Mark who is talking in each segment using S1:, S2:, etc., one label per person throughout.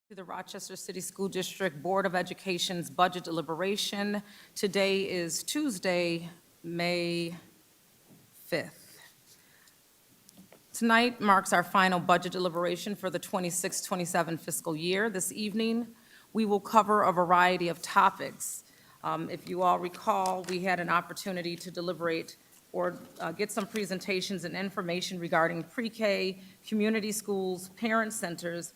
S1: To the Rochester City School District Board of Education's budget deliberation. Today is Tuesday, May 5th. Tonight marks our final budget deliberation for the 26-27 fiscal year. This evening, we will cover a variety of topics. If you all recall, we had an opportunity to deliberate or get some presentations and information regarding pre-K, community schools, parent centers,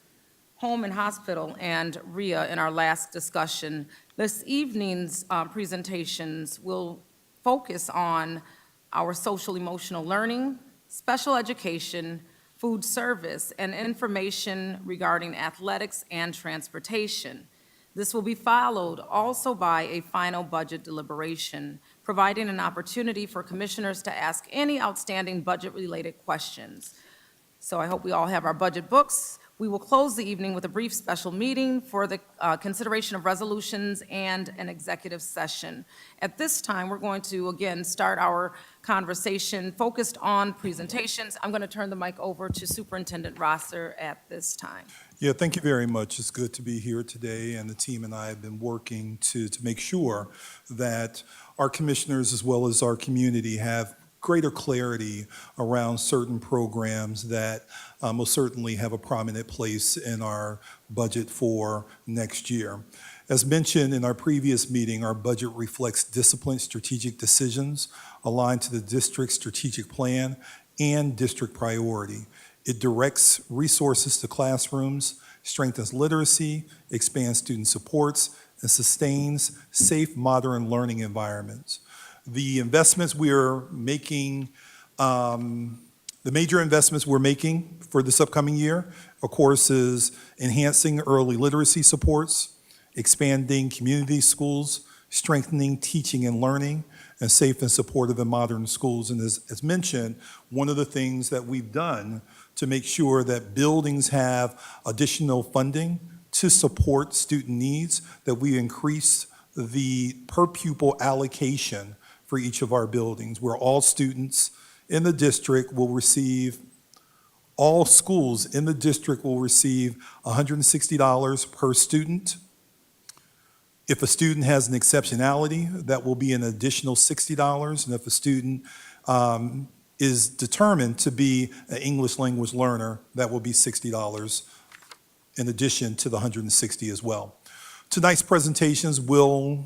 S1: home and hospital, and RIA in our last discussion. This evening's presentations will focus on our social emotional learning, special education, food service, and information regarding athletics and transportation. This will be followed also by a final budget deliberation, providing an opportunity for commissioners to ask any outstanding budget-related questions. So I hope we all have our budget books. We will close the evening with a brief special meeting for the consideration of resolutions and an executive session. At this time, we're going to, again, start our conversation focused on presentations. I'm going to turn the mic over to Superintendent Rosser at this time.
S2: Yeah, thank you very much. It's good to be here today, and the team and I have been working to make sure that our commissioners as well as our community have greater clarity around certain programs that will certainly have a prominent place in our budget for next year. As mentioned in our previous meeting, our budget reflects disciplined strategic decisions aligned to the district's strategic plan and district priority. It directs resources to classrooms, strengthens literacy, expands student supports, and sustains safe, modern learning environments. The investments we are making, the major investments we're making for this upcoming year, of course, is enhancing early literacy supports, expanding community schools, strengthening teaching and learning, and safe and supportive and modern schools. And as mentioned, one of the things that we've done to make sure that buildings have additional funding to support student needs, that we increase the per pupil allocation for each of our buildings, where all students in the district will receive, all schools in the district will receive $160 per student. If a student has an exceptionality, that will be an additional $60. And if a student is determined to be an English language learner, that will be $60 in addition to the $160 as well. Tonight's presentations will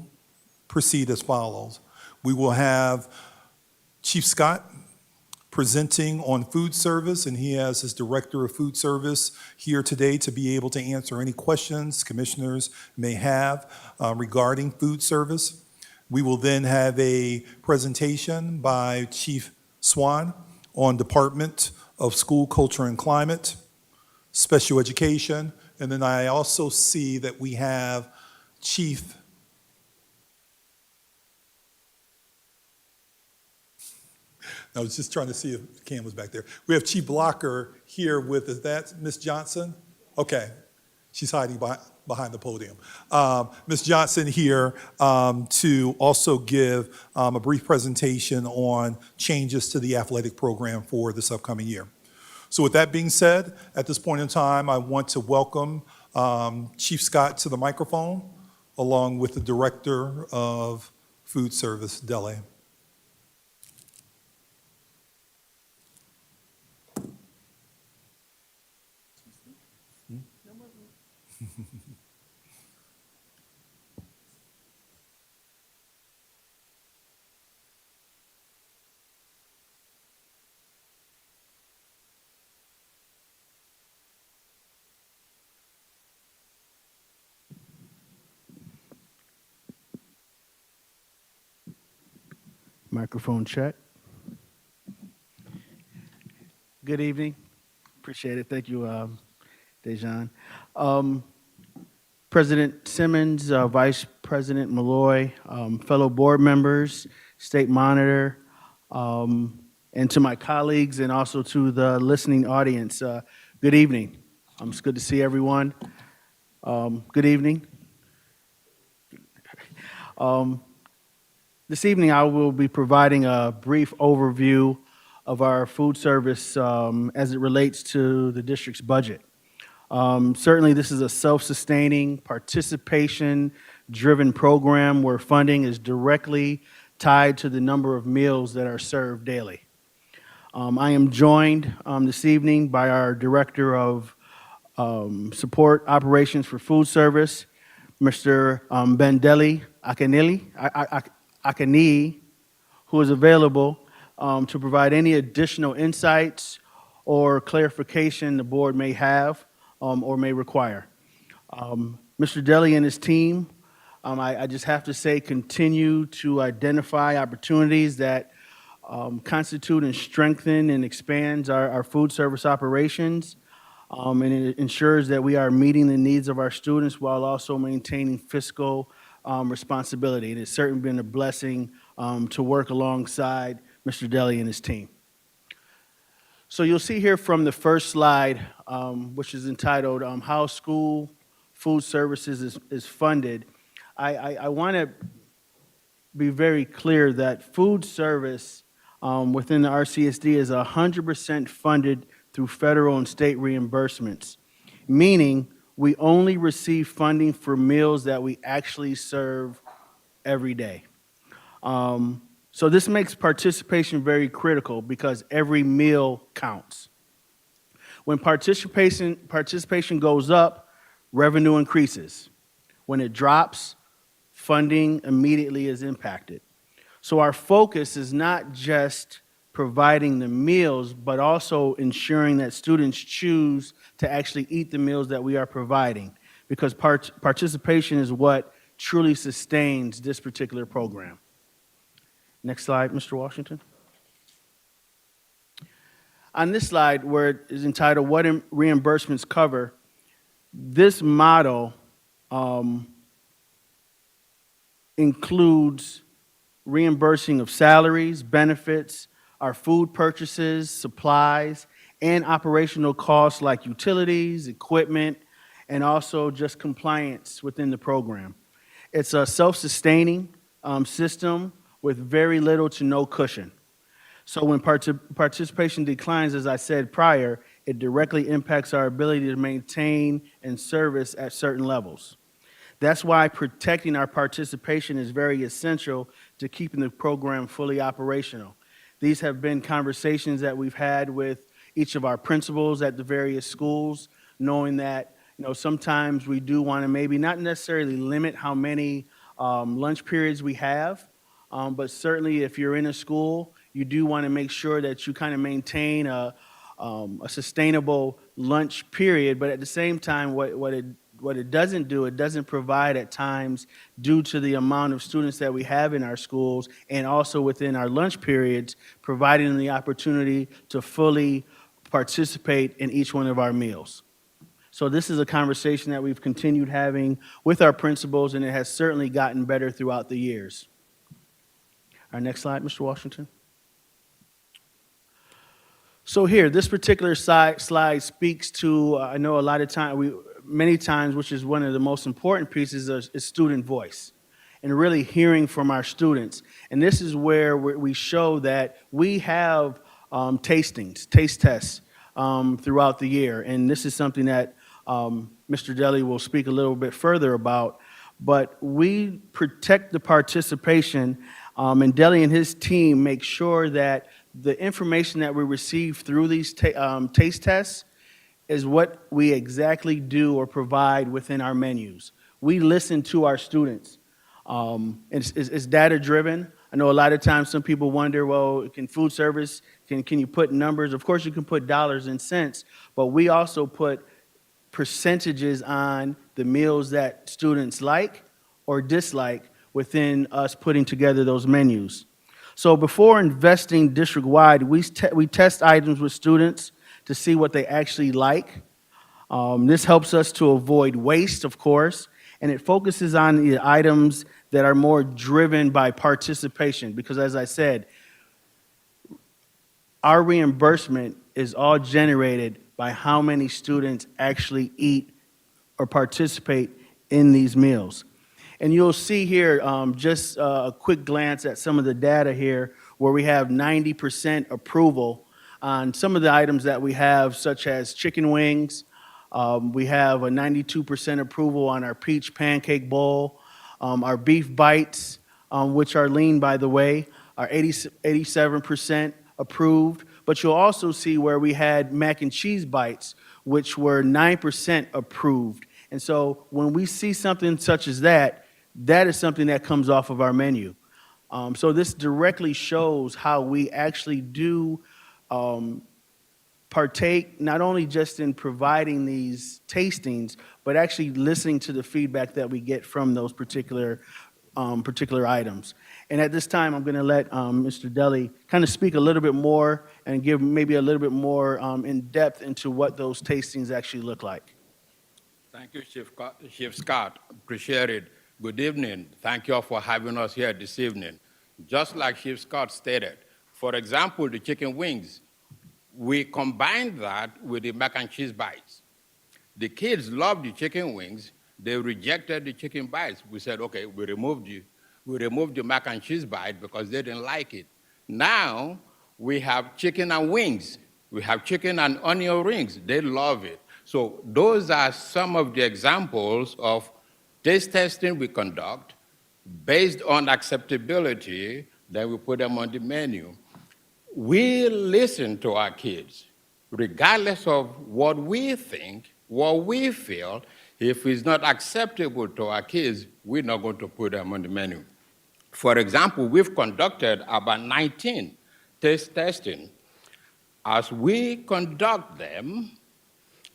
S2: proceed as follows. We will have Chief Scott presenting on food service, and he has his Director of Food Service here today to be able to answer any questions commissioners may have regarding food service. We will then have a presentation by Chief Swan on Department of School Culture and Climate, Special Education, and then I also see that we have Chief I was just trying to see if Cam was back there. We have Chief Blocker here with, is that Ms. Johnson? Okay, she's hiding behind the podium. Ms. Johnson here to also give a brief presentation on changes to the athletic program for this upcoming year. So with that being said, at this point in time, I want to welcome Chief Scott to the microphone, along with the Director of Food Service, Dele.
S3: Microphone check. Good evening. Appreciate it. Thank you, Dejan. President Simmons, Vice President Malloy, fellow board members, State Monitor, and to my colleagues and also to the listening audience, good evening. It's good to see everyone. Good evening. This evening, I will be providing a brief overview of our food service as it relates to the district's budget. Certainly, this is a self-sustaining, participation-driven program where funding is directly tied to the number of meals that are served daily. I am joined this evening by our Director of Support Operations for Food Service, Mr. Bandeli Akani, who is available to provide any additional insights or clarification the board may have or may require. Mr. Deli and his team, I just have to say, continue to identify opportunities that constitute and strengthen and expands our food service operations, and it ensures that we are meeting the needs of our students while also maintaining fiscal responsibility. And it's certainly been a blessing to work alongside Mr. Deli and his team. So you'll see here from the first slide, which is entitled How School Food Services is Funded. I want to be very clear that food service within the RCSD is 100% funded through federal and state reimbursements, meaning we only receive funding for meals that we actually serve every day. So this makes participation very critical because every meal counts. When participation goes up, revenue increases. When it drops, funding immediately is impacted. So our focus is not just providing the meals, but also ensuring that students choose to actually eat the meals that we are providing, because participation is what truly sustains this particular program. Next slide, Mr. Washington. On this slide, where it is entitled What Reimbursements Cover, this model includes reimbursing of salaries, benefits, our food purchases, supplies, and operational costs like utilities, equipment, and also just compliance within the program. It's a self-sustaining system with very little to no cushion. So when participation declines, as I said prior, it directly impacts our ability to maintain and service at certain levels. That's why protecting our participation is very essential to keeping the program fully operational. These have been conversations that we've had with each of our principals at the various schools, knowing that sometimes we do want to maybe not necessarily limit how many lunch periods we have, but certainly if you're in a school, you do want to make sure that you kind of maintain a sustainable lunch period, but at the same time, what it doesn't do, it doesn't provide at times, due to the amount of students that we have in our schools and also within our lunch periods, providing them the opportunity to fully participate in each one of our meals. So this is a conversation that we've continued having with our principals, and it has certainly gotten better throughout the years. Our next slide, Mr. Washington. So here, this particular slide speaks to, I know a lot of time, many times, which is one of the most important pieces, is student voice and really hearing from our students. And this is where we show that we have taste tests throughout the year. And this is something that Mr. Deli will speak a little bit further about. But we protect the participation, and Deli and his team make sure that the information that we receive through these taste tests is what we exactly do or provide within our menus. We listen to our students. It's data-driven. I know a lot of times some people wonder, well, can food service, can you put numbers? Of course you can put dollars and cents, but we also put percentages on the meals that students like or dislike within us putting together those menus. So before investing district-wide, we test items with students to see what they actually like. This helps us to avoid waste, of course, and it focuses on the items that are more driven by participation, because as I said, our reimbursement is all generated by how many students actually eat or participate in these meals. And you'll see here just a quick glance at some of the data here where we have 90% approval on some of the items that we have, such as chicken wings, We have a 92% approval on our peach pancake bowl. Our beef bites, which are lean, by the way, are 87% approved. But you'll also see where we had mac and cheese bites, which were 9% approved. And so when we see something such as that, that is something that comes off of our menu. So this directly shows how we actually do partake not only just in providing these tastings, but actually listening to the feedback that we get from those particular items. And at this time, I'm going to let Mr. Deli kind of speak a little bit more and give maybe a little bit more in depth into what those tastings actually look like.
S4: Thank you, Chief Scott. Appreciate it. Good evening. Thank you all for having us here this evening. Just like Chief Scott stated, for example, the chicken wings, we combined that with the mac and cheese bites. The kids loved the chicken wings. They rejected the chicken bites. We said, okay, we removed the mac and cheese bite because they didn't like it. Now we have chicken and wings. We have chicken and onion rings. They love it. So those are some of the examples of taste testing we conduct based on acceptability, then we put them on the menu. We listen to our kids, regardless of what we think, what we feel. If it's not acceptable to our kids, we're not going to put them on the menu. For example, we've conducted about 19 taste testing. As we conduct them,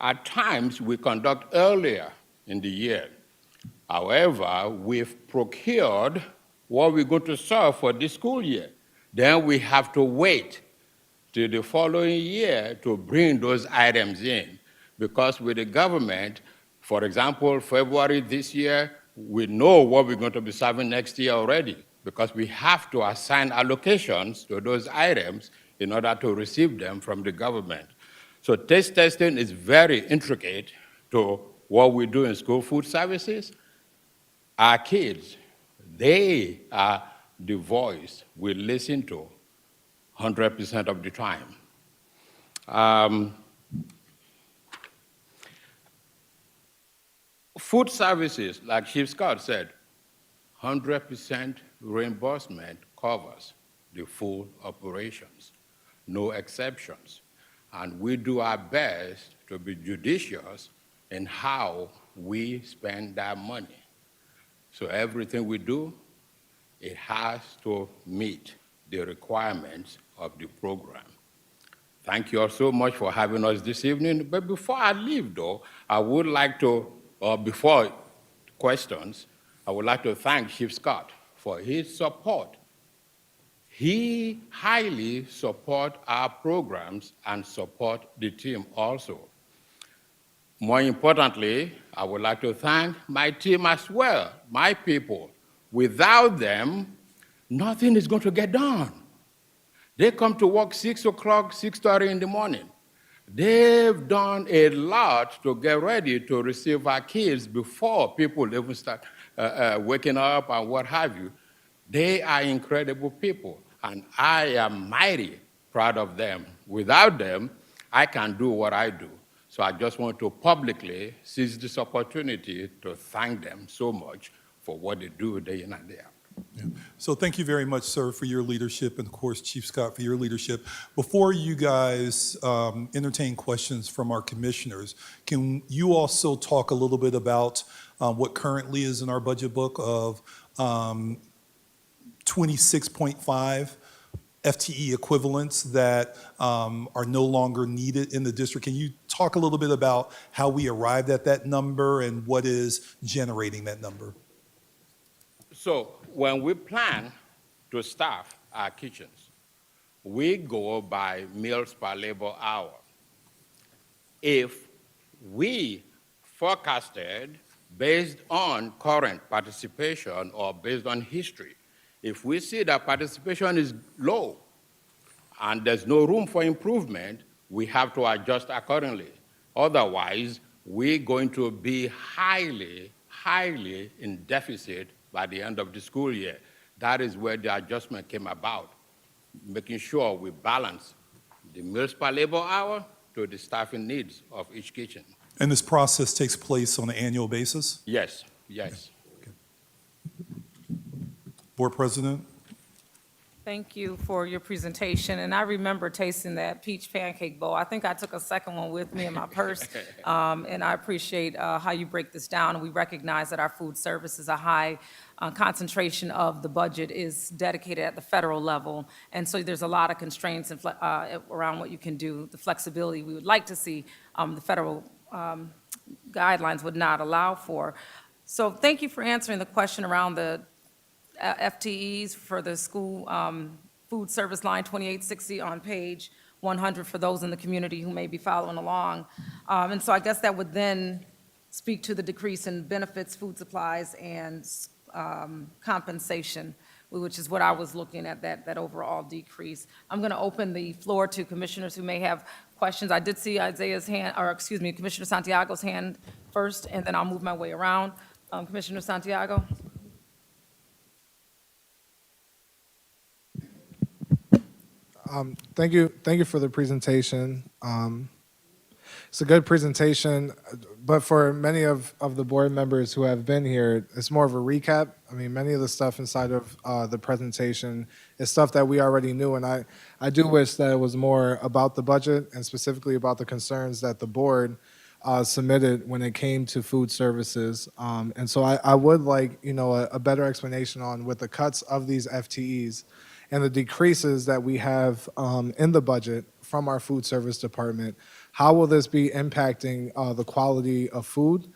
S4: at times we conduct earlier in the year. However, we've procured what we're going to serve for this school year. Then we have to wait till the following year to bring those items in. Because with the government, for example, February this year, we know what we're going to be serving next year already, because we have to assign allocations to those items in order to receive them from the government. So taste testing is very intricate to what we do in school food services. Our kids, they are the voice we listen to 100% of the time. Food services, like Chief Scott said, 100% reimbursement covers the full operations, no exceptions. And we do our best to be judicious in how we spend that money. So everything we do, it has to meet the requirements of the program. Thank you all so much for having us this evening. But before I leave, though, I would like to, before questions, I would like to thank Chief Scott for his support. He highly supports our programs and support the team also. More importantly, I would like to thank my team as well, my people. Without them, nothing is going to get done. They come to work 6 o'clock, 6:30 in the morning. They've done a lot to get ready to receive our kids before people even start waking up and what have you. They are incredible people, and I am mighty proud of them. Without them, I can't do what I do. So I just want to publicly seize this opportunity to thank them so much for what they do day in and day out.
S2: Yeah. So thank you very much, sir, for your leadership, and of course, Chief Scott, for your leadership. Before you guys entertain questions from our commissioners, can you also talk a little bit about what currently is in our budget book of 26.5 FTE equivalents that are no longer needed in the district? Can you talk a little bit about how we arrived at that number and what is generating that number?
S4: So when we plan to staff our kitchens, we go by meals per labor hour. If we forecasted based on current participation or based on history, if we see that participation is low and there's no room for improvement, we have to adjust accordingly. Otherwise, we're going to be highly in deficit by the end of the school year. That is where the adjustment came about, making sure we balance the meals per labor hour to the staffing needs of each kitchen.
S2: And this process takes place on an annual basis?
S4: Yes, yes.
S2: Board President?
S1: Thank you for your presentation, and I remember tasting that peach pancake bowl. I think I took a second one with me in my purse, and I appreciate how you break this down. We recognize that our food service is a high concentration of the budget is dedicated at the federal level, and so there's a lot of constraints and around what you can do, the flexibility we would like to see the federal guidelines would not allow for. So thank you for answering the question around the FTEs for the school food service line 2860 on page 100 for those in the community who may be following along. And so I guess that would then speak to the decrease in benefits, food supplies, and compensation, which is what I was looking at, that overall decrease. I'm going to open the floor to commissioners who may have questions. I did see Isaiah's hand, or excuse me, Commissioner Santiago's hand first, and then I'll move my way around. Commissioner Santiago?
S5: Thank you for the presentation. It's a good presentation, but for many of the board members who have been here, it's more of a recap. I mean, many of the stuff inside of the presentation is stuff that we already knew, and I do wish that it was more about the budget and specifically about the concerns that the board submitted when it came to food services. And so I would like, a better explanation on with the cuts of these FTEs and the decreases that we have in the budget from our food service department. How will this be impacting the quality of food?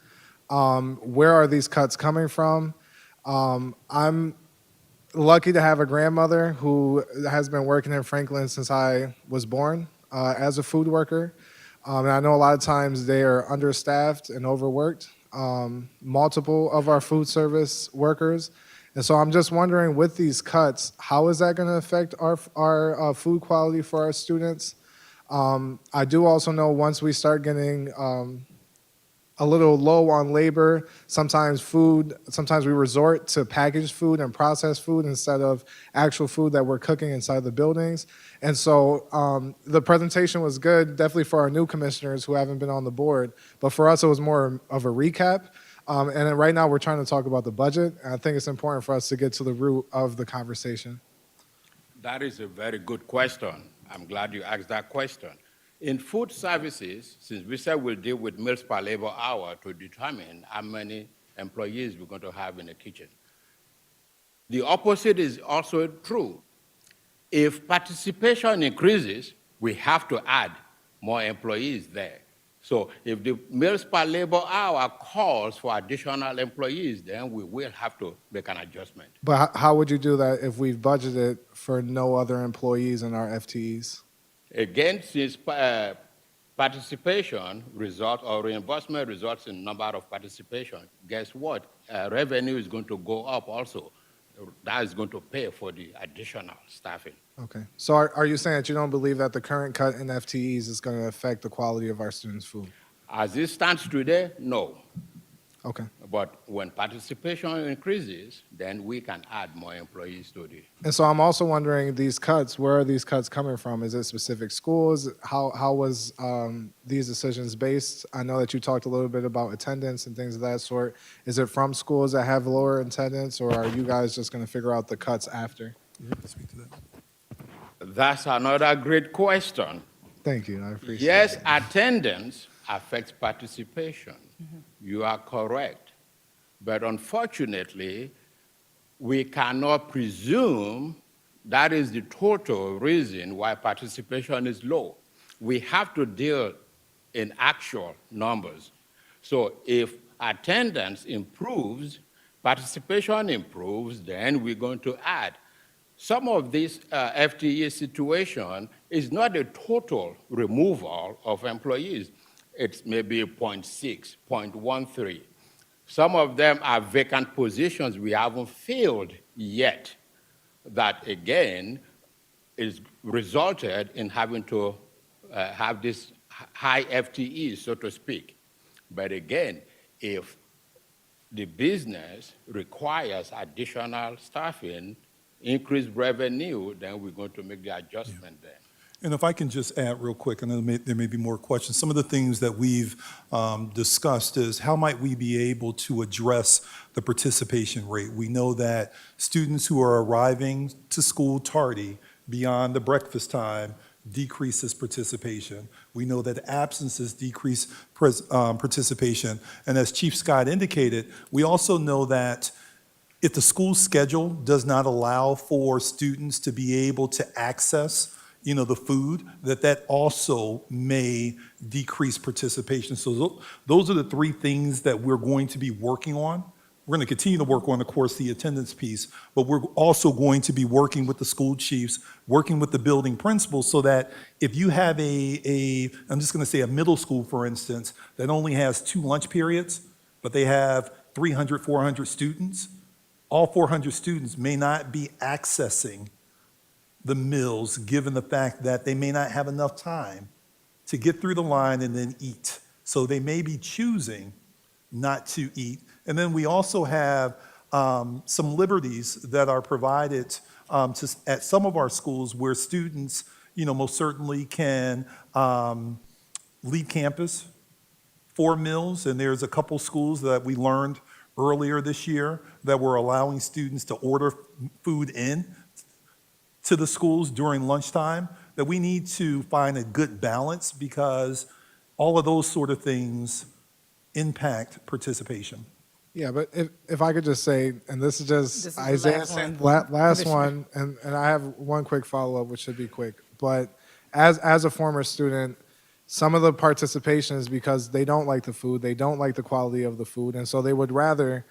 S5: Where are these cuts coming from? I'm lucky to have a grandmother who has been working in Franklin since I was born as a food worker. And I know a lot of times they are understaffed and overworked, multiple of our food service workers. And so I'm just wondering, with these cuts, how is that going to affect our food quality for our students? I do also know once we start getting a little low on labor, sometimes we resort to packaged food and processed food instead of actual food that we're cooking inside the buildings. And so the presentation was good, definitely for our new commissioners who haven't been on the board, but for us it was more of a recap. And then right now we're trying to talk about the budget, and I think it's important for us to get to the root of the conversation.
S4: That is a very good question. I'm glad you asked that question. In food services, since we said we'll deal with meals per labor hour to determine how many employees we're going to have in the kitchen, the opposite is also true. If participation increases, we have to add more employees there. So if the meals per labor hour calls for additional employees, then we will have to make an adjustment.
S5: But how would you do that if we've budgeted for no other employees in our FTEs?
S4: Again, since participation results or reimbursement results in number of participation, guess what? Revenue is going to go up also. That is going to pay for the additional staffing.
S5: Okay. So are you saying that you don't believe that the current cut in FTEs is going to affect the quality of our students' food?
S4: As it stands today, no.
S5: Okay.
S4: But when participation increases, then we can add more employees to the.
S5: And so I'm also wondering, these cuts, where are these cuts coming from? Is it specific schools? How was these decisions based? I know that you talked a little bit about attendance and things of that sort. Is it from schools that have lower attendance, or are you guys just going to figure out the cuts after?
S2: Speak to that.
S4: That's another great question.
S5: Thank you. I appreciate
S4: Yes,
S5: it.
S4: attendance affects participation. You are correct. But unfortunately, we cannot presume that is the total reason why participation is low. We have to deal in actual numbers. So if attendance improves, participation improves, then we're going to add. Some of this FTE situation is not a total removal of employees. It's maybe 0.6, 0.13. Some of them are vacant positions we haven't filled yet. That, again, is resulted in having to have this high FTE, so to speak. But again, if the business requires additional staffing, increased revenue, then we're going to make the adjustment there.
S2: And if I can just add real quick, and there may be more questions. Some of the things that we've discussed is how might we be able to address the participation rate? We know that students who are arriving to school tardy beyond the breakfast time decreases participation. We know that absences decrease participation. And as Chief Scott indicated, we also know that if the school schedule does not allow for students to be able to access the food, that also may decrease participation. So those are the three things that we're going to be working on. We're going to continue to work on, of course, the attendance piece, but we're also going to be working with the school chiefs, working with the building principals, so that if you have I'm just going to say a middle school, for instance, that only has 2 lunch periods, but they have 300, 400 students, all 400 students may not be accessing the meals, given the fact that they may not have enough time to get through the line and then eat. So they may be choosing not to eat. And then we also have some liberties that are provided at some of our schools where students, most certainly can leave campus for meals. And there's a couple schools that we learned earlier this year that were allowing students to order food in to the schools during lunchtime, that we need to find a good balance because all of those sort of things impact participation.
S5: Yeah, but if I could just say, and this is just
S1: This is the
S5: Isaiah
S1: last
S5: saying,
S1: one.
S5: last
S1: Commissioner.
S5: one, and I have one quick follow-up, which should be quick. But as a former student, some of the participation is because they don't like the food, they don't like the quality of the food, and so they would rather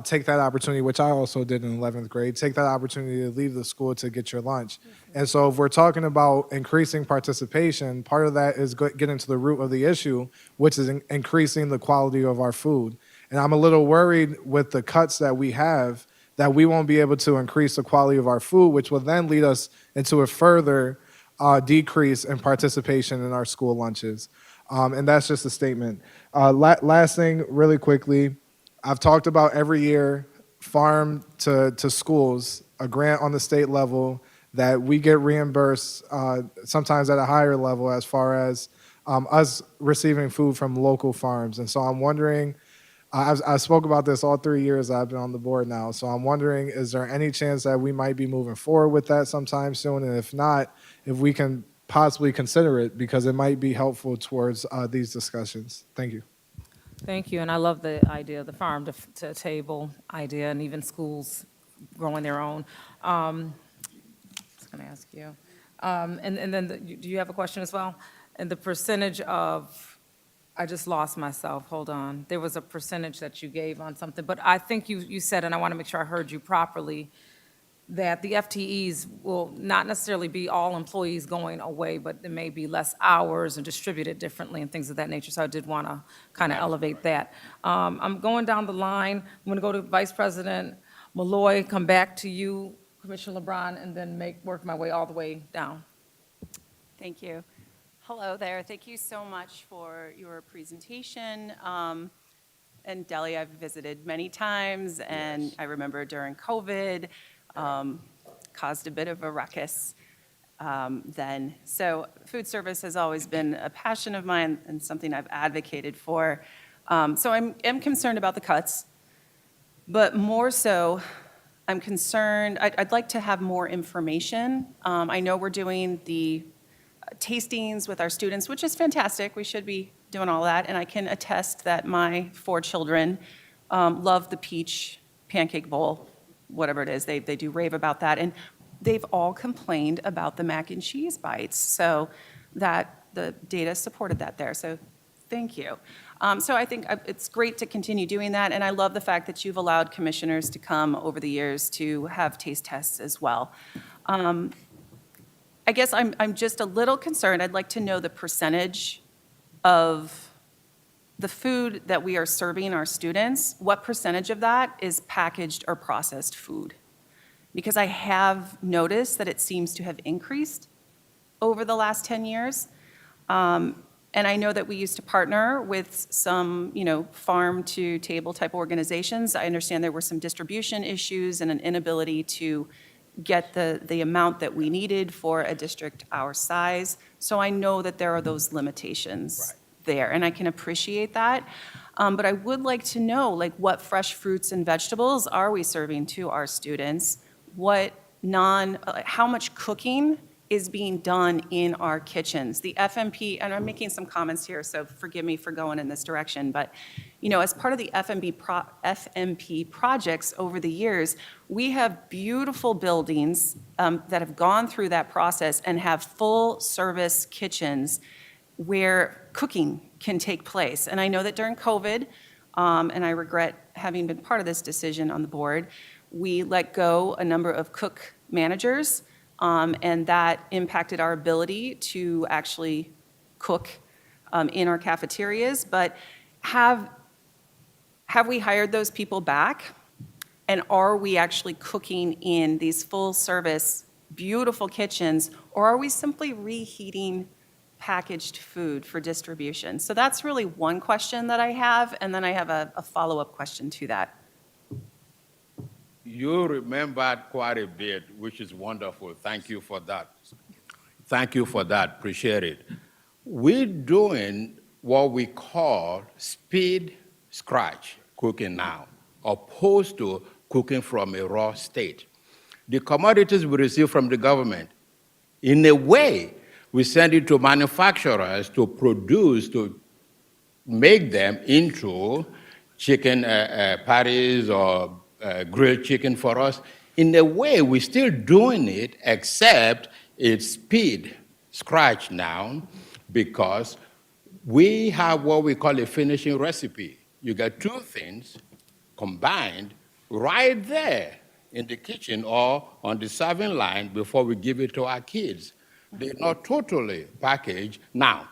S5: take that opportunity, which I also did in 11th grade, take that opportunity to leave the school to get your lunch. And so if we're talking about increasing participation, part of that is getting to the root of the issue, which is increasing the quality of our food. And I'm a little worried with the cuts that we have that we won't be able to increase the quality of our food, which will then lead us into a further decrease in participation in our school lunches. And that's just a statement. Last thing, really quickly, I've talked about every year, farm to schools, a grant on the state level that we get reimbursed sometimes at a higher level as far as us receiving food from local farms. And so I'm wondering, I spoke about this all 3 years I've been on the board now, so I'm wondering, is there any chance that we might be moving forward with that sometime soon? And if not, if we can possibly consider it, because it might be helpful towards these discussions. Thank you.
S1: Thank you, and I love the idea of the farm to table idea, and even schools growing their own. I was going to ask you, and then, do you have a question as well? And the percentage of, I just lost myself, hold on. There was a percentage that you gave on something, but I think you said, and I want to make sure I heard you properly, that the FTEs will not necessarily be all employees going away, but there may be less hours and distributed differently and things of that nature. So I did want to kind of elevate that. I'm going down the line. I'm going to go to Vice President Malloy, come back to you, Commissioner LeBron, and then work my way all the way down.
S6: Thank you. Hello there. Thank you so much for your presentation. And Delhi, I've visited many times, and I remember during COVID, caused a bit of a ruckus then. So food service has always been a passion of mine and something I've advocated for. So I'm concerned about the cuts, but more so, I'm concerned, I'd like to have more information. I know we're doing the tastings with our students, which is fantastic. We should be doing all that, and I can attest that my 4 children love the peach pancake bowl, whatever it is. They do rave about that, and they've all complained about the mac and cheese bites, so that the data supported that there, so thank you. So I think it's great to continue doing that, and I love the fact that you've allowed commissioners to come over the years to have taste tests as well. I guess I'm just a little concerned. I'd like to know the percentage of the food that we are serving our students, what percentage of that is packaged or processed food? Because I have noticed that it seems to have increased over the last 10 years. And I know that we used to partner with some, farm to table type organizations. I understand there were some distribution issues and an inability to get the amount that we needed for a district our size. So I know that there are those limitations there, and I can appreciate that. But I would like to know, like, what fresh fruits and vegetables are we serving to our students? How much cooking is being done in our kitchens? The FMP, and I'm making some comments here, so forgive me for going in this direction, but, as part of the FMP projects over the years, we have beautiful buildings that have gone through that process and have full-service kitchens where cooking can take place. And I know that during COVID, and I regret having been part of this decision on the board, we let go a number of cook managers, and that impacted our ability to actually cook in our cafeterias. But have we hired those people back? And are we actually cooking in these full-service, beautiful kitchens, or are we simply reheating packaged food for distribution? So that's really one question that I have, and then I have a follow-up question to that.
S4: You remembered quite a bit, which is wonderful. Thank you for that. Thank you for that. Appreciate it. We're doing what we call speed scratch cooking now, opposed to cooking from a raw state. The commodities we receive from the government, in a way, we send it to manufacturers to produce, to make them into chicken patties or grilled chicken for us. In a way, we're still doing it, except it's speed scratch now, because we have what we call a finishing recipe. You get two things combined right there in the kitchen or on the serving line before we give it to our kids. They're not totally packaged now.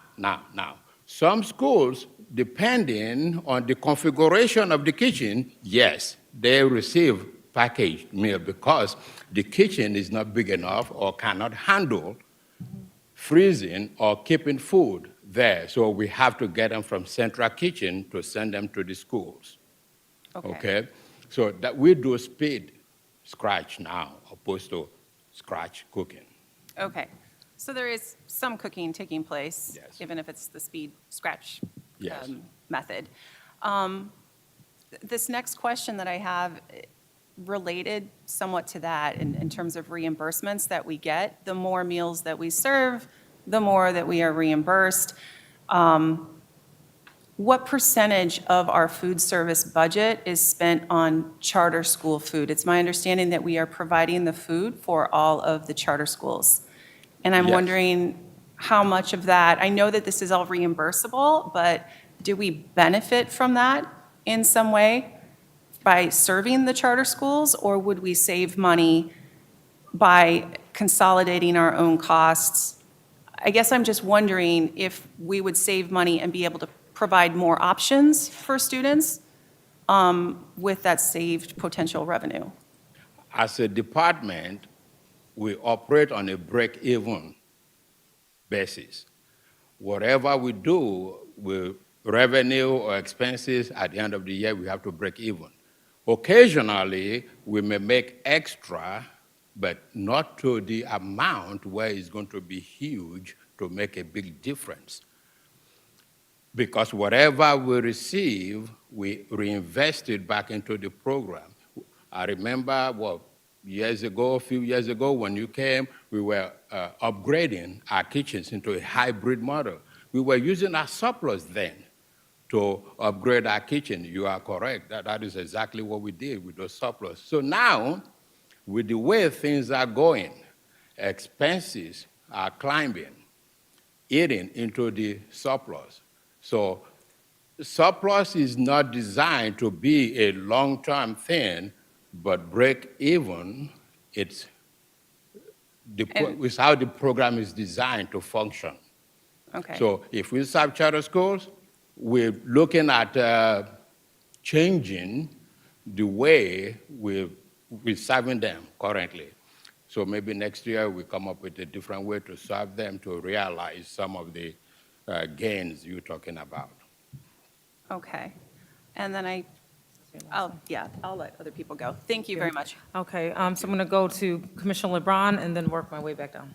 S4: Some schools, depending on the configuration of the kitchen, yes, they receive packaged meal because the kitchen is not big enough or cannot handle freezing or keeping food there. So we have to get them from central kitchen to send them to the schools. Okay? So that we do speed scratch now, opposed to scratch cooking.
S6: Okay. So there is some cooking taking place,
S4: Yes.
S6: even if it's the speed scratch
S4: Yes.
S6: method. This next question that I have related somewhat to that in terms of reimbursements that we get. The more meals that we serve, the more that we are reimbursed. What percentage of our food service budget is spent on charter school food? It's my understanding that we are providing the food for all of the charter schools. And I'm
S4: Yes.
S6: wondering how much of that, I know that this is all reimbursable, but do we benefit from that in some way by serving the charter schools? Or would we save money by consolidating our own costs? I guess I'm just wondering if we would save money and be able to provide more options for students with that saved potential revenue.
S4: As a department, we operate on a break-even basis. Whatever we do with revenue or expenses, at the end of the year, we have to break even. Occasionally, we may make extra, but not to the amount where it's going to be huge to make a big difference. Because whatever we receive, we reinvest it back into the program. I remember, a few years ago, when you came, we were upgrading our kitchens into a hybrid model. We were using our surplus then to upgrade our kitchen. You are correct. That is exactly what we did with those surplus. So now, with the way things are going, expenses are climbing, eating into the surplus. So surplus is not designed to be a long-term thing, but break even, it's how the program is designed to function.
S6: Okay.
S4: So if we serve charter schools, we're looking at changing the way we're serving them currently. So maybe next year we come up with a different way to serve them to realize some of the gains you're talking about.
S6: Okay. And then I I'll let other people go. Thank you very much.
S1: Okay, so I'm going to go to Commissioner LeBron and then work my way back down.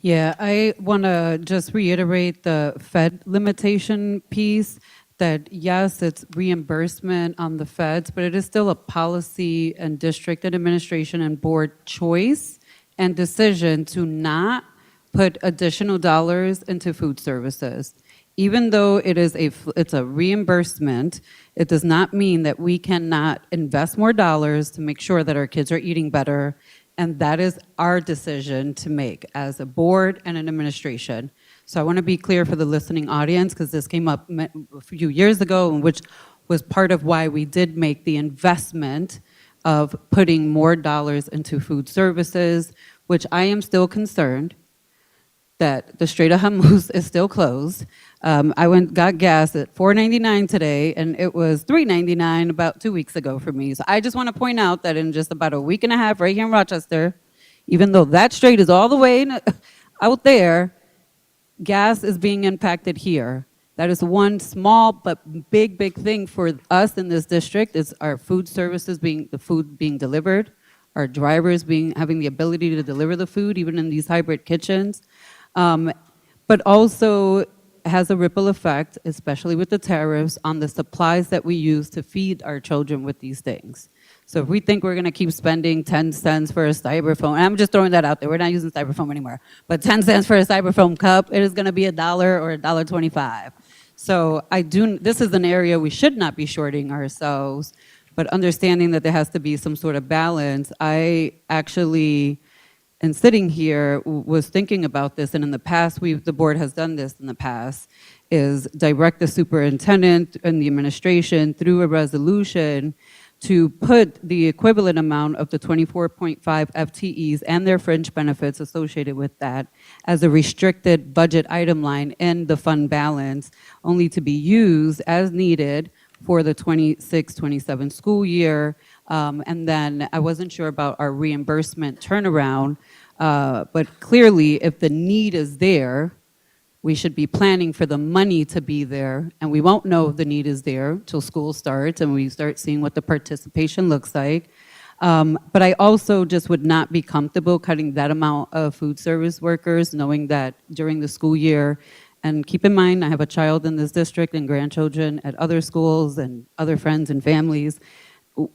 S7: Yeah, I want to just reiterate the Fed limitation piece, that yes, it's reimbursement on the feds, but it is still a policy and district and administration and board choice and decision to not put additional dollars into food services. Even though it's a reimbursement, it does not mean that we cannot invest more dollars to make sure that our kids are eating better. And that is our decision to make as a board and an administration. So I want to be clear for the listening audience, because this came up a few years ago, and which was part of why we did make the investment of putting more dollars into food services, which I am still concerned that the Strait of Hormuz is still closed. I got gas at $4.99 today, and it was $3.99 about 2 weeks ago for me. So I just want to point out that in just about a week and a half right here in Rochester, even though that strait is all the way out there, gas is being impacted here. That is one small but big, big thing for us in this district, is our food services the food being delivered, our drivers having the ability to deliver the food, even in these hybrid kitchens. But also has a ripple effect, especially with the tariffs, on the supplies that we use to feed our children with these things. So if we think we're going to keep spending 10 cents for a styrofoam, and I'm just throwing that out there, we're not using styrofoam anymore, but 10 cents for a styrofoam cup, it is going to be $1 or $1.25. So this is an area we should not be shorting ourselves, but understanding that there has to be some sort of balance. I actually, and sitting here, was thinking about this, and in the past, the board has done this in the past, is direct the superintendent and the administration through a resolution to put the equivalent amount of the 24.5 FTEs and their fringe benefits associated with that as a restricted budget item line in the fund balance, only to be used as needed for the 26-27 school year. And then I wasn't sure about our reimbursement turnaround, but clearly if the need is there, we should be planning for the money to be there, and we won't know if the need is there till school starts and we start seeing what the participation looks like. But I also just would not be comfortable cutting that amount of food service workers, knowing that during the school year, and keep in mind, I have a child in this district and grandchildren at other schools and other friends and families.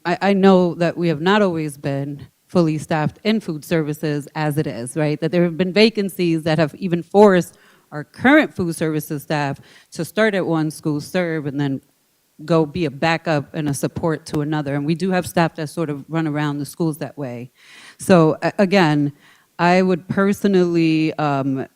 S7: I know that we have not always been fully staffed in food services as it is, right? That there have been vacancies that have even forced our current food services staff to start at one school, serve, and then go be a backup and a support to another. And we do have staff that sort of run around the schools that way. So again, I would personally, and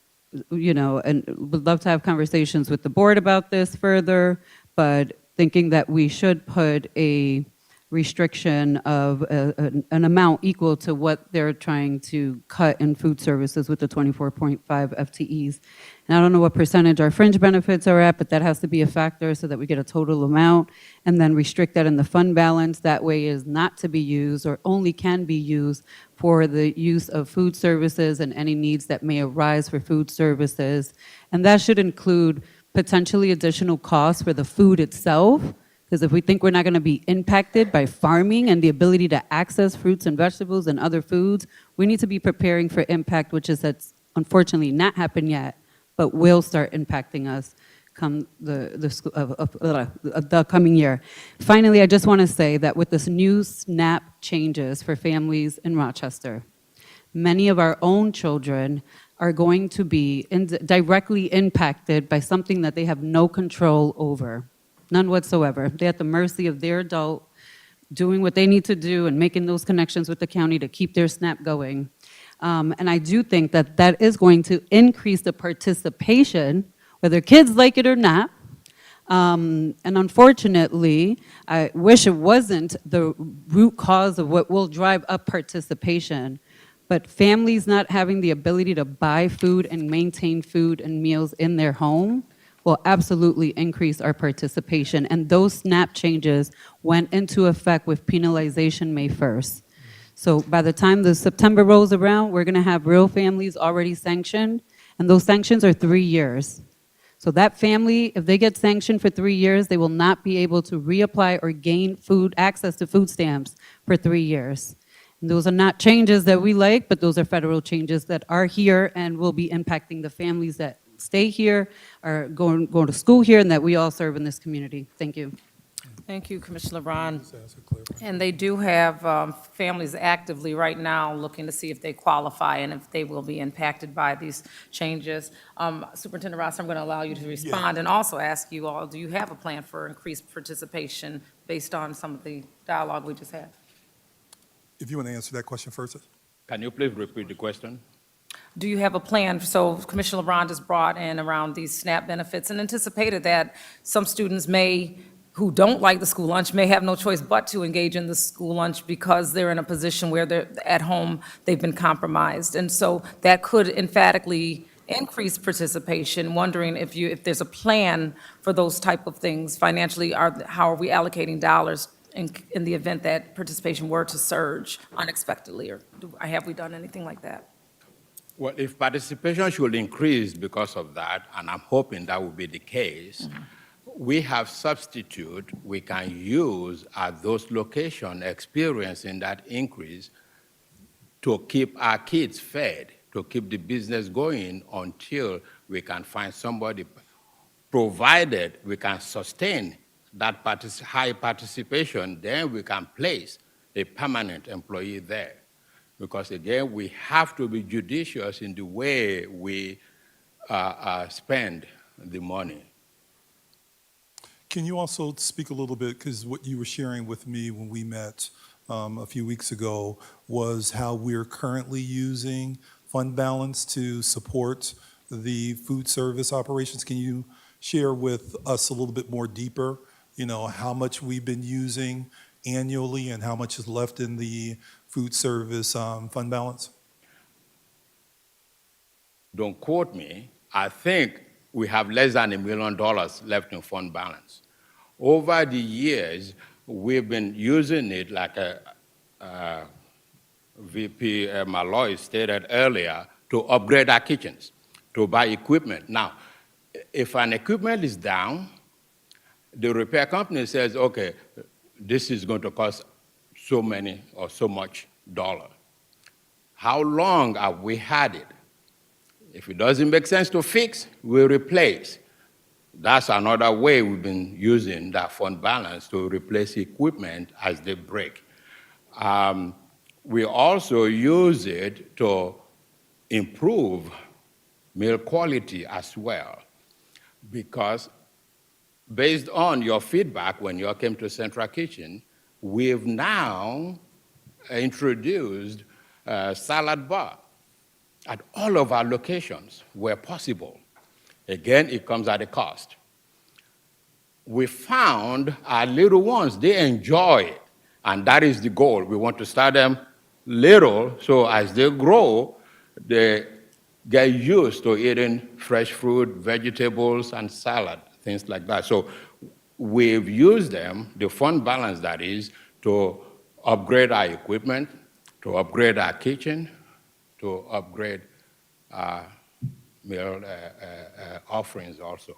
S7: would love to have conversations with the board about this further, but thinking that we should put a restriction of an amount equal to what they're trying to cut in food services with the 24.5 FTEs. And I don't know what percentage our fringe benefits are at, but that has to be a factor so that we get a total amount, and then restrict that in the fund balance. That way is not to be used, or only can be used for the use of food services and any needs that may arise for food services. And that should include potentially additional costs for the food itself, because if we think we're not going to be impacted by farming and the ability to access fruits and vegetables and other foods, we need to be preparing for impact, which is that's unfortunately not happened yet, but will start impacting us come the coming year. Finally, I just want to say that with this new SNAP changes for families in Rochester, many of our own children are going to be directly impacted by something that they have no control over. None whatsoever. They're at the mercy of their adult doing what they need to do and making those connections with the county to keep their SNAP going. And I do think that that is going to increase the participation, whether kids like it or not. And unfortunately, I wish it wasn't the root cause of what will drive up participation, but families not having the ability to buy food and maintain food and meals in their home will absolutely increase our participation. And those SNAP changes went into effect with penalization May 1st. So by the time the September rolls around, we're gonna have real families already sanctioned, and those sanctions are 3 years. So that family, if they get sanctioned for 3 years, they will not be able to reapply or gain access to food stamps for 3 years. And those are not changes that we like, but those are federal changes that are here and will be impacting the families that stay here, are going to school here, and that we all serve in this community. Thank you.
S1: Thank you, Commissioner LeBron.
S2: Just ask a clarification.
S1: And they do have families actively right now looking to see if they qualify and if they will be impacted by these changes. Superintendent Ross, I'm going to allow you to respond and also ask you all, do you have a plan for increased participation based on some of the dialogue we just had?
S2: If you want to answer that question first.
S4: Can you please repeat the question?
S1: Do you have a plan? So Commissioner LeBron just brought in around these SNAP benefits and anticipated that some students who don't like the school lunch may have no choice but to engage in the school lunch because they're in a position where they're at home, they've been compromised. And so that could emphatically increase participation, wondering if there's a plan for those type of things financially, how are we allocating dollars in the event that participation were to surge unexpectedly, or have we done anything like that?
S4: Well, if participation should increase because of that, and I'm hoping that will be the case, we have substitute we can use at those locations experiencing that increase to keep our kids fed, to keep the business going until we can find somebody, provided we can sustain that high participation, then we can place a permanent employee there. Because again, we have to be judicious in the way we spend the money.
S2: Can you also speak a little bit, because what you were sharing with me when we met a few weeks ago was how we're currently using fund balance to support the food service operations. Can you share with us a little bit more deeper, how much we've been using annually and how much is left in the food service fund balance?
S4: Don't quote me. I think we have less than $1 million left in fund balance. Over the years, we've been using it like VP Malloy stated earlier, to upgrade our kitchens, to buy equipment. Now, if an equipment is down, the repair company says, okay, this is going to cost so many or so much dollar. How long have we had it? If it doesn't make sense to fix, we replace. That's another way we've been using that fund balance to replace equipment as they break. We also use it to improve meal quality as well, because based on your feedback when you came to Central Kitchen, we've now introduced a salad bar at all of our locations where possible. Again, it comes at a cost. We found our little ones, they enjoy it, and that is the goal. We want to start them little, so as they grow, they get used to eating fresh fruit, vegetables, and salad, things like that. So we've used them, the fund balance that is, to upgrade our equipment, to upgrade our kitchen, to upgrade our meal offerings also.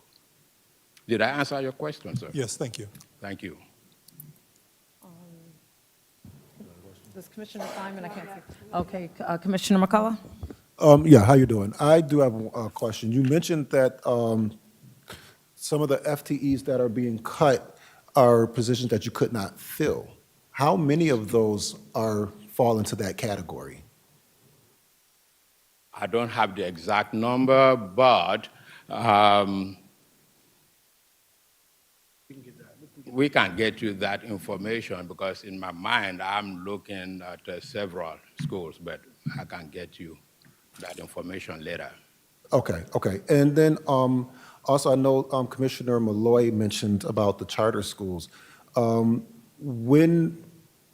S4: Did I answer your question, sir?
S2: Yes, thank you.
S4: Thank you.
S1: Does Commissioner Simon, I can't see. Okay, Commissioner McCullough?
S8: Yeah, how you doing? I do have a question. You mentioned that some of the FTEs that are being cut are positions that you could not fill. How many of those fall into that category?
S4: I don't have the exact number, but we can get you that information, because in my mind, I'm looking at several schools, but I can get you that information later.
S8: Okay. And then also, I know Commissioner Malloy mentioned about the charter schools. When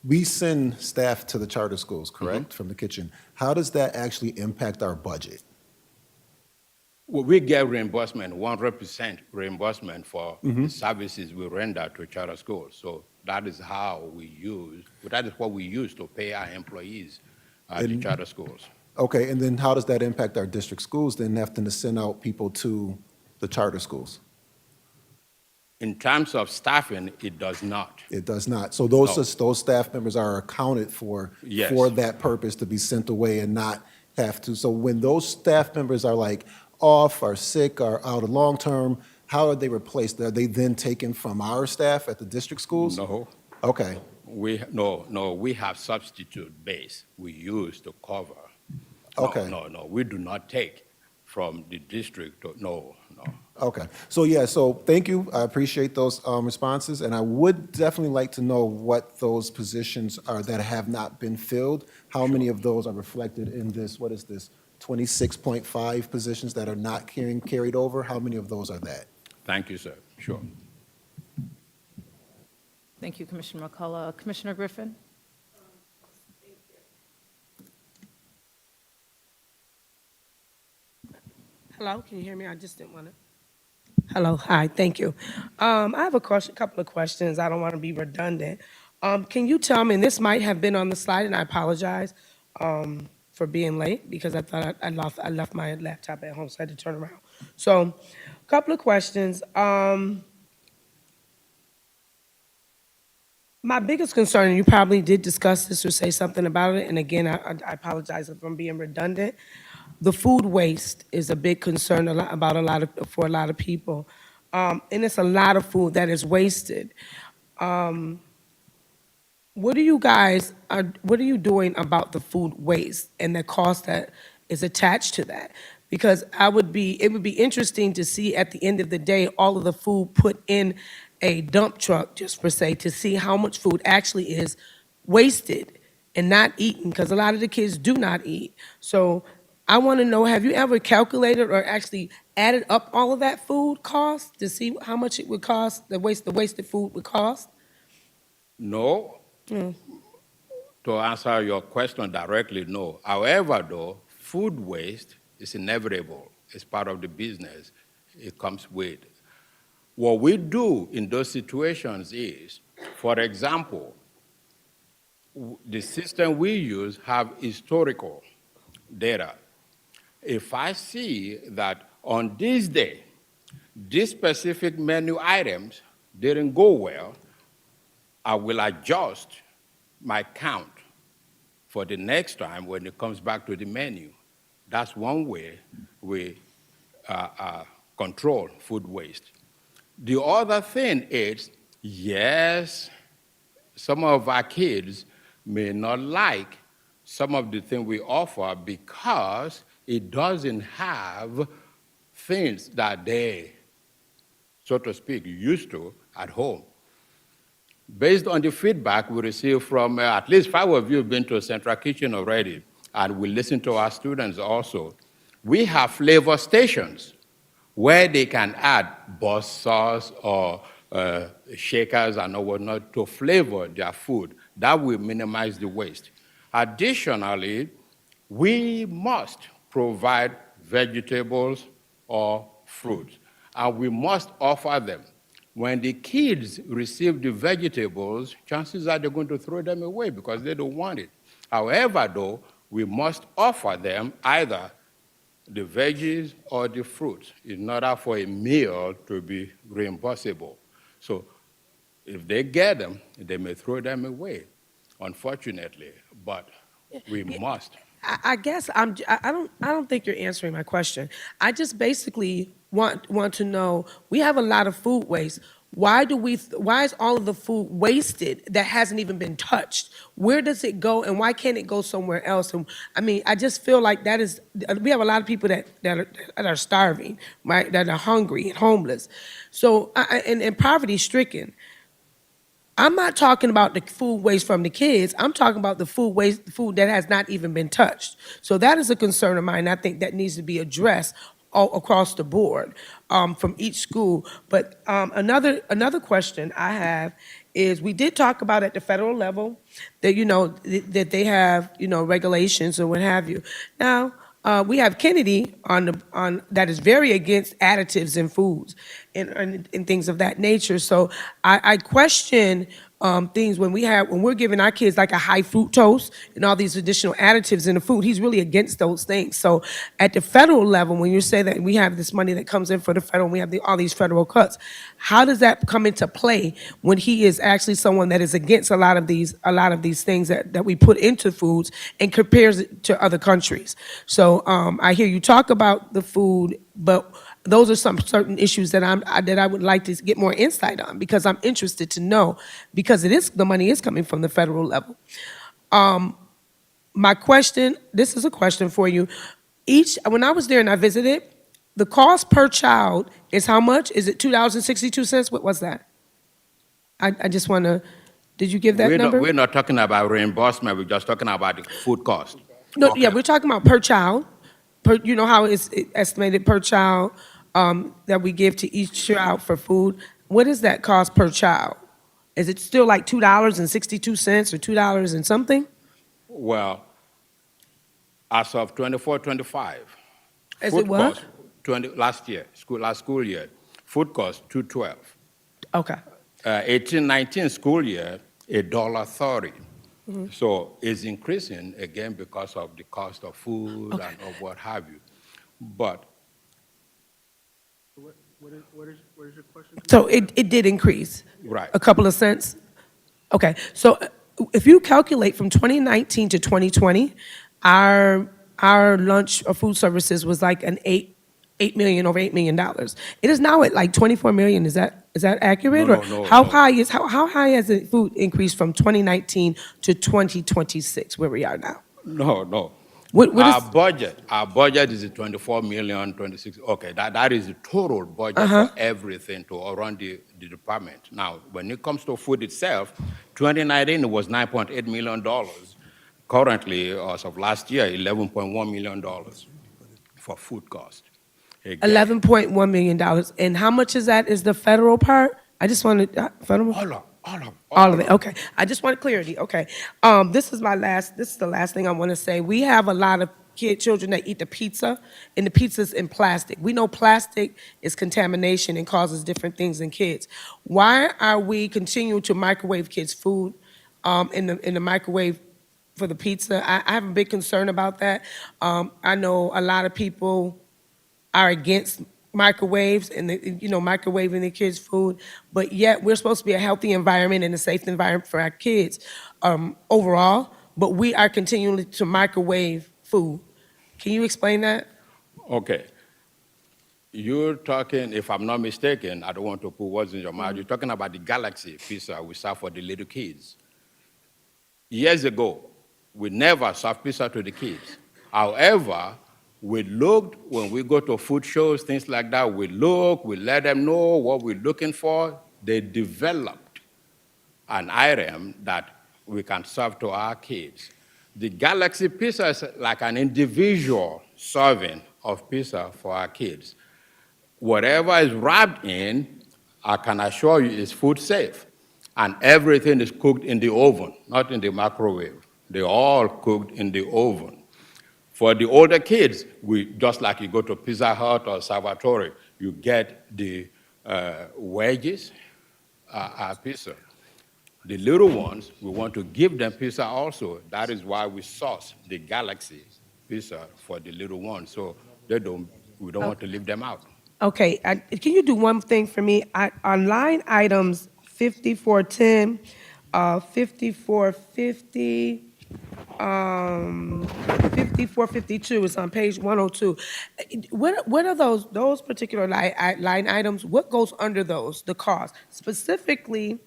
S8: we send staff to the charter schools, correct, from the kitchen, how does that actually impact our budget?
S4: Well, we get reimbursement, 100% reimbursement for the services we render to charter schools. So that is what we use to pay our employees at the charter schools.
S8: Okay, and then how does that impact our district schools then having to send out people to the charter schools?
S4: In terms of staffing, it does not.
S8: It does not. So
S4: No.
S8: those staff members are accounted for
S4: Yes.
S8: for that purpose to be sent away and not have to. So when those staff members are like off, or sick, or out of long term, how are they replaced? Are they then taken from our staff at the district schools?
S4: No.
S8: Okay.
S4: We have substitute base we use to cover.
S8: Okay.
S4: No, we do not take from the district, no.
S8: Okay. So yeah, so thank you. I appreciate those responses, and I would definitely like to know what those positions are that have not been filled. How many of those are reflected in this, what is this, 26.5 positions that are not carried over? How many of those are that?
S4: Thank you, sir, sure.
S1: Thank you, Commissioner McCullough. Commissioner Griffin?
S9: Hello, can you hear me? I just didn't want to. Hello, hi, thank you. I have a couple of questions. I don't want to be redundant. Can you tell me, and this might have been on the slide, and I apologize for being late because I thought I left my laptop at home, so I had to turn around. So, a couple of questions. My biggest concern, and you probably did discuss this or say something about it, and again, I apologize if I'm being redundant. The food waste is a big concern for a lot of people, and it's a lot of food that is wasted. What are you doing about the food waste and the cost that is attached to that? Because it would be interesting to see at the end of the day all of the food put in a dump truck, just per se, to see how much food actually is wasted and not eaten, because a lot of the kids do not eat. So I want to know, have you ever calculated or actually added up all of that food cost to see how much it would cost, the wasted food would cost?
S4: No. To answer your question directly, no. However, though, food waste is inevitable. It's part of the business. It comes with. What we do in those situations is, for example, the system we use have historical data. If I see that on this day, these specific menu items didn't go well, I will adjust my count for the next time when it comes back to the menu. That's one way we control food waste. The other thing is, yes, some of our kids may not like some of the things we offer because it doesn't have things that they, so to speak, used to at home. Based on the feedback we received from at least 5 of you have been to Central Kitchen already, and we listen to our students also, we have flavor stations where they can add bus sauce or shakers and whatnot to flavor their food. That will minimize the waste. Additionally, we must provide vegetables or fruits, and we must offer them. When the kids receive the vegetables, chances are they're going to throw them away because they don't want it. However, though, we must offer them either the veggies or the fruits in order for a meal to be reimbursable. So if they get them, they may throw them away, unfortunately, but we must.
S9: I guess I don't think you're answering my question. I just basically want to know, we have a lot of food waste. Why is all of the food wasted that hasn't even been touched? Where does it go, and why can't it go somewhere else? And I mean, I just feel like we have a lot of people that are starving, right? That are hungry and homeless. So and poverty stricken. I'm not talking about the food waste from the kids. I'm talking about the food that has not even been touched. So that is a concern of mine. I think that needs to be addressed all across the board from each school. But another question I have is, we did talk about at the federal level that that they have regulations or what have you. Now we have Kennedy on that is very against additives in foods and things of that nature. So I question things when we're giving our kids like a high fructose and all these additional additives in the food. He's really against those things. So at the federal level, when you say that we have this money that comes in for the federal, and we have all these federal cuts, how does that come into play when he is actually someone that is against a lot of these things that we put into foods and compares it to other countries? So I hear you talk about the food, but those are some certain issues that I would like to get more insight on, because I'm interested to know, because the money is coming from the federal level. My question, this is a question for you. When I was there and I visited, the cost per child is how much? Is it $2.62? What was that? I just want to, did you give that number?
S4: We're not talking about reimbursement, we're just talking about the food cost.
S9: No,
S4: Okay.
S9: yeah, we're talking about per child. You know how it's estimated per child that we give to each child for food. What is that cost per child? Is it still like $2.62 or $2 and something?
S4: Well, as of 24-25,
S9: Is
S4: food
S9: it what?
S4: cost, last school year, food cost $2.12.
S9: Okay.
S4: 18-19 school year, $1.30.
S9: Mm-hmm.
S4: So it's increasing again because of the cost of food
S9: Okay.
S4: and of what have you. But
S3: What is your question?
S9: So it did increase
S4: right,
S9: a couple of cents? Okay, so if you calculate from 2019 to 2020, our lunch or food services was like an $8 million, over $8 million. It is now at like 24 million. Is that accurate?
S4: No,
S9: Or
S4: no,
S9: how
S4: no.
S9: high has the food increased from 2019 to 2026, where we are now?
S4: no.
S9: What
S4: our
S9: is-
S4: budget is 24 million, 26. Okay, that is the total budget for everything to run the department. Now, when it comes to food itself, 2019 was $9.8 million. Currently, as of last year, $11.1 million for food cost. Again,
S9: $11.1 million. And how much is that is the federal part? I just wanted, federal? All of it, okay. I just want clarity, okay. This is the last thing I want to say. We have a lot of children that eat the pizza, and the pizza's in plastic. We know plastic is contamination and causes different things in kids. Why are we continuing to microwave kids' food in the microwave for the pizza? I have a big concern about that. I know a lot of people are against microwaves and microwaving the kids' food, but yet we're supposed to be a healthy environment and a safe environment for our kids overall, but we are continuing to microwave food. Can you explain that?
S4: Okay. You're talking, if I'm not mistaken, I don't want to put words in your mouth, you're talking about the Galaxy pizza we serve for the little kids. Years ago, we never served pizza to the kids. However, we looked, when we go to food shows, things like that, we let them know what we're looking for. They developed an item that we can serve to our kids. The Galaxy pizza is like an individual serving of pizza for our kids. Whatever is wrapped in, I can assure you, is food safe. And everything is cooked in the oven, not in the microwave. They're all cooked in the oven. For the older kids, just like you go to Pizza Hut or Salvatore, you get the wedges, pizza. The little ones, we want to give them pizza also. That is why we source the Galaxy pizza for the little ones, so we don't want to leave them out.
S9: Okay, can you do one thing for me? On line items 5410, 5450, 5452, it's on page 102. What are those particular line items? What goes under those, the cost? Specifically,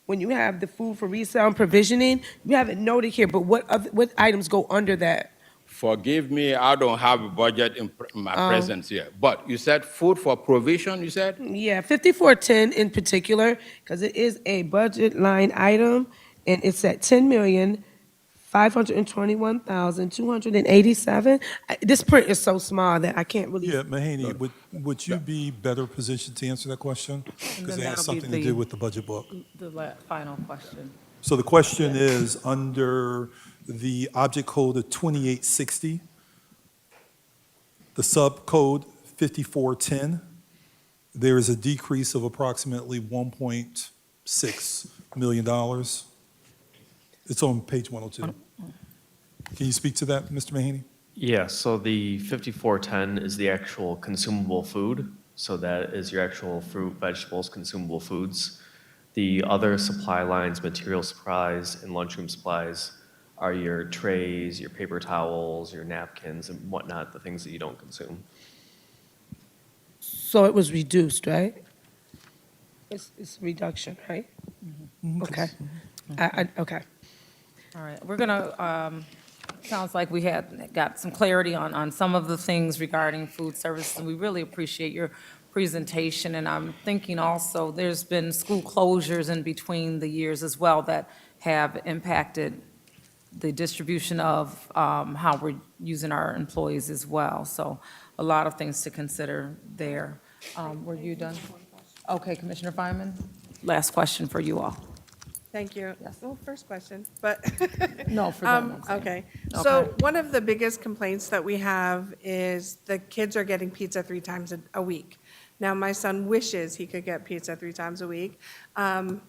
S9: when you have the food for resale and provisioning, you have it noted here, but what items go under that?
S4: Forgive me, I don't have a budget in my presence here. But you said food for provision, you said?
S9: Yeah, 5410 in particular, because it is a budget line item, and it's at 10,521,287. This print is so small that I can't really.
S2: Yeah, Mahaney, would you be better positioned to answer that question? Because
S1: then
S2: it has
S1: that'll be
S2: something to do with the budget book.
S1: The final question.
S2: So the question is, under the object code of 2860, the subcode 5410, there is a decrease of approximately $6 million. It's on page 102. Can you speak to that, Mr. Mahaney?
S10: Yeah, so the 5410 is the actual consumable food. So that is your actual fruit, vegetables, consumable foods. The other supply lines, material supplies, and lunchroom supplies are your trays, your paper towels, your napkins, and whatnot, the things that you don't consume.
S9: So it was reduced, right? It's reduction, right? Okay. Okay.
S1: All right, we're going to, sounds like we got some clarity on some of the things regarding food services, and we really appreciate your presentation. And I'm thinking also, there's been school closures in between the years as well that have impacted the distribution of how we're using our employees as well. So a lot of things to consider there. Were you done? Okay, Commissioner Fineman, last question for you all.
S11: Thank you.
S1: Yes.
S11: Well, first question, but.
S1: No, for them, I'm saying.
S11: Okay. So
S1: Okay.
S11: one of the biggest complaints that we have is the kids are getting pizza 3 times a week. Now, my son wishes he could get pizza 3 times a week. And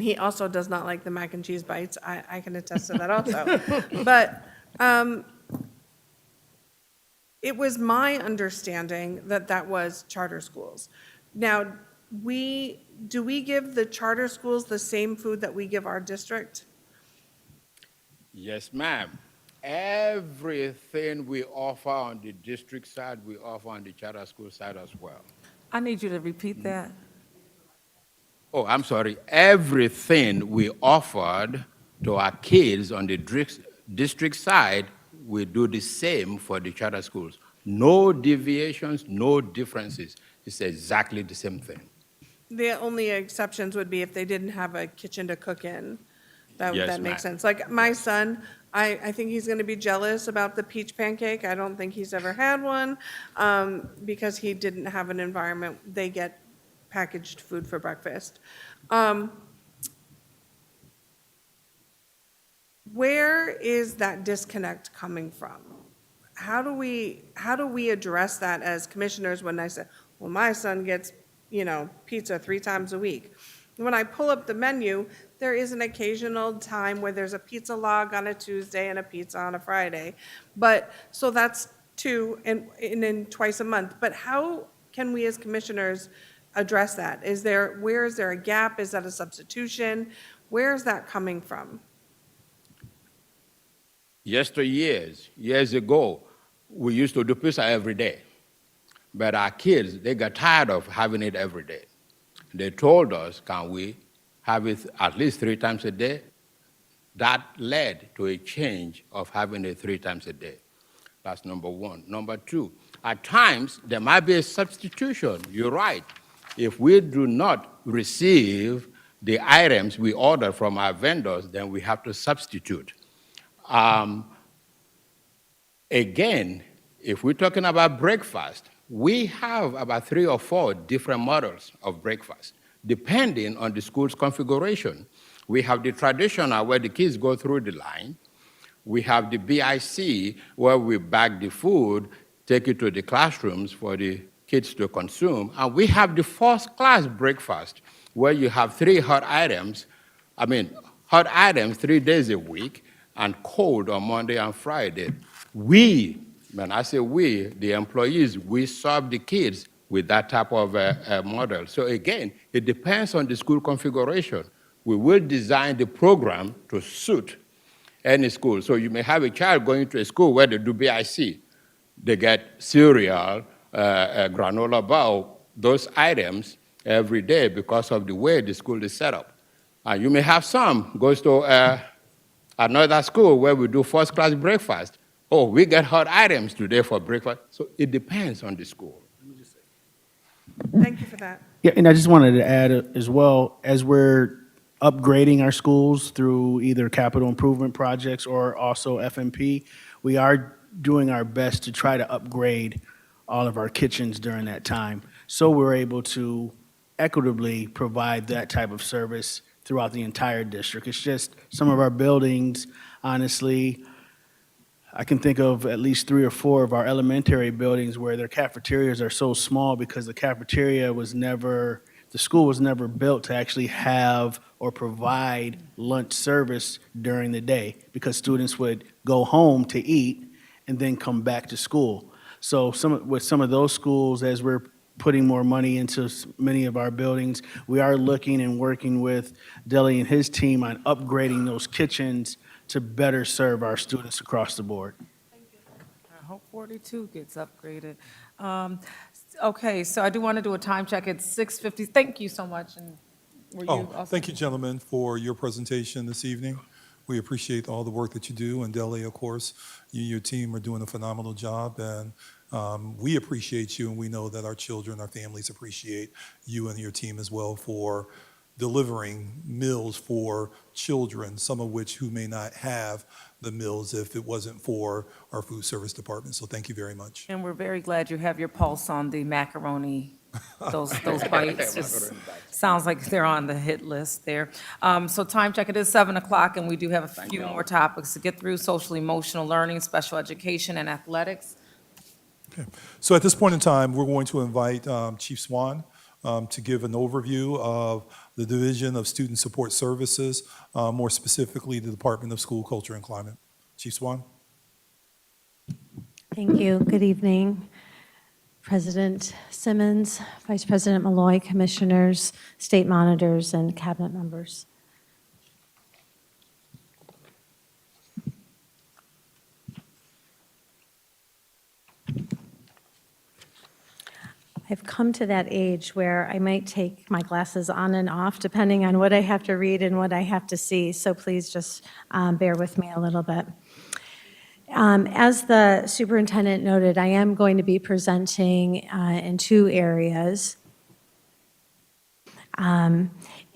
S11: he also does not like the mac and cheese bites. I can attest to that also. But it was my understanding that that was charter schools. Now, do we give the charter schools the same food that we give our district?
S4: Yes, ma'am. Everything we offer on the district side, we offer on the charter school side as well.
S1: I need you to repeat that.
S4: Oh, I'm sorry. Everything we offered to our kids on the district side, we do the same for the charter schools. No deviations, no differences. It's exactly the same thing.
S11: The only exceptions would be if they didn't have a kitchen to cook in. That
S4: Yes,
S11: makes
S4: ma'am.
S11: sense. Like my son, I think he's going to be jealous about the peach pancake. I don't think he's ever had one because he didn't have an environment. They get packaged food for breakfast. Where is that disconnect coming from? How do we address that as commissioners when I say, well, my son gets, pizza 3 times a week? When I pull up the menu, there is an occasional time where there's a pizza log on a Tuesday and a pizza on a Friday. But, so that's 2 and then twice a month. But how can we as commissioners address that? Where is there a gap? Is that a substitution? Where is that coming from?
S4: Years ago, we used to do pizza every day. But our kids, they got tired of having it every day. They told us, can we have it at least 3 times a day? That led to a change of having it 3 times a day. That's number one. Number two, at times, there might be a substitution. You're right. If we do not receive the items we order from our vendors, then we have to substitute. Again, if we're talking about breakfast, we have about 3 or 4 different models of breakfast, depending on the school's configuration. We have the traditional, where the kids go through the line. We have the BIC, where we bag the food, take it to the classrooms for the kids to consume. And we have the first-class breakfast, where you have 3 hot items 3 days a week, and cold on Monday and Friday. When I say we, the employees, we serve the kids with that type of model. So again, it depends on the school configuration. We will design the program to suit any school. So you may have a child going to a school where they do BIC. They get cereal, granola bar, those items every day because of the way the school is set up. You may have some goes to another school where we do first-class breakfast. Oh, we get hot items today for breakfast. So it depends on the school.
S11: Thank you for that.
S3: Yeah, and I just wanted to add as well, as we're upgrading our schools through either capital improvement projects or also FMP, we are doing our best to try to upgrade all of our kitchens during that time. So we're able to equitably provide that type of service throughout the entire district. It's just some of our buildings, honestly, I can think of at least 3 or 4 of our elementary buildings where their cafeterias are so small because the cafeteria was never The school was never built to actually have or provide lunch service during the day because students would go home to eat and then come back to school. So with some of those schools, as we're putting more money into many of our buildings, we are looking and working with Deli and his team on upgrading those kitchens to better serve our students across the board.
S1: I hope 42 gets upgraded. Okay, so I do want to do a time check. It's 6:50. Thank you so much. And were you
S2: Oh,
S1: also?
S2: thank you, gentlemen, for your presentation this evening. We appreciate all the work that you do, and Deli, of course, you and your team are doing a phenomenal job, and we appreciate you, and we know that our children, our families appreciate you and your team as well for delivering meals for children, some of which who may not have the meals if it wasn't for our food service department. So thank you very much.
S1: And we're very glad you have your pulse on the macaroni, those bites. Just sounds like they're on the hit list there. So time check, it is 7 o'clock, and we do have a few more topics to get through: social emotional learning, special education, and athletics.
S2: Okay. So at this point in time, we're going to invite Chief Swan to give an overview of the Division of Student Support Services, more specifically the Department of School Culture and Climate. Chief Swan?
S12: Thank you. Good evening, President Simmons, Vice President Malloy, Commissioners, State Monitors, and Cabinet members. I've come to that age where I might take my glasses on and off depending on what I have to read and what I have to see, so please just bear with me a little bit. As the superintendent noted, I am going to be presenting in two areas.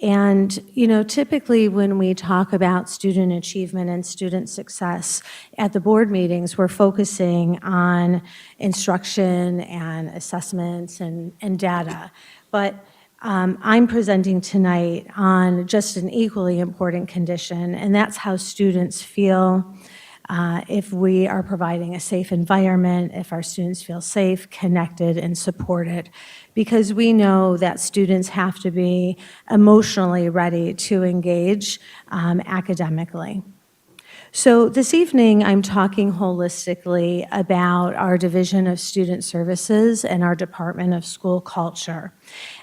S12: And, you know, typically when we talk about student achievement and student success at the board meetings, we're focusing on instruction and assessments and data. But I'm presenting tonight on just an equally important condition, and that's how students feel if we are providing a safe environment, if our students feel safe, connected, and supported. Because we know that students have to be emotionally ready to engage academically. So this evening, I'm talking holistically about our Division of Student Services and our Department of School Culture.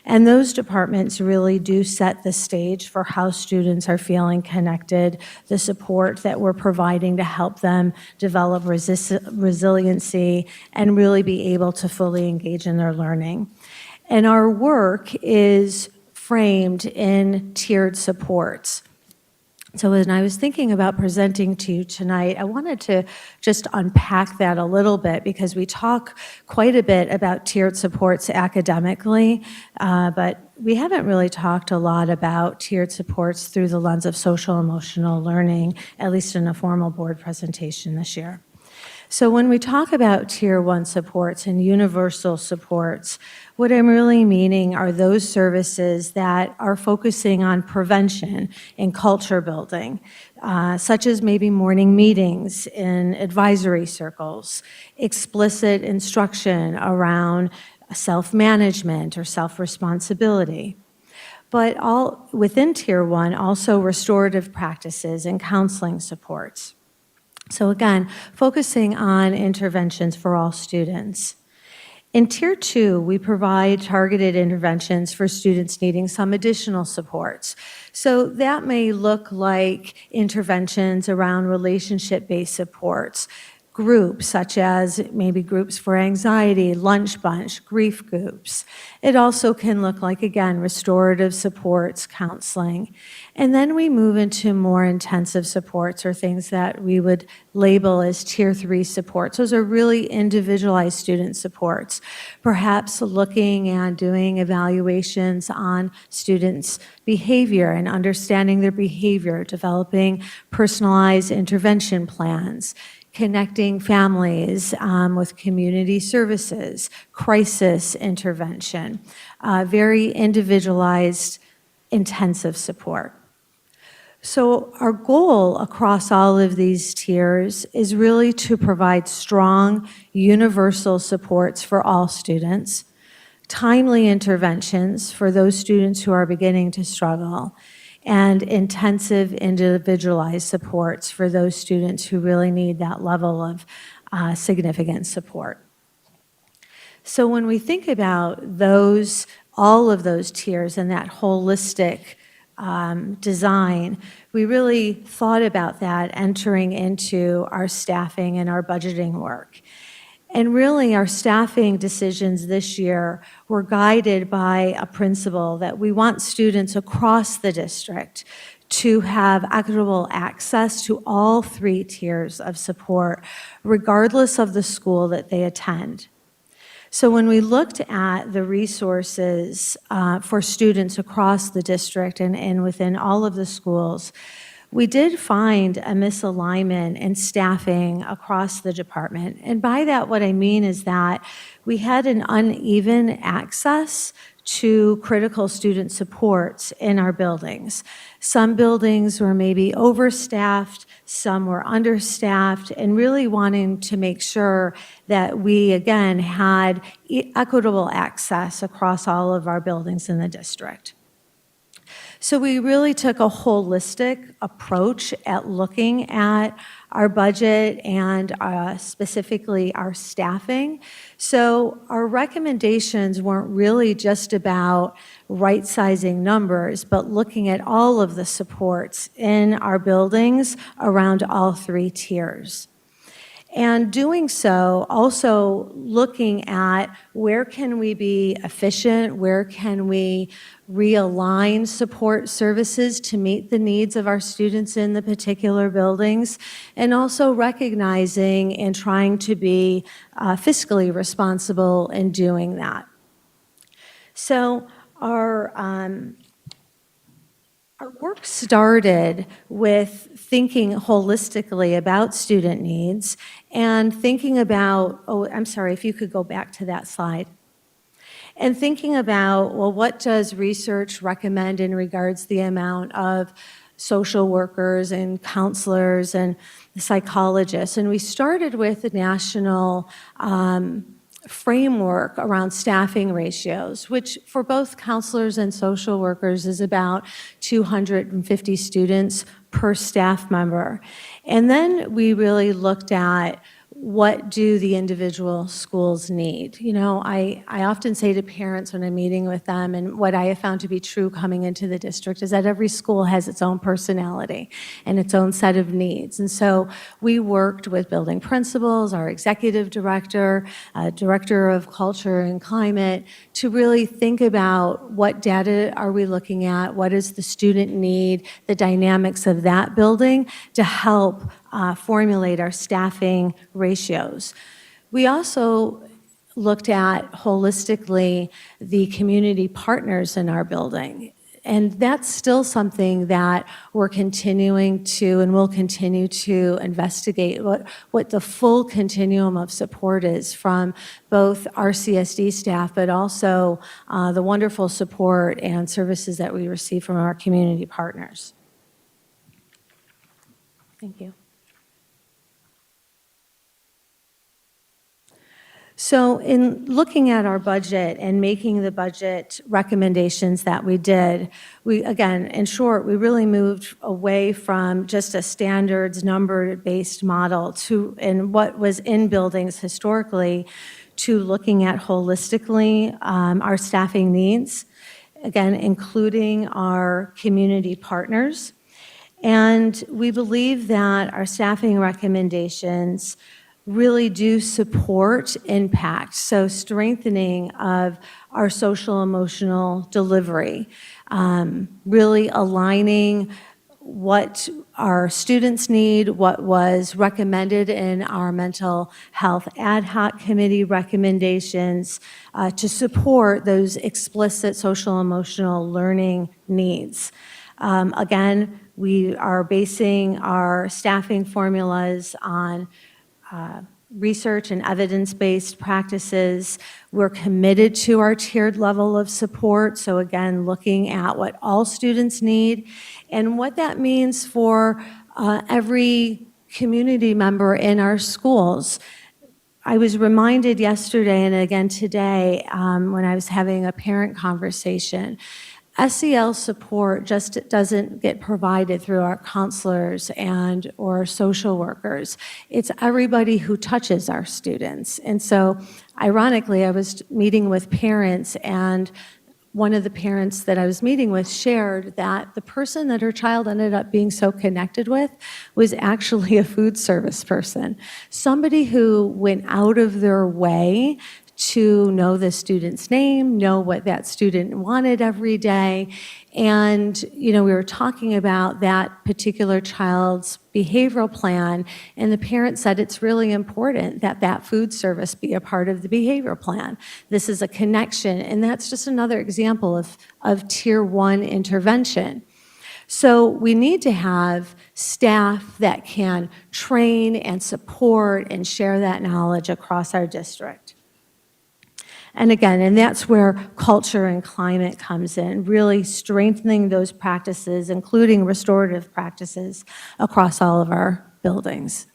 S12: And those departments really do set the stage for how students are feeling connected, the support that we're providing to help them develop resiliency and really be able to fully engage in their learning. And our work is framed in tiered supports. So when I was thinking about presenting to you tonight, I wanted to just unpack that a little bit because we talk quite a bit about tiered supports academically, but we haven't really talked a lot about tiered supports through the lens of social emotional learning, at least in a formal board presentation this year. So when we talk about Tier 1 supports and universal supports, what I'm really meaning are those services that are focusing on prevention and culture building, such as maybe morning meetings in advisory circles, explicit instruction around self-management or self-responsibility. But all within Tier 1, also restorative practices and counseling supports. So again, focusing on interventions for all students. In Tier 2, we provide targeted interventions for students needing some additional supports. So that may look like interventions around relationship-based supports, groups such as maybe groups for anxiety, lunch bunch, grief groups. It also can look like, again, restorative supports, counseling. And then we move into more intensive supports or things that we would label as Tier 3 supports. Those are really individualized student supports, perhaps looking and doing evaluations on students' behavior and understanding their behavior, developing personalized intervention plans, connecting families with community services, crisis intervention, very individualized, intensive support. So our goal across all of these tiers is really to provide strong, universal supports for all students, timely interventions for those students who are beginning to struggle, and intensive individualized supports for those students who really need that level of significant support. So when we think about those, all of those tiers and that holistic design, we really thought about that entering into our staffing and our budgeting work. And really, our staffing decisions this year were guided by a principle that we want students across the district to have equitable access to all 3 tiers of support, regardless of the school that they attend. So when we looked at the resources for students across the district and within all of the schools, we did find a misalignment in staffing across the department. And by that, what I mean is that we had an uneven access to critical student supports in our buildings. Some buildings were maybe overstaffed, some were understaffed, and really wanting to make sure that we, again, had equitable access across all of our buildings in the district. So we really took a holistic approach at looking at our budget and specifically our staffing. So our recommendations weren't really just about right-sizing numbers, but looking at all of the supports in our buildings around all 3 tiers. And doing so, also looking at where can we be efficient, where can we realign support services to meet the needs of our students in the particular buildings, and also recognizing and trying to be fiscally responsible in doing that. So our work started with thinking holistically about student needs and thinking about, oh, I'm sorry, if you could go back to that slide. And thinking about, well, what does research recommend in regards to the amount of social workers and counselors and psychologists? And we started with the national framework around staffing ratios, which for both counselors and social workers is about 250 students per staff member. And then we really looked at what do the individual schools need? You know, I often say to parents when I'm meeting with them, and what I have found to be true coming into the district is that every school has its own personality and its own set of needs. And so we worked with building principals, our executive director, director of culture and climate, to really think about what data are we looking at, what is the student need, the dynamics of that building to help formulate our staffing ratios. We also looked at holistically the community partners in our building. And that's still something that we're continuing to and will continue to investigate what the full continuum of support is from both our CSD staff, but also the wonderful support and services that we receive from our community partners. Thank you. So in looking at our budget and making the budget recommendations that we did, we, again, in short, we really moved away from just a standards number-based model to, and what was in buildings historically, to looking at holistically our staffing needs, again, including our community partners. And we believe that our staffing recommendations really do support impact, so strengthening of our social emotional delivery, really aligning what our students need, what was recommended in our mental health ad hoc committee recommendations to support those explicit social emotional learning needs. Again, we are basing our staffing formulas on research and evidence-based practices. We're committed to our tiered level of support. So again, looking at what all students need and what that means for every community member in our schools. I was reminded yesterday and again today when I was having a parent conversation, SEL support just doesn't get provided through our counselors and or social workers. It's everybody who touches our students. And so ironically, I was meeting with parents, and one of the parents that I was meeting with shared that the person that her child ended up being so connected with was actually a food service person, somebody who went out of their way to know the student's name, know what that student wanted every day. And, we were talking about that particular child's behavioral plan, and the parent said it's really important that that food service be a part of the behavior plan. This is a connection, and that's just another example of Tier 1 intervention. So we need to have staff that can train and support and share that knowledge across our district. And again, and that's where culture and climate comes in, really strengthening those practices, including restorative practices, across all of our buildings.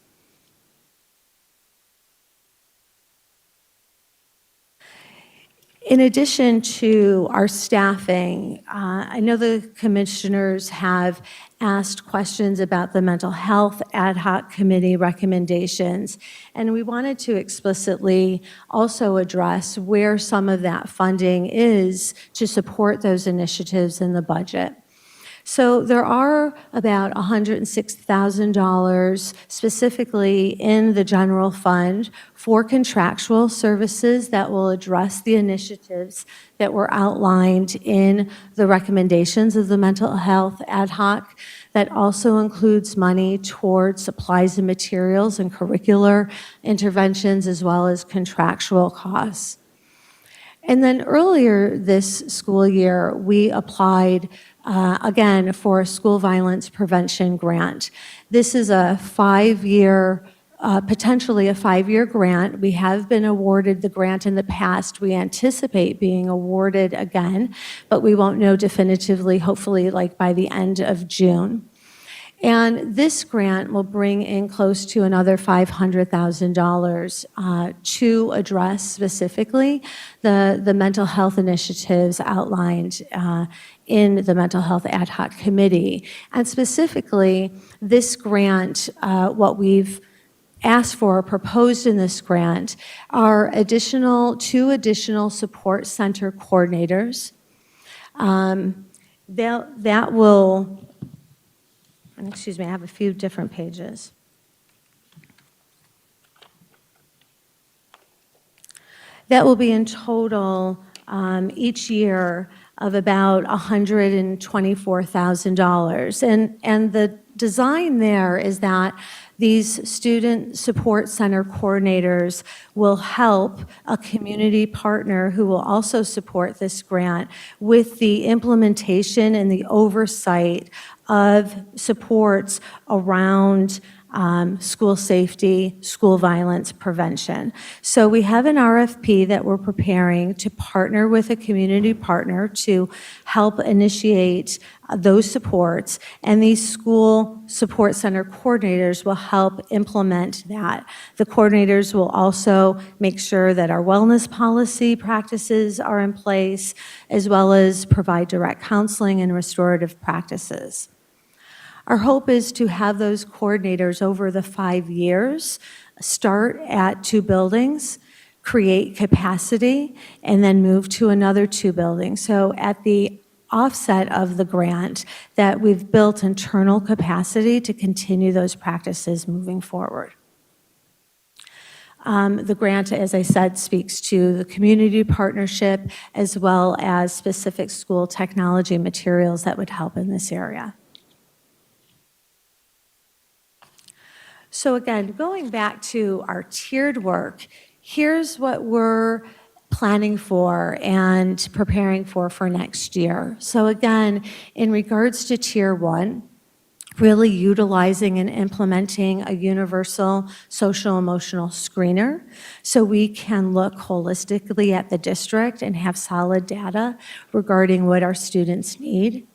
S12: In addition to our staffing, I know the commissioners have asked questions about the mental health ad hoc committee recommendations, and we wanted to explicitly also address where some of that funding is to support those initiatives in the budget. So there are about $106,000 specifically in the general fund for contractual services that will address the initiatives that were outlined in the recommendations of the mental health ad hoc. That also includes money towards supplies and materials and curricular interventions, as well as contractual costs. And then earlier this school year, we applied again for a school violence prevention grant. This is a 5-year, potentially a 5-year grant. We have been awarded the grant in the past. We anticipate being awarded again, but we won't know definitively, hopefully like by the end of June. And this grant will bring in close to another $500,000 to address specifically the mental health initiatives outlined in the Mental Health Ad Hoc Committee. And specifically, this grant, what we've asked for, proposed in this grant, are two additional support center coordinators. That will... Excuse me, I have a few different pages. That will be in total each year of about $124,000. And the design there is that these student support center coordinators will help a community partner who will also support this grant with the implementation and the oversight of supports around school safety, school violence prevention. So we have an RFP that we're preparing to partner with a community partner to help initiate those supports, and these school support center coordinators will help implement that. The coordinators will also make sure that our wellness policy practices are in place, as well as provide direct counseling and restorative practices. Our hope is to have those coordinators over the 5 years start at 2 buildings, create capacity, and then move to another 2 buildings. So at the offset of the grant, that we've built internal capacity to continue those practices moving forward. The grant, as I said, speaks to the community partnership as well as specific school technology materials that would help in this area. So again, going back to our tiered work, here's what we're planning for and preparing for next year. So again, in regards to Tier 1, really utilizing and implementing a universal social emotional screener so we can look holistically at the district and have solid data regarding what our students need.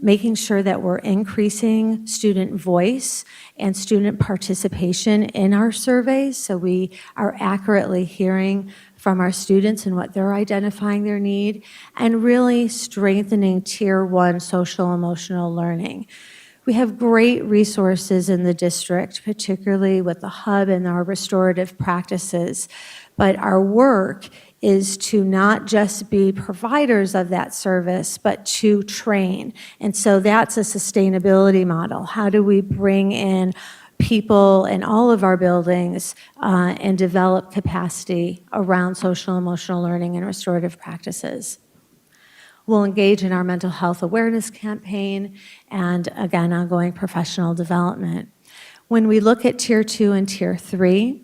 S12: making sure that we're increasing student voice and student participation in our surveys, so we are accurately hearing from our students and what they're identifying their need, and really strengthening Tier 1 social emotional learning. We have great resources in the district, particularly with the hub and our restorative practices, but our work is to not just be providers of that service, but to train. And so that's a sustainability model. How do we bring in people in all of our buildings and develop capacity around social emotional learning and restorative practices? We'll engage in our mental health awareness campaign and, again, ongoing professional development. When we look at Tier 2 and Tier 3,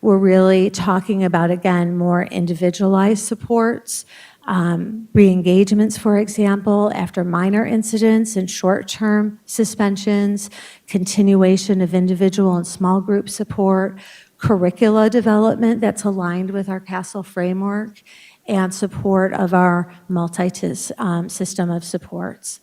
S12: we're really talking about, again, more individualized supports, re-engagements, for example, after minor incidents and short-term suspensions, continuation of individual and small group support, curricula development that's aligned with our CASEL framework, and support of our system of supports.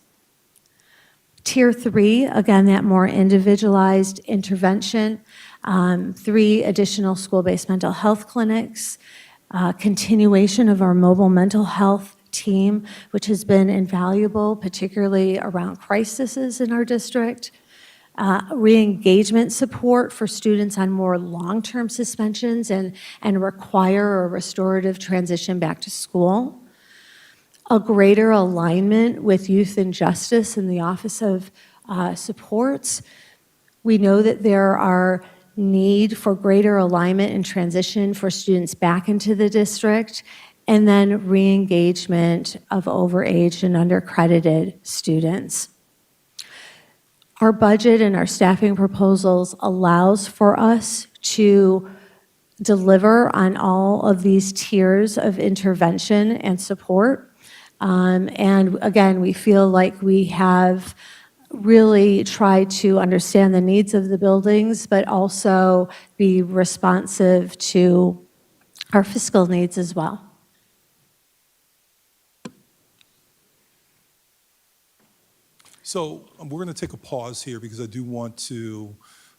S12: Tier 3, again, that more individualized intervention, 3 additional school-based mental health clinics, continuation of our mobile mental health team, which has been invaluable, particularly around crises in our district, re-engagement support for students on more long-term suspensions and require a restorative transition back to school, a greater alignment with youth and justice in the Office of Supports. We know that there are need for greater alignment and transition for students back into the district, and then re-engagement of overaged and undercredited students. Our budget and our staffing proposals allows for us to deliver on all of these tiers of intervention and support. And again, we feel like we have really tried to understand the needs of the buildings, but also be responsive to our fiscal needs as well.
S2: So we're going to take a pause here because I do want to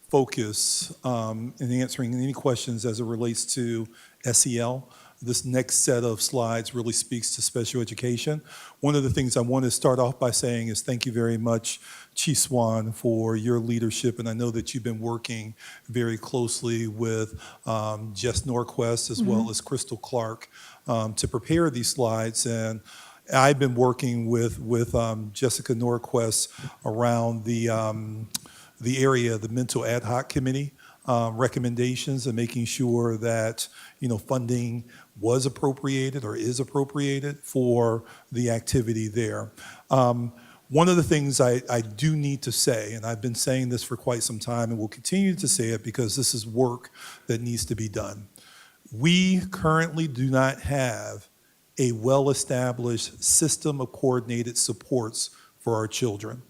S2: focus in answering any questions as it relates to SEL. This next set of slides really speaks to special education. One of the things I want to start off by saying is thank you very much, Chief Swan, for your leadership. And I know that you've been working very closely with Jess Norquist as well as Crystal Clark to prepare these slides. And I've been working with Jessica Norquist around the area, the Mental Ad Hoc Committee recommendations, and making sure that funding was appropriated or is appropriated for the activity there. One of the things I do need to say, and I've been saying this for quite some time, and will continue to say it because this is work that needs to be done. We currently do not have a well-established system of coordinated supports for our children.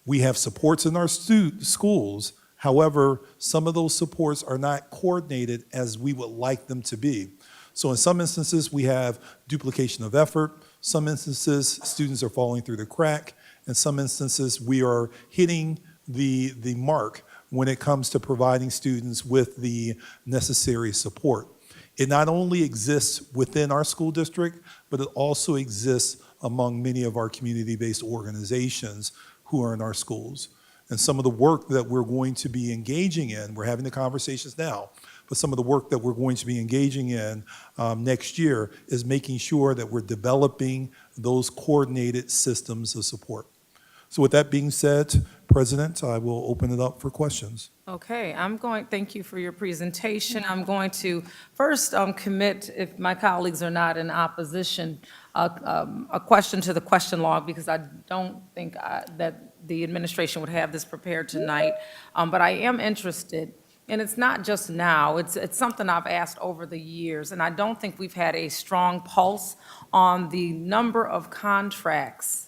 S2: We have supports in our schools. However, some of those supports are not coordinated as we would like them to be. So in some instances, we have duplication of effort. Some instances, students are falling through the crack. In some instances, we are hitting the mark when it comes to providing students with the necessary support. It not only exists within our school district, but it also exists among many of our community-based organizations who are in our schools. And some of the work that we're going to be engaging in, we're having the conversations now, but some of the work that we're going to be engaging in next year is making sure that we're developing those coordinated systems of support. So with that being said, President, I will open it up for questions.
S1: Okay, thank you for your presentation. I'm going to first commit, if my colleagues are not in opposition, a question to the question log, because I don't think that the administration would have this prepared tonight. But I am interested, and it's not just now, it's something I've asked over the years, and I don't think we've had a strong pulse on the number of contracts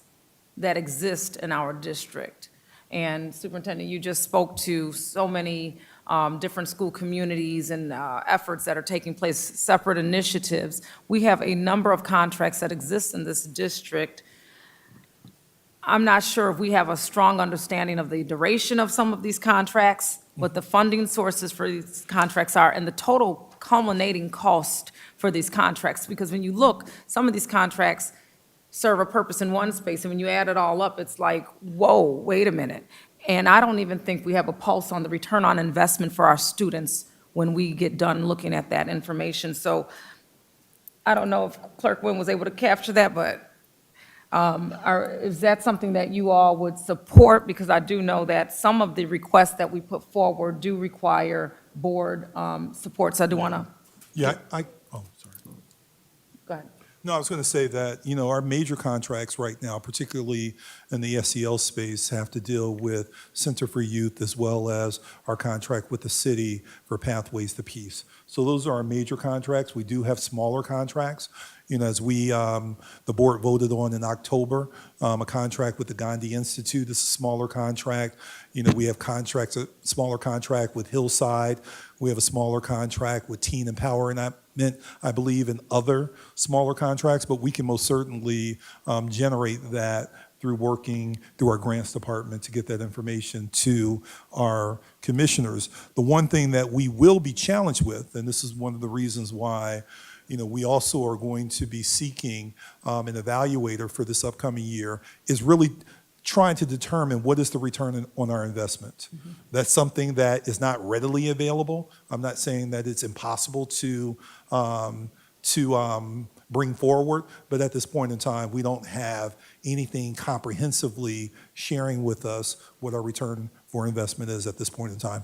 S1: that exist in our district. And Superintendent, you just spoke to so many different school communities and efforts that are taking place, separate initiatives. We have a number of contracts that exist in this district. I'm not sure if we have a strong understanding of the duration of some of these contracts, what the funding sources for these contracts are, and the total culminating cost for these contracts. Because when you look, some of these contracts serve a purpose in one space, and when you add it all up, it's like, whoa, wait a minute. And I don't even think we have a pulse on the return on investment for our students when we get done looking at that information. So I don't know if Clerk Wynn was able to capture that, but is that something that you all would support? Because I do know that some of the requests that we put forward do require board support, so I do want to,
S2: Yeah, oh, sorry.
S1: go ahead.
S2: No, I was going to say that, our major contracts right now, particularly in the SEL space, have to deal with Center for Youth as well as our contract with the city for Pathways to Peace. So those are our major contracts. We do have smaller contracts. As the board voted on in October, a contract with the Gandhi Institute is a smaller contract. We have a smaller contract with Hillside. We have a smaller contract with Teen Empowerment, I believe, and other smaller contracts, but we can most certainly generate that through working through our grants department to get that information to our commissioners. The one thing that we will be challenged with, and this is one of the reasons why we also are going to be seeking an evaluator for this upcoming year, is really trying to determine what is the return on our investment. Mm-hmm. That's something that is not readily available. I'm not saying that it's impossible to bring forward, but at this point in time, we don't have anything comprehensively sharing with us what our return for investment is at this point in time.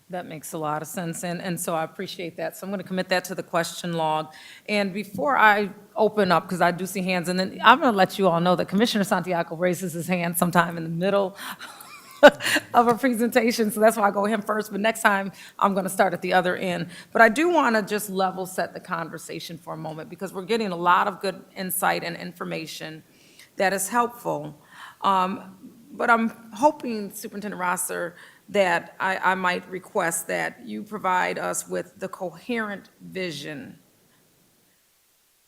S1: That makes a lot of sense, and so I appreciate that. So I'm going to commit that to the question log. And before I open up, because I do see hands, and then I'm going to let you all know that Commissioner Santiago raises his hand sometime in the middle of a presentation, so that's why I go him first, but next time I'm going to start at the other end. But I do want to just level set the conversation for a moment, because we're getting a lot of good insight and information that is helpful. But I'm hoping, Superintendent Rosser, that I might request that you provide us with the coherent vision.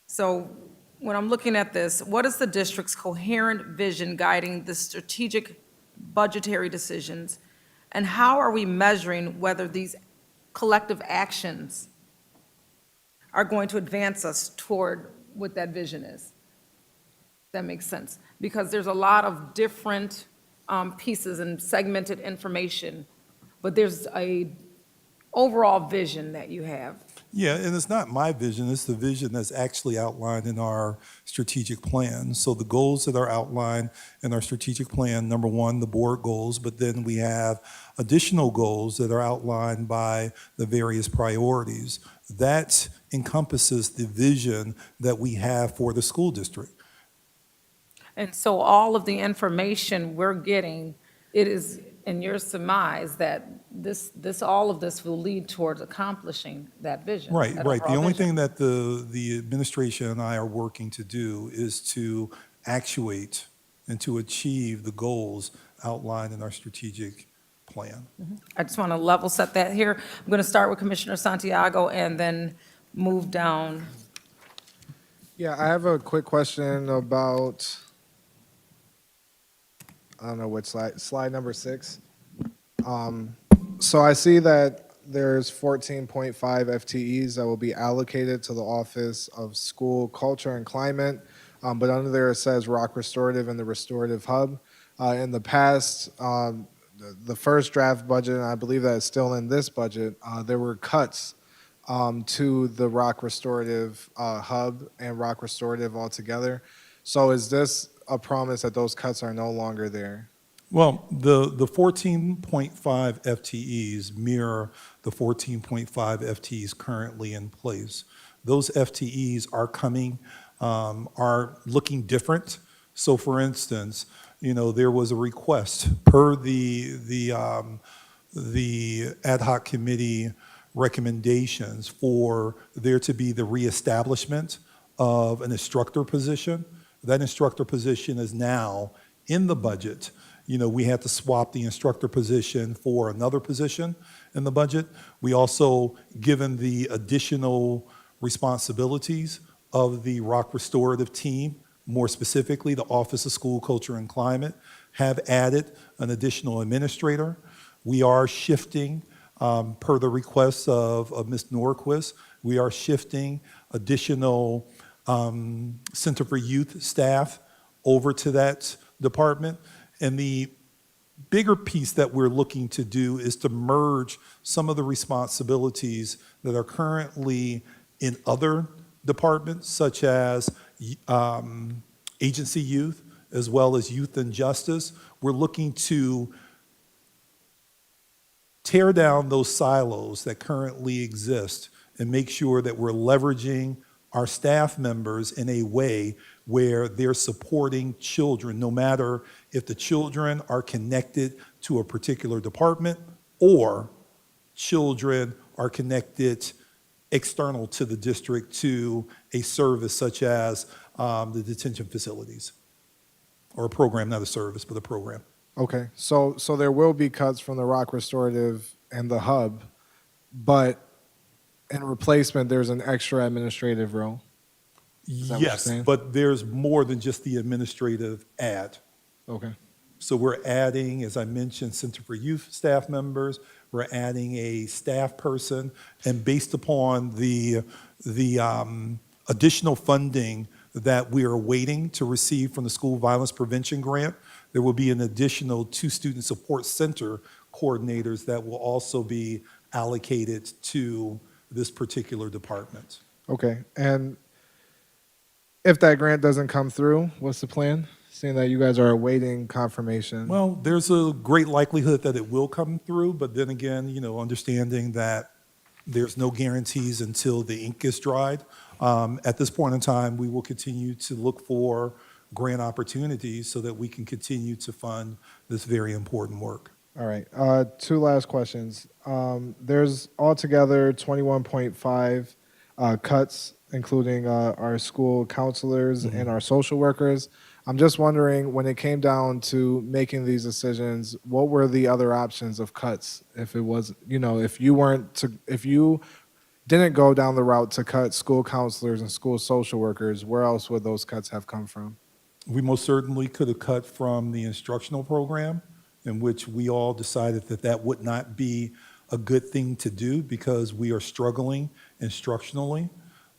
S1: So when I'm looking at this, what is the district's coherent vision guiding the strategic budgetary decisions? And how are we measuring whether these collective actions are going to advance us toward what that vision is? That makes sense. Because there's a lot of different pieces and segmented information, but there's a overall vision that you have.
S2: Yeah, and it's not my vision, it's the vision that's actually outlined in our strategic plan. So the goals that are outlined in our strategic plan, number one, the board goals, but then we have additional goals that are outlined by the various priorities. That encompasses the vision that we have for the school district.
S1: And so all of the information we're getting, it is in your surmise that all of this will lead towards accomplishing that vision.
S2: Right,
S1: that
S2: right. The
S1: overall
S2: only
S1: vision.
S2: thing that the administration and I are working to do is to actuate and to achieve the goals outlined in our strategic plan.
S1: I just want to level set that here. I'm going to start with Commissioner Santiago and then move down.
S5: Yeah, I have a quick question about, I don't know what slide number 6. So I see that there's 14.5 FTEs that will be allocated to the Office of School Culture and Climate, but under there it says Rock Restorative and the Restorative Hub. In the past, the first draft budget, and I believe that it's still in this budget, there were cuts to the Rock Restorative Hub and Rock Restorative altogether. So is this a promise that those cuts are no longer there?
S2: Well, the 14.5 FTEs mirror the 14.5 FTEs currently in place. Those FTEs are coming, are looking different. So for instance, there was a request per the ad hoc committee recommendations for there to be the reestablishment of an instructor position. That instructor position is now in the budget. We had to swap the instructor position for another position in the budget. We also, given the additional responsibilities of the Rock Restorative team, More specifically, the Office of School Culture and Climate have added an additional administrator. We are shifting, per the requests of Ms. Norquist, we are shifting additional Center for Youth staff over to that department. And the bigger piece that we're looking to do is to merge some of the responsibilities that are currently in other departments, such as agency youth, as well as youth and justice. We're looking to tear down those silos that currently exist and make sure that we're leveraging our staff members in a way where they're supporting children, no matter if the children are connected to a particular department or children are connected external to the district to a service such as the detention facilities, or a program, not a service, but a program.
S5: Okay, so there will be cuts from the Rock Restorative and the Hub, but in replacement, there's an extra administrative role? Is that what you're
S2: Yes,
S5: saying?
S2: but there's more than just the administrative add.
S5: Okay,
S2: So we're adding, as I mentioned, Center for Youth staff members, we're adding a staff person, and based upon the additional funding that we are waiting to receive from the School Violence Prevention Grant, there will be an additional 2 student support center coordinators that will also be allocated to this particular department.
S5: okay. And if that grant doesn't come through, what's the plan? Seeing that you guys are awaiting confirmation.
S2: Well, there's a great likelihood that it will come through, but then again, understanding that there's no guarantees until the ink is dried. At this point in time, we will continue to look for grant opportunities so that we can continue to fund this very important work.
S5: All right, 2 last questions. There's altogether 21.5 cuts, including our school counselors and our social workers. I'm just wondering, when it came down to making these decisions, what were the other options of cuts? If it was, if you didn't go down the route to cut school counselors and school social workers, where else would those cuts have come from?
S2: We most certainly could have cut from the instructional program, in which we all decided that that would not be a good thing to do because we are struggling instructionally.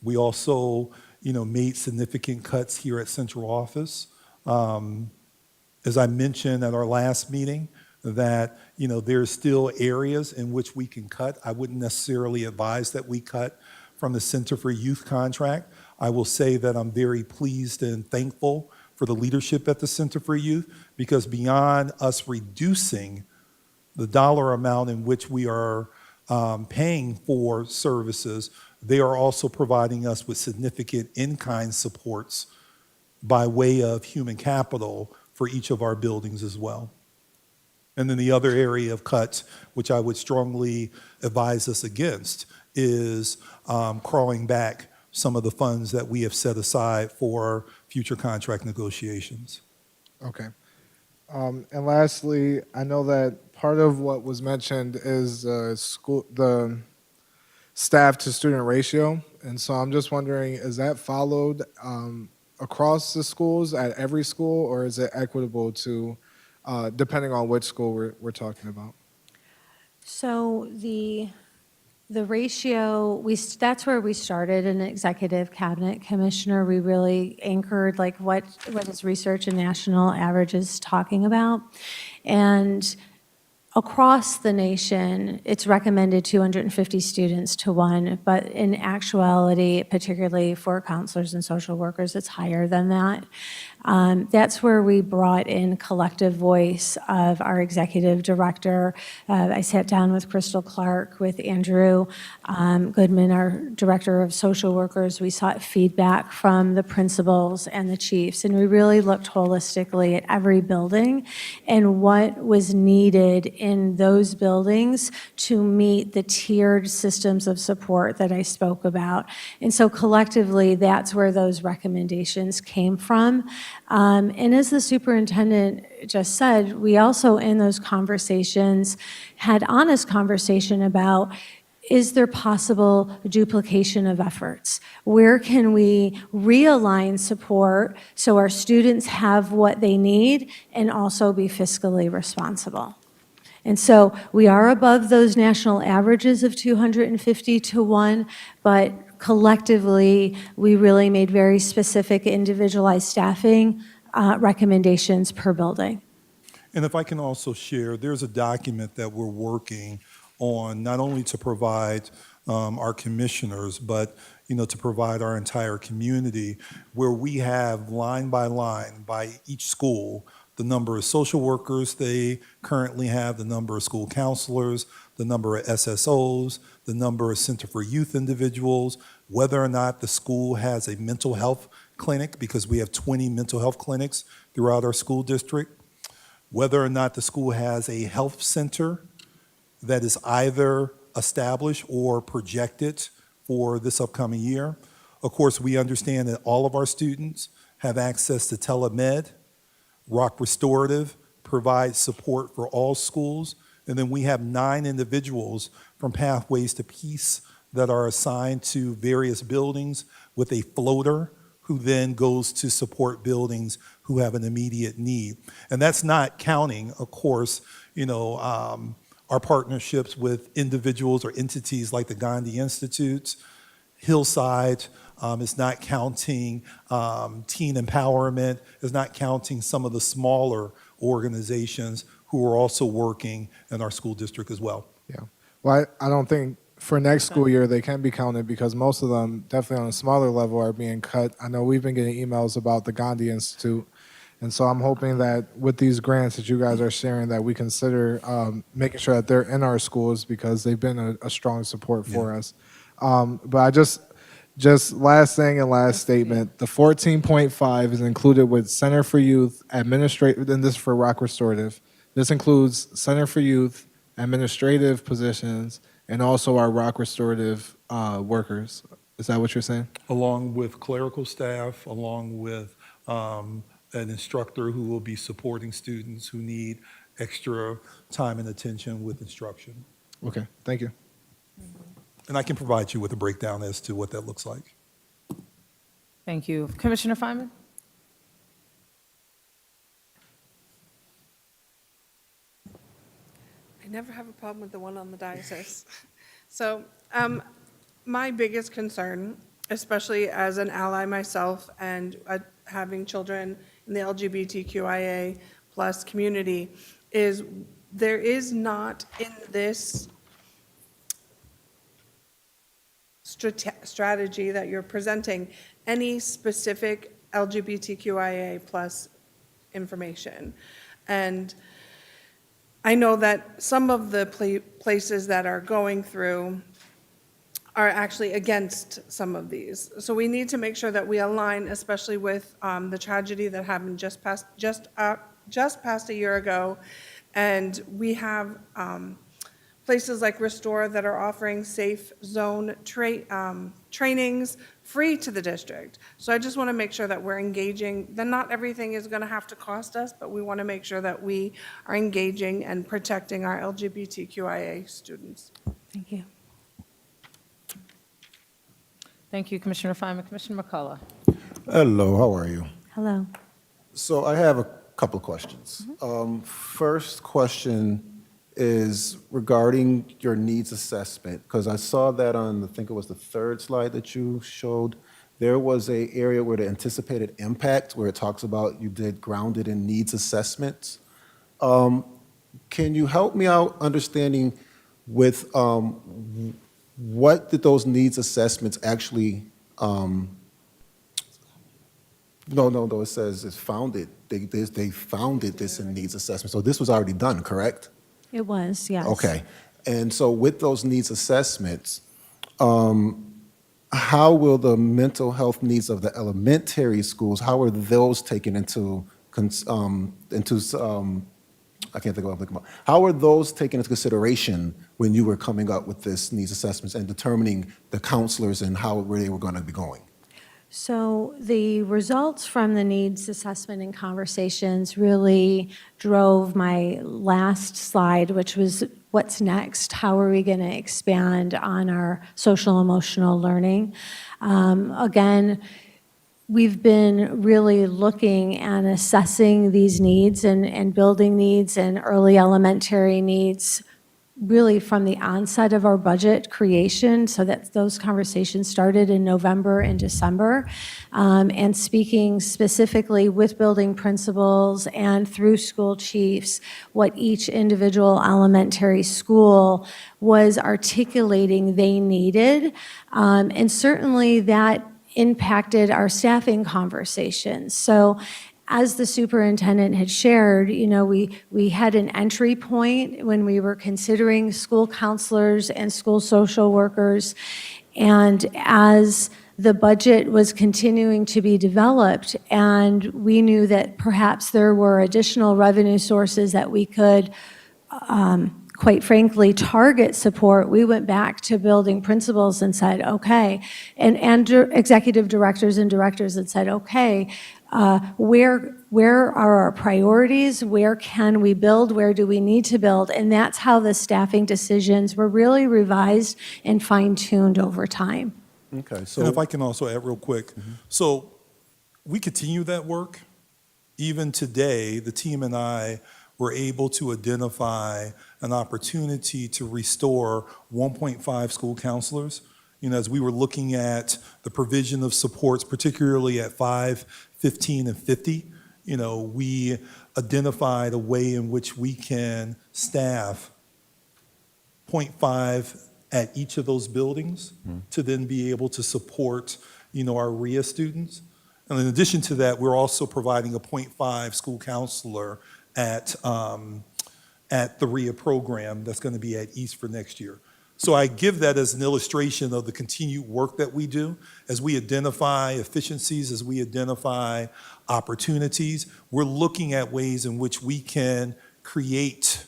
S2: We also, made significant cuts here at central office. As I mentioned at our last meeting, that, there's still areas in which we can cut. I wouldn't necessarily advise that we cut from the Center for Youth contract. I will say that I'm very pleased and thankful for the leadership at the Center for Youth, because beyond us reducing the dollar amount in which we are paying for services, they are also providing us with significant in-kind supports by way of human capital for each of our buildings as well. And then the other area of cuts, which I would strongly advise us against, is crawling back some of the funds that we have set aside for future contract negotiations.
S5: Okay. And lastly, I know that part of what was mentioned is the staff to student ratio. And so I'm just wondering, is that followed across the schools at every school, or is it equitable to, depending on which school we're talking about?
S12: So the ratio, that's where we started in executive cabinet commissioner. We really anchored like what is research and national averages talking about. And across the nation, it's recommended 250 students to 1, but in actuality, particularly for counselors and social workers, it's higher than that. That's where we brought in collective voice of our executive director. I sat down with Crystal Clark, with Andrew Goodman, our director of social workers. We sought feedback from the principals and the chiefs, and we really looked holistically at every building and what was needed in those buildings to meet the tiered systems of support that I spoke about. And so collectively, that's where those recommendations came from. And as the superintendent just said, we also in those conversations had honest conversation about, is there possible duplication of efforts? Where can we realign support so our students have what they need and also be fiscally responsible? And so we are above those national averages of 250 to 1, but collectively, we really made very specific individualized staffing recommendations per building.
S2: And if I can also share, there's a document that we're working on, not only to provide our commissioners, but to provide our entire community, where we have line by each school, the number of social workers they currently have, the number of school counselors, the number of SSOs, the number of Center for Youth individuals, whether or not the school has a mental health clinic, because we have 20 mental health clinics throughout our school district, whether or not the school has a health center that is either established or projected for this upcoming year. Of course, we understand that all of our students have access to telemed. Rock Restorative provides support for all schools. And then we have 9 individuals from Pathways to Peace that are assigned to various buildings with a floater who then goes to support buildings who have an immediate need. And that's not counting, of course, our partnerships with individuals or entities like the Gandhi Institute, Hillside. It's not counting teen empowerment. It's not counting some of the smaller organizations who are also working in our school district as well.
S5: Yeah. Well, I don't think for next school year they can be counted because most of them, definitely on a smaller level, are being cut. I know we've been getting emails about the Gandhi Institute. And so I'm hoping that with these grants that you guys are sharing, that we consider making sure that they're in our schools because they've been a strong support for us. But I just last thing and last statement, the 14.5 is included with Center for Youth, administrative, and this is for Rock Restorative. This includes Center for Youth, administrative positions, and also our Rock Restorative workers. Is that what you're saying?
S2: Along with clerical staff, along with an instructor who will be supporting students who need extra time and attention with instruction.
S5: Okay, thank you.
S2: And I can provide you with a breakdown as to what that looks like.
S1: Thank you. Commissioner Feynman?
S11: I never have a problem with the one on the diocese. So my biggest concern, especially as an ally myself and having children in the LGBTQIA plus community, is there is not in this strategy that you're presenting any specific LGBTQIA plus information. And I know that some of the places that are going through are actually against some of these. So we need to make sure that we align, especially with the tragedy that happened just past a year ago. And we have places like Restore that are offering safe zone trainings free to the district. So I just want to make sure that we're engaging. Then not everything is going to have to cost us, but we want to make sure that we are engaging and protecting our LGBTQIA students.
S12: Thank you.
S1: Thank you, Commissioner Feynman. Commissioner McCullough?
S8: Hello, how are you?
S12: Hello.
S8: So I have a couple of questions. First question is regarding your needs assessment, because I saw that on, I think it was the third slide that you showed. There was a area where the anticipated impact, where it talks about you did grounded in needs assessments. Can you help me out understanding with what did those needs assessments actually, no, it says it's founded. They founded this in needs assessment. So this was already done, correct?
S12: It was, yes.
S8: Okay. And so with those needs assessments, how will the mental health needs of the elementary schools, how are those taken into I can't think of what I'm thinking about. How are those taken into consideration when you were coming up with this needs assessments and determining the counselors and where they were going to be going?
S12: So the results from the needs assessment and conversations really drove my last slide, which was what's next? How are we going to expand on our social emotional learning? Again, we've been really looking and assessing these needs and building needs and early elementary needs really from the onset of our budget creation, so that those conversations started in November and December, and speaking specifically with building principals and through school chiefs, what each individual elementary school was articulating they needed. And certainly that impacted our staffing conversations. So as the superintendent had shared, we had an entry point when we were considering school counselors and school social workers. And as the budget was continuing to be developed, and we knew that perhaps there were additional revenue sources that we could quite frankly, target support, we went back to building principals and said, okay, and executive directors and directors and said, okay, where are our priorities? Where can we build? Where do we need to build? And that's how the staffing decisions were really revised and fine-tuned over time.
S8: Okay,
S2: And
S8: so,
S2: if I can also add real quick, so we continue that work. Even today, the team and I were able to identify an opportunity to restore 1.5 school counselors. As we were looking at the provision of supports, particularly at 5, 15, and 50, we identified a way in which we can staff 0.5 at each of those buildings to then be able to support, our RIA students. And in addition to that, we're also providing a 0.5 school counselor at the RIA program that's going to be at East for next year. So I give that as an illustration of the continued work that we do. As we identify efficiencies, as we identify opportunities, we're looking at ways in which we can create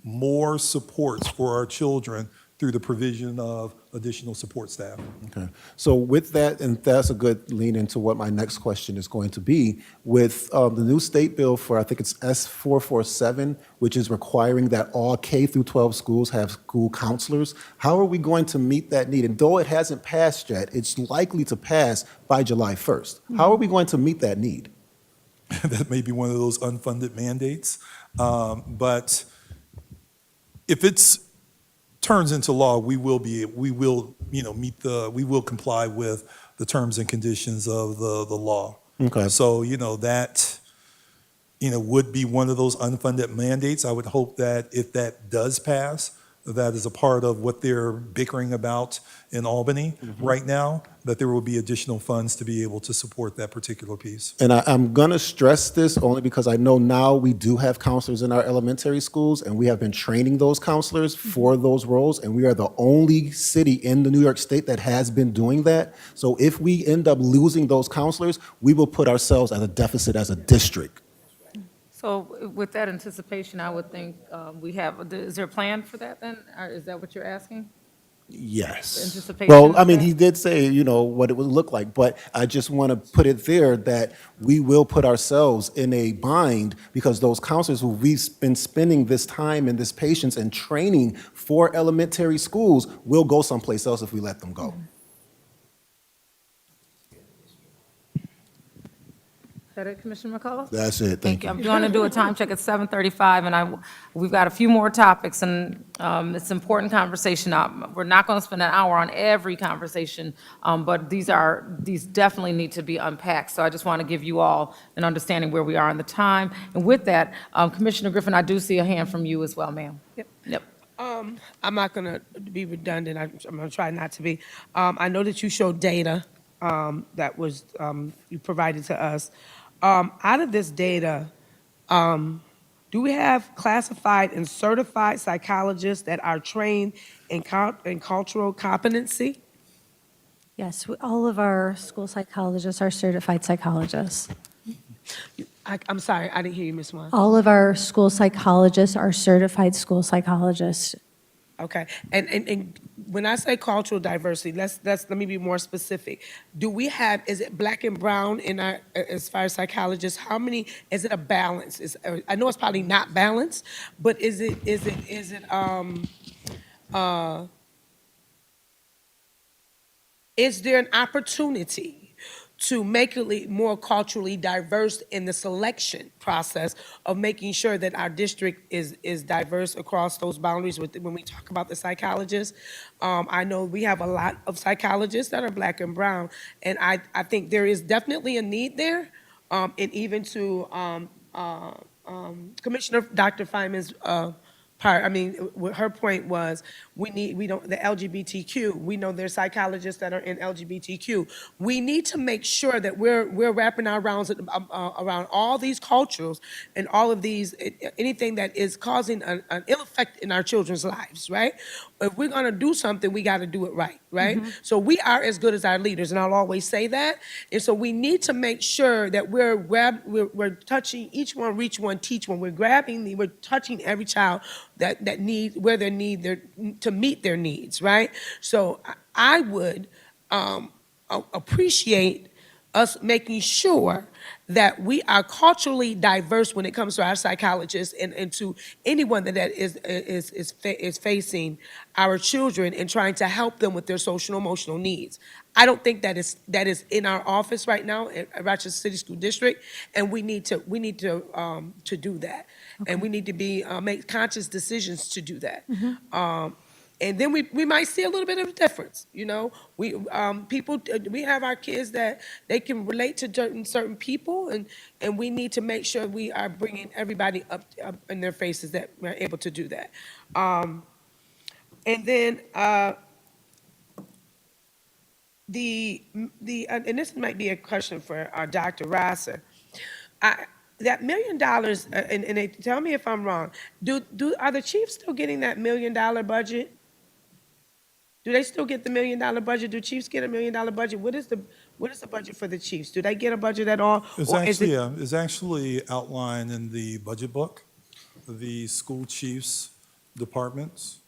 S2: more supports for our children through the provision of additional support staff.
S8: okay. So with that, and that's a good lean into what my next question is going to be, with the new state bill for, I think it's S447, which is requiring that all K through 12 schools have school counselors, how are we going to meet that need? And though it hasn't passed yet, it's likely to pass by July 1st. How are we going to meet that need?
S2: That may be one of those unfunded mandates. But if it's turns into law, we will comply with the terms and conditions of the law.
S8: Okay.
S2: So, that, would be one of those unfunded mandates. I would hope that if that does pass, that is a part of what they're bickering about in Albany right now, that there will be additional funds to be able to support that particular piece.
S8: And I'm going to stress this only because I know now we do have counselors in our elementary schools, and we have been training those counselors for those roles, and we are the only city in the New York State that has been doing that. So if we end up losing those counselors, we will put ourselves at a deficit as a district.
S1: So with that anticipation, I would think is there a plan for that then? Or is that what you're asking?
S8: Yes.
S1: Anticipation
S8: Well,
S1: of
S8: I mean,
S1: that?
S8: he did say, what it would look like, but I just want to put it there that we will put ourselves in a bind because those counselors who we've been spending this time and this patience and training for elementary schools will go someplace else if we let them go.
S1: Is that it, Commissioner McCullough?
S8: That's it. Thank you.
S1: I'm going to do a time check at 7:35, and we've got a few more topics, and it's an important conversation. We're not going to spend an hour on every conversation, but these definitely need to be unpacked. So I just want to give you all an understanding where we are in the time. And with that, Commissioner Griffin, I do see a hand from you as well, ma'am. Yep.
S9: I'm not going to be redundant. I'm going to try not to be. I know that you showed data that was you provided to us. Out of this data, do we have classified and certified psychologists that are trained in cultural competency?
S12: Yes, all of our school psychologists are certified psychologists.
S9: I'm sorry, I didn't hear you, Ms. Wan.
S12: All of our school psychologists are certified school psychologists.
S9: Okay, and when I say cultural diversity, let me be more specific. Do we have, is it black and brown in our, as far as psychologists, how many, is it a balance? I know it's probably not balanced, but is there an opportunity to make it more culturally diverse in the selection process of making sure that our district is diverse across those boundaries when we talk about the psychologists? I know we have a lot of psychologists that are black and brown, and I think there is definitely a need there. And even to Commissioner Dr. Feynman's part, I mean, her point was, we don't, the LGBTQ, we know there's psychologists that are in LGBTQ. We need to make sure that we're wrapping our rounds around all these cultures and all of these, anything that is causing an ill effect in our children's lives, right? If we're gonna do something, we gotta do it right, right? So we are as good as our leaders, and I'll always say that. And so we need to make sure that we're touching each one, reach one, teach one. We're touching every child that needs, where their need, to meet their needs, right? So I would appreciate us making sure that we are culturally diverse when it comes to our psychologists and to anyone that is facing our children and trying to help them with their social and emotional needs. I don't think that is in our office right now at Rochester City School District, and we need to do that, and we need to make conscious decisions to do that. And then we might see a little bit of a difference, you know. We have our kids that they can relate to certain people, and we need to make sure we are bringing everybody up in their faces that we're able to do that. And then and this might be a question for Dr. Rosser. That $1 million, and they tell me if I'm wrong. Are the chiefs still getting that $1 million budget? Do they still get the $1 million budget? Do chiefs get a $1 million budget? What is the budget for the chiefs? Do they get a budget at all?
S2: It's actually outlined in the budget book, the school chiefs departments.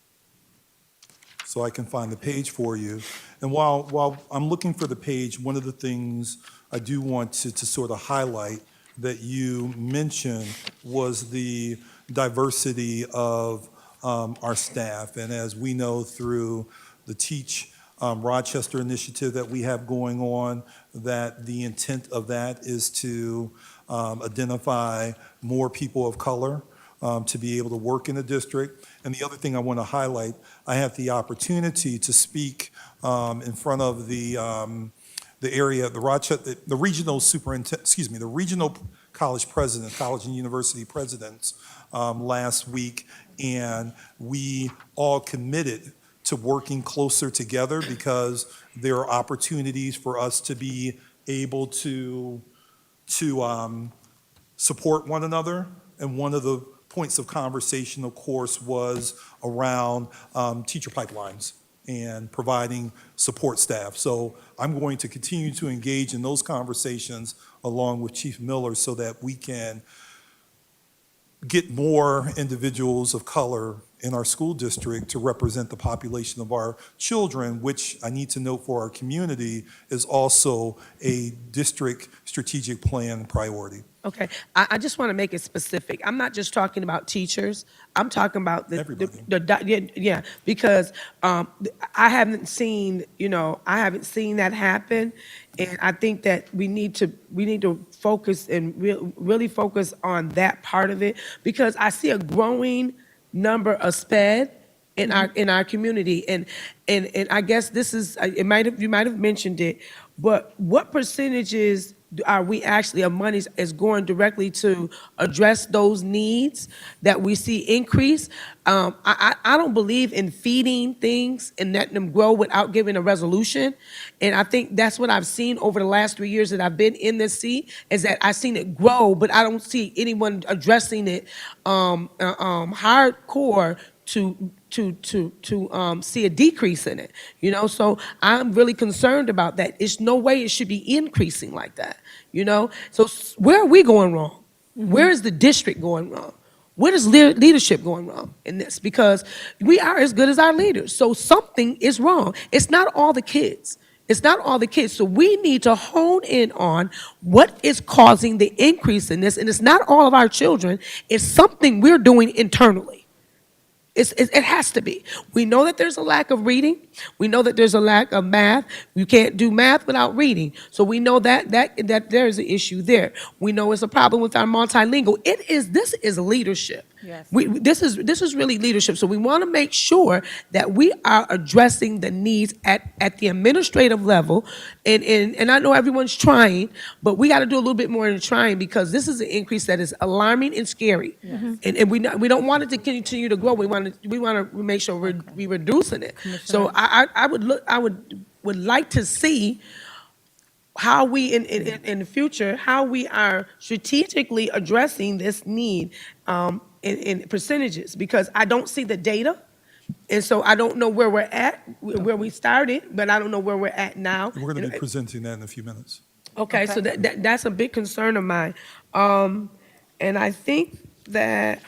S2: So I can find the page for you. And while I'm looking for the page, one of the things I do want to sort of highlight that you mentioned was the diversity of our staff. And as we know through the Teach Rochester initiative that we have going on, that the intent of that is to identify more people of color to be able to work in the district. And the other thing I want to highlight, I have the opportunity to speak in front of the area, the Rochester, the regional the regional college president, college and university presidents last week, and we all committed to working closer together because there are opportunities for us to be able to support one another. And one of the points of conversation, of course, was around teacher pipelines and providing support staff. So I'm going to continue to engage in those conversations along with Chief Miller so that we can get more individuals of color in our school district to represent the population of our children, which I need to note for our community is also a district strategic plan priority.
S9: Okay, I just want to make it specific. I'm not just talking about teachers. I'm talking about because I haven't seen that happen, and I think that we need to focus and really focus on that part of it, because I see a growing number of SPED in our community, and I guess this is you might have mentioned it, but what percentages are we actually of money is going directly to address those needs that we see increase? I don't believe in feeding things and letting them grow without giving a resolution. And I think that's what I've seen over the last 3 years that I've been in this seat, is that I've seen it grow, but I don't see anyone addressing it hardcore to see a decrease in it, you know? So I'm really concerned about that. It's no way it should be increasing like that, you know? So where are we going wrong? Where is the district going wrong? Where is leadership going wrong in this? Because we are as good as our leaders. So something is wrong. It's not all the kids. It's not all the kids. So we need to hone in on what is causing the increase in this. And it's not all of our children. It's something we're doing internally. It has to be. We know that there's a lack of reading. We know that there's a lack of math. You can't do math without reading. So we know that there is an issue there. We know it's a problem with our multilingual. This is leadership.
S1: Yes.
S9: This is really leadership. So we want to make sure that we are addressing the needs at the administrative level. And I know everyone's trying, but we got to do a little bit more in trying, because this is an increase that is alarming and scary. And we don't want it to continue to grow. We want to make sure we're reducing it. So I would like to see how we in the future, how we are strategically addressing this need in percentages, because I don't see the data. And so I don't know where we're at, where we started, but I don't know where we're at now.
S2: We're going to be presenting that in a few minutes.
S9: Okay, so that's a big concern of mine. And I think that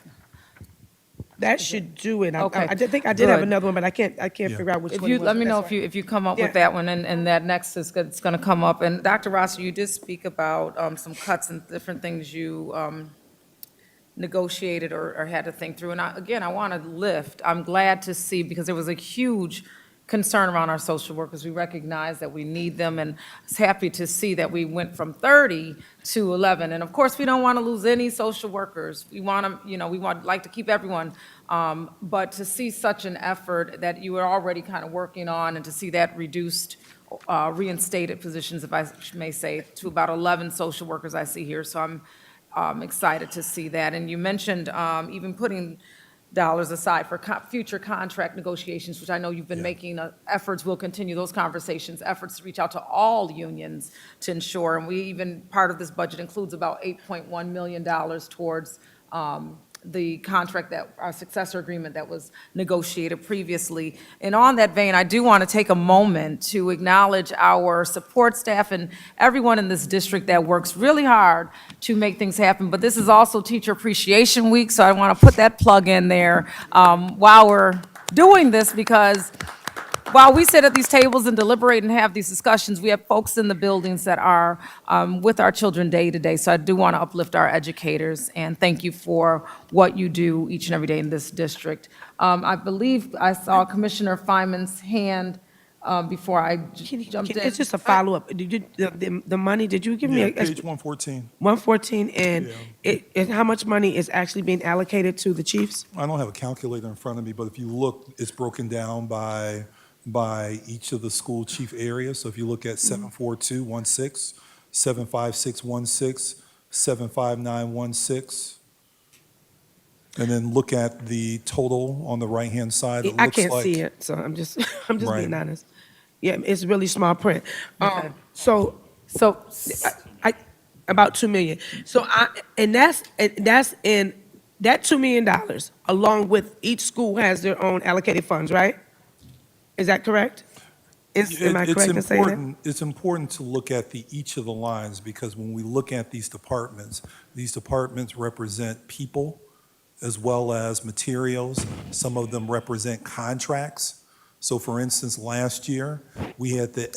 S9: should do it.
S1: Okay,
S9: I think I did have
S1: good.
S9: another one, but I can't figure out which
S1: If
S9: one
S1: you,
S9: it was.
S1: let me
S9: That's
S1: know
S9: all
S1: if
S9: right.
S1: you come up
S9: Yeah.
S1: with that one, and that next is, it's going to come up. And Dr. Rosser, you did speak about some cuts and different things you negotiated or had to think through. And again, I want to lift, I'm glad to see, because there was a huge concern around our social workers. We recognize that we need them, and I was happy to see that we went from 30 to 11. And of course, we don't want to lose any social workers. We want to, we like to keep everyone. But to see such an effort that you were already kind of working on, and to see that reduced, reinstated positions, if I may say, to about 11 social workers I see here. So I'm excited to see that. And you mentioned even putting dollars aside for future contract negotiations, which I know you've been making efforts. We'll continue those conversations, efforts to reach out to all unions to ensure. And we even, part of this budget includes about $8.1 million towards the contract, that our successor agreement that was negotiated previously. And on that vein, I do want to take a moment to acknowledge our support staff and everyone in this district that works really hard to make things happen. But this is also Teacher Appreciation Week, so I want to put that plug in there while we're doing this, because while we sit at these tables and deliberate and have these discussions, we have folks in the buildings that are with our children day to day. So I do want to uplift our educators, and thank you for what you do each and every day in this district. I believe I saw Commissioner Feynman's hand before I jumped in.
S9: It's just a follow-up. Did you, the money, did you give me a?
S2: Page 114.
S9: 114, and how much money is actually being allocated to the chiefs?
S2: I don't have a calculator in front of me, but if you look, it's broken down by each of the school chief areas. So if you look at 74216, 75616, 75916, and then look at the total on the right-hand side, it
S9: I
S2: looks
S9: can't
S2: like.
S9: see it, so I'm just
S2: Right.
S9: being honest. Yeah, it's really small print.
S1: Okay.
S9: So
S1: So,
S9: I about 2 million. So that's in that $2 million, along with each school has their own allocated funds, right? Is that correct? Am I correct in saying that?
S2: It's important to look at each of the lines, because when we look at these departments represent people as well as materials. Some of them represent contracts. So for instance, last year, we had the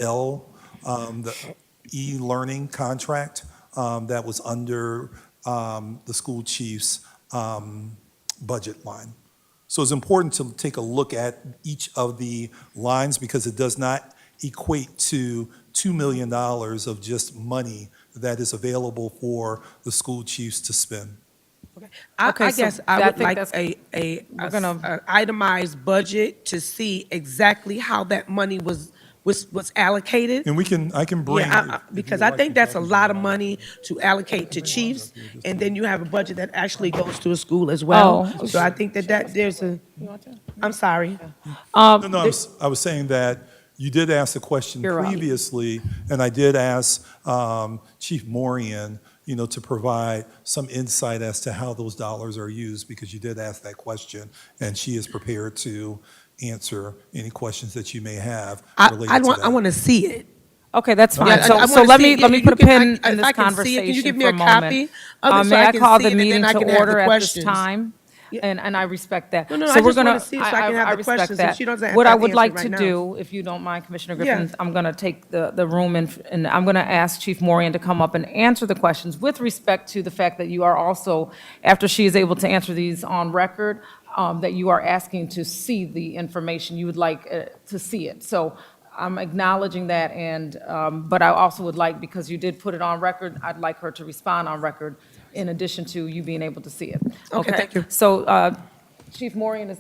S2: e-learning contract that was under the school chief's budget line. So it's important to take a look at each of the lines, because it does not equate to $2 million of just money that is available for the school chiefs to spend.
S1: Okay,
S9: I
S1: so
S9: guess I
S1: I
S9: would
S1: think
S9: like
S1: that's- we're gonna-
S9: an itemized budget to see exactly how that money was allocated.
S2: And I can bring.
S9: Yeah,
S2: if you
S9: because
S2: would
S9: I
S2: like
S9: think
S2: to
S9: that's a
S2: talk
S9: lot of
S2: about it.
S9: money to allocate to chiefs, and then you have a budget that actually goes to a school as well.
S1: Oh.
S9: So I think that there's I'm sorry.
S2: No, I was saying that you did ask the question
S1: You're right.
S2: previously, and I did ask Chief Morian, to provide some insight as to how those dollars are used, because you did ask that question, and she is prepared to answer any questions that you may have related to that.
S9: I want to see it.
S1: okay, that's fine.
S9: Yeah, I
S1: So
S9: wanna
S1: let
S9: see
S1: me
S9: it.
S1: put a pin
S9: If
S1: in this
S9: I can see it, can you
S1: conversation
S9: give me
S1: for
S9: a
S1: a moment.
S9: copy of it so
S1: May
S9: I
S1: I
S9: can
S1: call
S9: see
S1: the
S9: it, and then
S1: meeting
S9: I
S1: to
S9: can have the
S1: order at this
S9: questions?
S1: time? and I respect that.
S9: No,
S1: So
S9: I
S1: we're
S9: just wanna
S1: gonna-
S9: see so I can have the
S1: respect
S9: questions,
S1: that.
S9: and she doesn't have
S1: What
S9: to
S1: I
S9: have the
S1: would
S9: answer
S1: like
S9: right
S1: to
S9: now.
S1: do, if you don't mind, Commissioner
S9: Yeah.
S1: Griffin, I'm gonna take the room and I'm gonna ask Chief Morian to come up and answer the questions with respect to the fact that you are also, after she is able to answer these on record, that you are asking to see the information, you would like to see it. So I'm acknowledging that, and, but I also would like, because you did put it on record, I'd like her to respond on record in addition to you being able to see it.
S9: Okay, thank you.
S1: So, Chief Morian,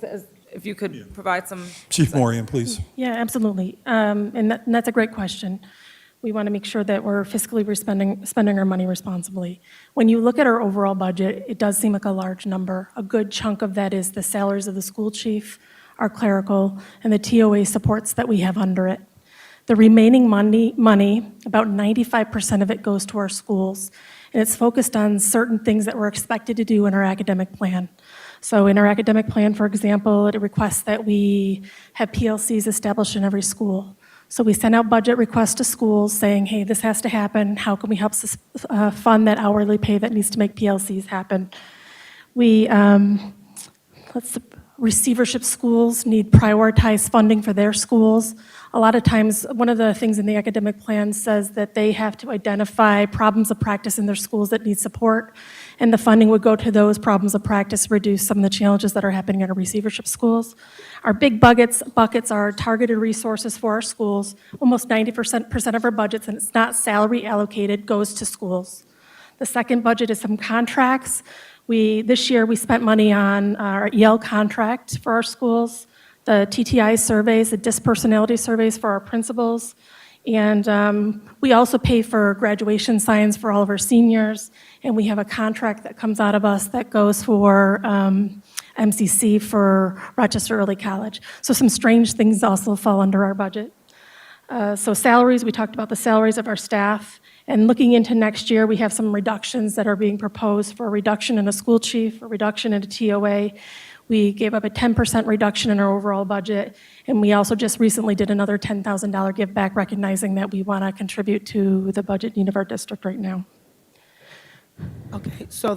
S1: if you could provide some.
S2: Chief Morian, please.
S13: Yeah, absolutely. And that's a great question. We want to make sure that we're fiscally spending our money responsibly. When you look at our overall budget, it does seem like a large number. A good chunk of that is the salaries of the school chief, our clerical, and the TOA supports that we have under it. The remaining money, about 95% of it goes to our schools, and it's focused on certain things that we're expected to do in our academic plan. So in our academic plan, for example, it requests that we have PLCs established in every school. So we send out budget requests to schools saying, hey, this has to happen. How can we help fund that hourly pay that needs to make PLCs happen? We, receivership schools need prioritized funding for their schools. A lot of times, one of the things in the academic plan says that they have to identify problems of practice in their schools that need support, and the funding would go to those problems of practice, reduce some of the challenges that are happening in our receivership schools. Our big buckets are targeted resources for our schools. Almost 90% of our budgets, and it's not salary allocated, goes to schools. The second budget is some contracts. This year, we spent money on our EL contract for our schools, the TTI surveys, the dispersonality surveys for our principals, and we also pay for graduation signs for all of our seniors, and we have a contract that comes out of us that goes for MCC for Rochester Early College. So some strange things also fall under our budget. So salaries, we talked about the salaries of our staff. And looking into next year, we have some reductions that are being proposed for a reduction in a school chief, a reduction in a TOA. We gave up a 10% reduction in our overall budget, and we also just recently did another $10,000 give back, recognizing that we want to contribute to the budget need of our district right now.
S9: Okay, so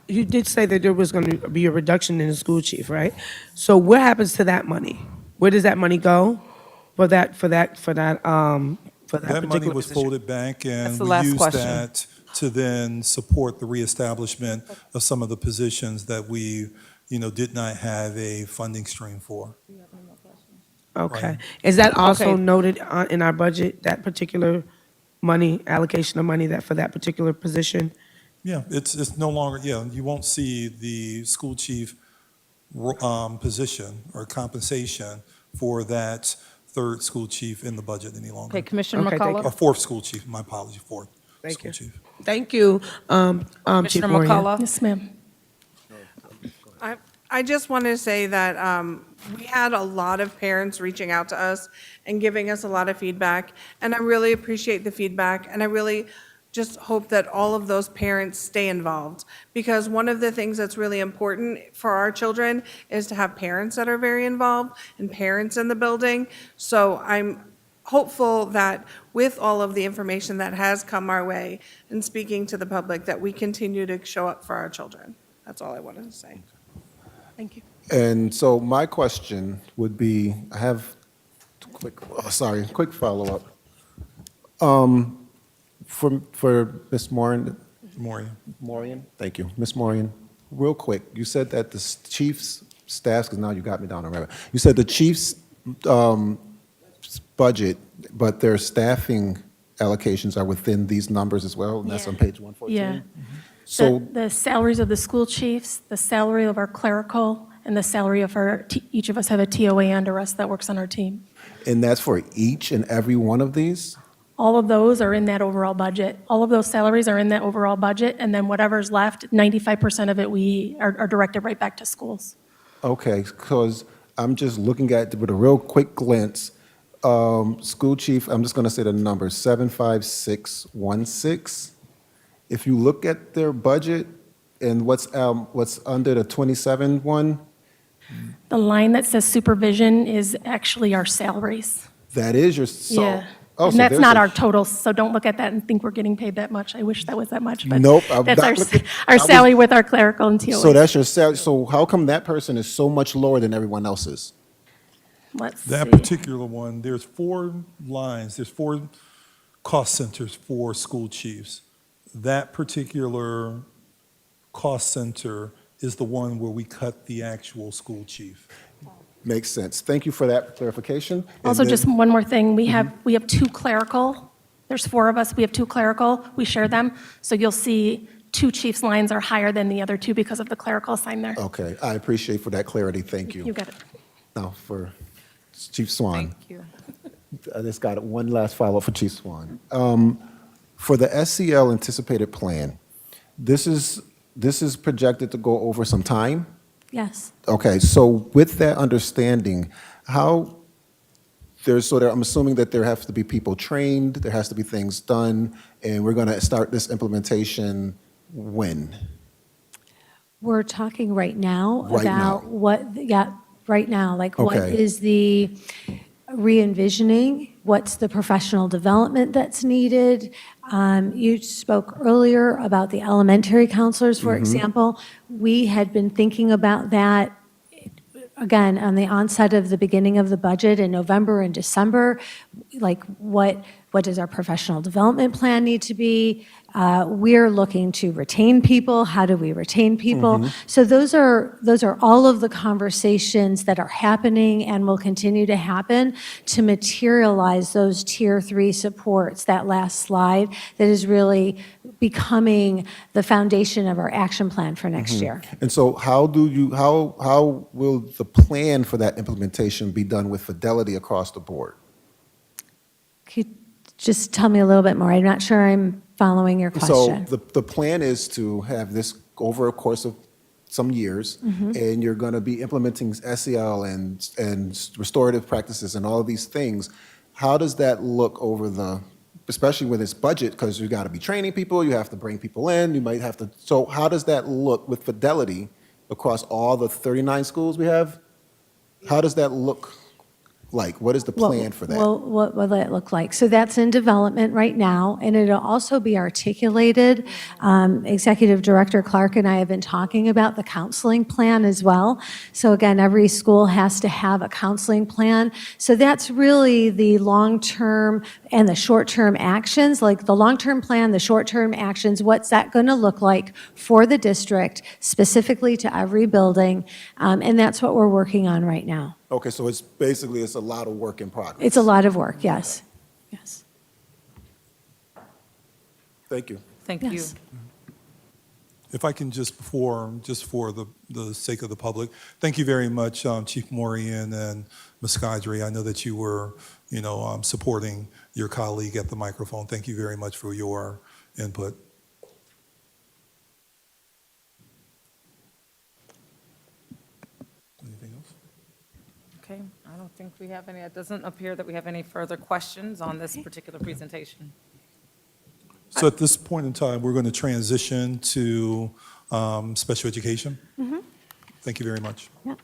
S9: you did say that there was going to be a reduction in the school chief, right? So what happens to that money? Where does that money go for that
S2: That money
S9: particular
S2: was
S9: position?
S2: folded back,
S1: That's
S2: and
S1: the
S2: we
S1: last
S2: used
S1: question.
S2: that to then support the reestablishment of some of the positions that we, did not have a funding stream for.
S9: Okay.
S2: Right.
S9: Is that also
S1: Okay.
S9: noted in our budget, that particular money, allocation of money for that particular position?
S2: Yeah, it's no longer, you won't see the school chief position or compensation for that third school chief in the budget any longer.
S1: Okay, Commissioner
S9: Okay, thank
S1: McCullough?
S2: Or fourth school chief, my apology, fourth
S9: Thank
S2: school
S9: you.
S2: chief.
S9: Thank you, Chief
S1: Commissioner
S9: Moran.
S1: McCullough?
S13: Yes, ma'am.
S11: I just want to say that we had a lot of parents reaching out to us and giving us a lot of feedback, and I really appreciate the feedback, and I really just hope that all of those parents stay involved, because one of the things that's really important for our children is to have parents that are very involved and parents in the building. So I'm hopeful that with all of the information that has come our way and speaking to the public, that we continue to show up for our children. That's all I wanted to say.
S13: Thank you.
S8: And so my question would be, I have quick follow-up. For Ms.
S2: Morian.
S8: Thank you. Ms. Morian, real quick, you said that the chief's staff, because now you got me down a rabbit. You said the chief's budget, but their staffing allocations are within these numbers as well, and that's on
S13: Yeah.
S8: page 114?
S13: Yeah.
S8: So,
S13: The salaries of the school chiefs, the salary of our clerical, and the salary of each of us have a TOA under us that works on our team.
S8: and that's for each and every one of these?
S13: All of those are in that overall budget. All of those salaries are in that overall budget, and then whatever's left, 95% of it we are directed right back to schools.
S8: Okay, because I'm just looking at, with a real quick glance, school chief, I'm just going to say the number, 75616. If you look at their budget and what's under the 27 one,
S13: The line that says supervision is actually our salaries.
S8: that is your,
S13: Yeah.
S8: Oh,
S13: And
S8: so
S13: that's
S8: there's
S13: not
S8: a-
S13: our total, so don't look at that and think we're getting paid that much. I wish that was that much, but
S8: Nope, I'm
S13: that's
S8: not
S13: our,
S8: looking- I
S13: our
S8: was-
S13: salary with our clerical and TOA.
S8: So that's your salary. So how come that person is so much lower than everyone else's?
S13: Let's
S2: That
S13: see.
S2: particular one, there's 4 lines, there's 4 cost centers for school chiefs. That particular cost center is the one where we cut the actual school chief.
S8: Makes sense. Thank you for that clarification. And
S13: Also,
S8: then-
S13: just one more thing, we have 2 clerical, there's 4 of us, we have 2 clerical, we share them, so you'll see 2 chiefs' lines are higher than the other 2 because of the clerical assigned there.
S8: Okay, I appreciate for that clarity. Thank you.
S13: You got it.
S8: Now for Chief Swan.
S1: Thank you.
S8: I just got one last follow-up for Chief Swan. For the SCL anticipated plan, this is projected to go over some time?
S12: Yes.
S8: Okay, so with that understanding, I'm assuming that there have to be people trained, there has to be things done, and we're going to start this implementation when?
S12: We're talking right now
S8: Right
S12: about right now, like what
S8: Okay.
S12: is the re-envisioning, what's the professional development that's needed. You spoke earlier about the elementary counselors, for example. We had been thinking about that, again, on the onset of the beginning of the budget in November and December, like what does our professional development plan need to be? We're looking to retain people. How do we retain people? So those are all of the conversations that are happening and will continue to happen to materialize those tier 3 supports, that last slide that is really becoming the foundation of our action plan for next year.
S8: And so how will the plan for that implementation be done with fidelity across the board?
S12: Could you just tell me a little bit more? I'm not sure I'm following your question.
S8: So the plan is to have this over a course of some years, and you're going to be implementing SEL and restorative practices and all of these things. How does that look especially with this budget, because you got to be training people, you have to bring people in, you might have to, so how does that look with fidelity across all the 39 schools we have? How does that look like? What is the plan for that?
S12: Well, what will that look like? So that's in development right now, and it'll also be articulated. Executive Director Clark and I have been talking about the counseling plan as well. So again, every school has to have a counseling plan. So that's really the long-term and the short-term actions, like the long-term plan, the short-term actions, what's that going to look like for the district, specifically to every building, and that's what we're working on right now.
S8: Okay, so it's a lot of work in progress.
S12: It's a lot of work, yes. Yes.
S8: Thank you.
S1: Thank you.
S12: Yes.
S2: If I can just for the sake of the public, thank you very much, Chief Morian and Ms. Kadri. I know that you were, supporting your colleague at the microphone. Thank you very much for your input. Anything else?
S1: Okay, I don't think we have any, it doesn't appear that we have any further questions on this particular presentation.
S2: So at this point in time, we're going to transition to special education. Thank you very much.
S12: Yeah.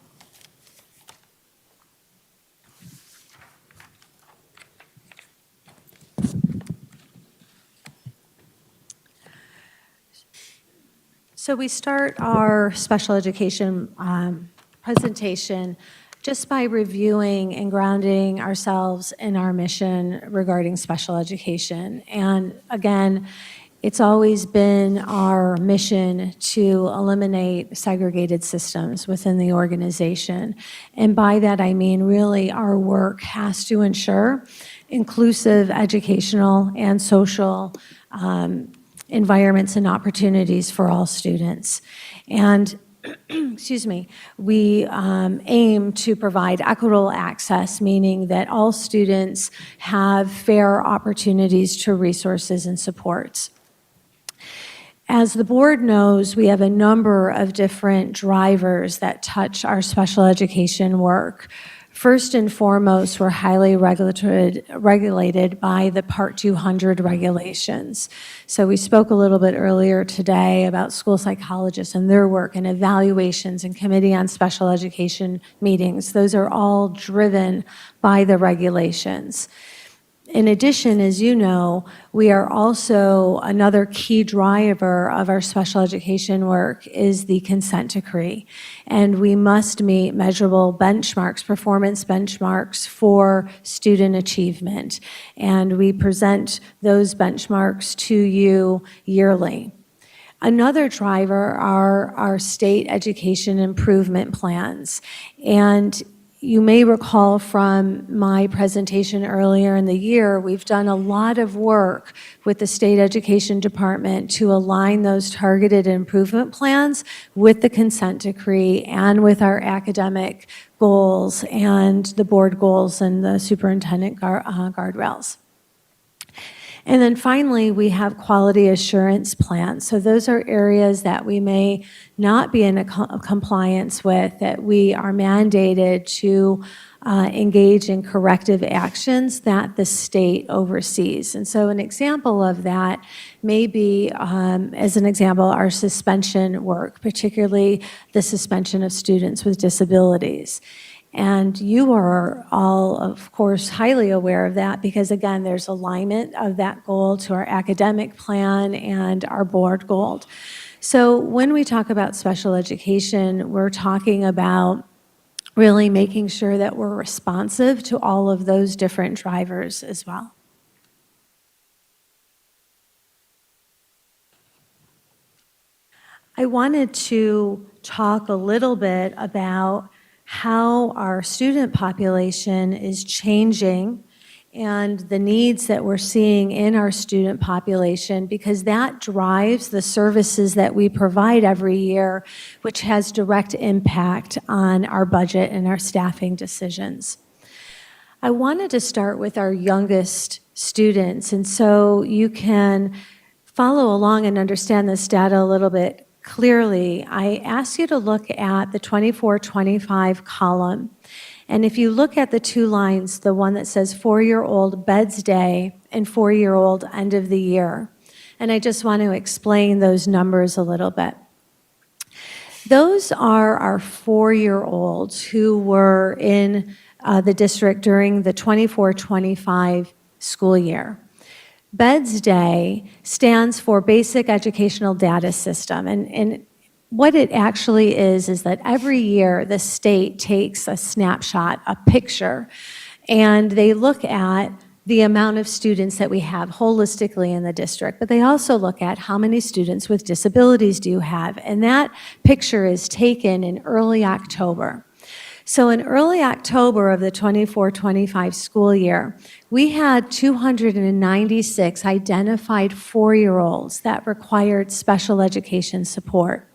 S12: So we start our special education presentation just by reviewing and grounding ourselves in our mission regarding special education. And again, it's always been our mission to eliminate segregated systems within the organization. And by that, I mean really our work has to ensure inclusive educational and social environments and opportunities for all students. And excuse me, we aim to provide equitable access, meaning that all students have fair opportunities to resources and supports. As the board knows, we have a number of different drivers that touch our special education work. First and foremost, we're highly regulated by the Part 200 regulations. So we spoke a little bit earlier today about school psychologists and their work and evaluations and Committee on Special Education meetings. Those are all driven by the regulations. In addition, as you know, we are also, another key driver of our special education work is the consent decree. And we must meet measurable benchmarks, performance benchmarks for student achievement. And we present those benchmarks to you yearly. Another driver are our state education improvement plans. And you may recall from my presentation earlier in the year, we've done a lot of work with the state education department to align those targeted improvement plans with the consent decree and with our academic goals and the board goals and the superintendent guardrails. And then finally, we have quality assurance plans. So those are areas that we may not be in compliance with, that we are mandated to engage in corrective actions that the state oversees. And so an example of that may be, as an example, our suspension work, particularly the suspension of students with disabilities. And you are all, of course, highly aware of that because, again, there's alignment of that goal to our academic plan and our board goal. So when we talk about special education, we're talking about really making sure that we're responsive to all of those different drivers as well. I wanted to talk a little bit about how our student population is changing and the needs that we're seeing in our student population, because that drives the services that we provide every year, which has direct impact on our budget and our staffing decisions. I wanted to start with our youngest students, and so you can follow along and understand this data a little bit clearly. I ask you to look at the 24-25 column. And if you look at the two lines, the one that says 4-year-old beds day and 4-year-old end of the year, and I just want to explain those numbers a little bit. Those are our 4-year-olds who were in the district during the 24-25 school year. BEDS Day stands for Basic Educational Data System, and what it actually is that every year the state takes a snapshot, a picture, and they look at the amount of students that we have holistically in the district, but they also look at how many students with disabilities do you have, and that picture is taken in early October. So in early October of the 24-25 school year, we had 296 identified 4-year-olds that required special education support.